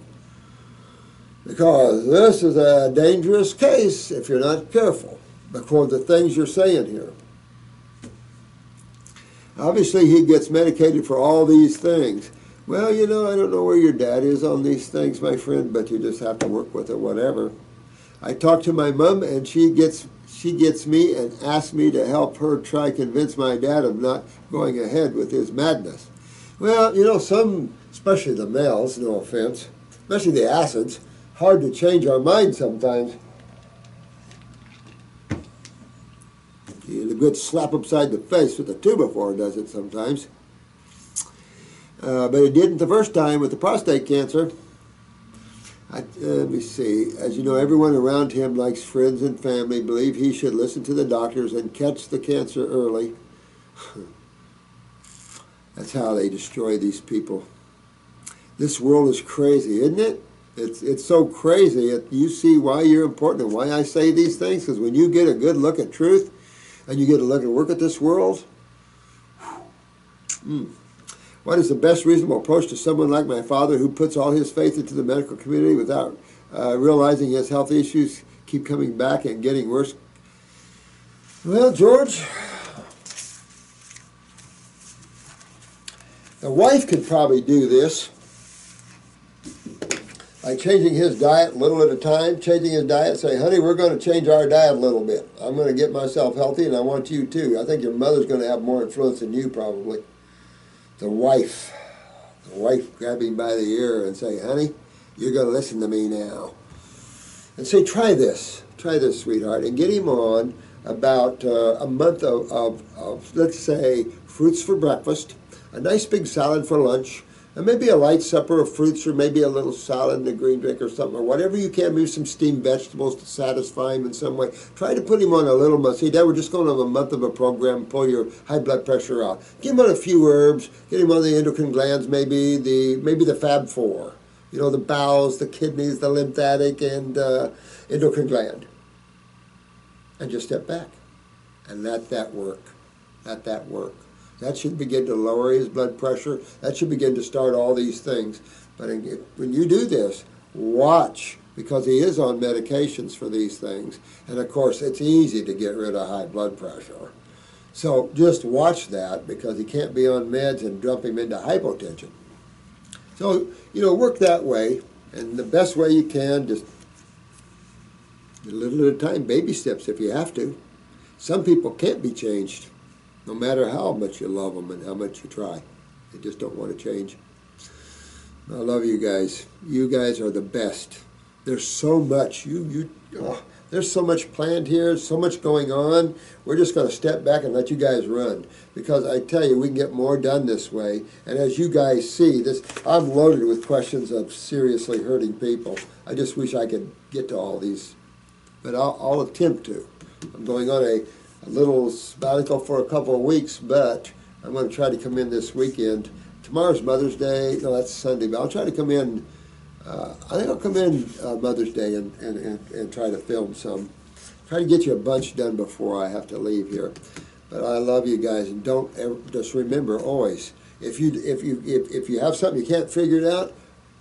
Because this is a dangerous case if you're not careful, because the things you're saying here. Obviously, he gets medicated for all these things. Well, you know, I don't know where your dad is on these things, my friend, but you just have to work with it, whatever. I talked to my mom, and she gets me and asks me to help her try convince my dad of not going ahead with his madness. Well, you know, some, especially the males, no offense, especially the acids, hard to change our minds sometimes. A good slap upside the face with a 2-by-4 does it sometimes. But it didn't the first time with the prostate cancer. Let me see. As you know, everyone around him, like friends and family, believe he should listen to the doctors and catch the cancer early. That's how they destroy these people. This world is crazy, isn't it? It's so crazy. You see why you're important and why I say these things, because when you get a good look at truth, and you get a look and work at this world. What is the best reasonable approach to someone like my father who puts all his faith into the medical community without realizing his health issues keep coming back and getting worse? Well, George, the wife could probably do this. Like changing his diet a little at a time, changing his diet, say, honey, we're going to change our diet a little bit. I'm going to get myself healthy, and I want you too. I think your mother's going to have more influence than you probably. The wife grabbing him by the ear and say, honey, you're going to listen to me now. And say, try this, sweetheart, and get him on about a month of, let's say, fruits for breakfast, a nice big salad for lunch, and maybe a light supper of fruits, or maybe a little salad and a green drink or something, or whatever you can. Maybe some steamed vegetables to satisfy him in some way. Try to put him on a little month. See, Dad, we're just going to have a month of a program, pull your high blood pressure out. Give him on a few herbs. Get him on the endocrine glands, maybe the Fab Four. You know, the bowels, the kidneys, the lymphatic, and endocrine gland. And just step back and let that work. Let that work. That should begin to lower his blood pressure. That should begin to start all these things. But when you do this, watch, because he is on medications for these things. And of course, it's easy to get rid of high blood pressure. So just watch that, because he can't be on meds and dump him into hypotension. So, you know, work that way. And the best way you can, just a little at a time, baby steps if you have to. Some people can't be changed, no matter how much you love them and how much you try. They just don't want to change. I love you guys. You guys are the best. There's so much. There's so much planned here, so much going on. We're just going to step back and let you guys run. Because I tell you, we can get more done this way. And as you guys see, I'm loaded with questions of seriously hurting people. I just wish I could get to all these. But I'll attempt to. I'm going on a little sabbatical for a couple of weeks, but I'm going to try to come in this weekend. Tomorrow's Mother's Day. No, that's Sunday, but I'll try to come in. I think I'll come in Mother's Day and try to film some. Try to get you a bunch done before I have to leave here. But I love you guys, and don't ever, just remember always, if you have something you can't figure it out,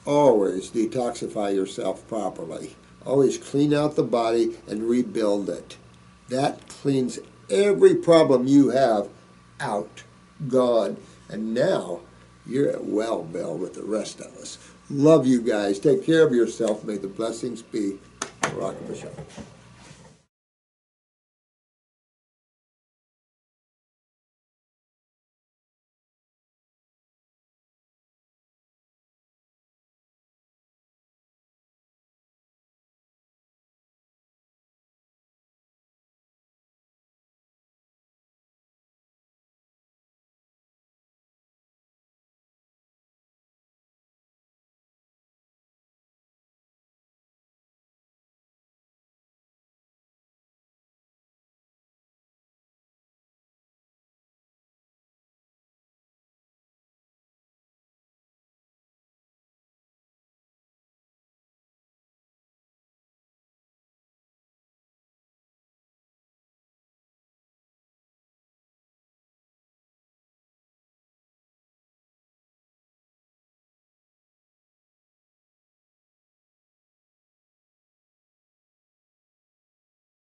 always detoxify yourself properly. Always clean out the body and rebuild it. That cleans every problem you have out, gone, and now you're at well, Bill, with the rest of us. Love you guys. Take care of yourself. May the blessings be. Rock of a shot.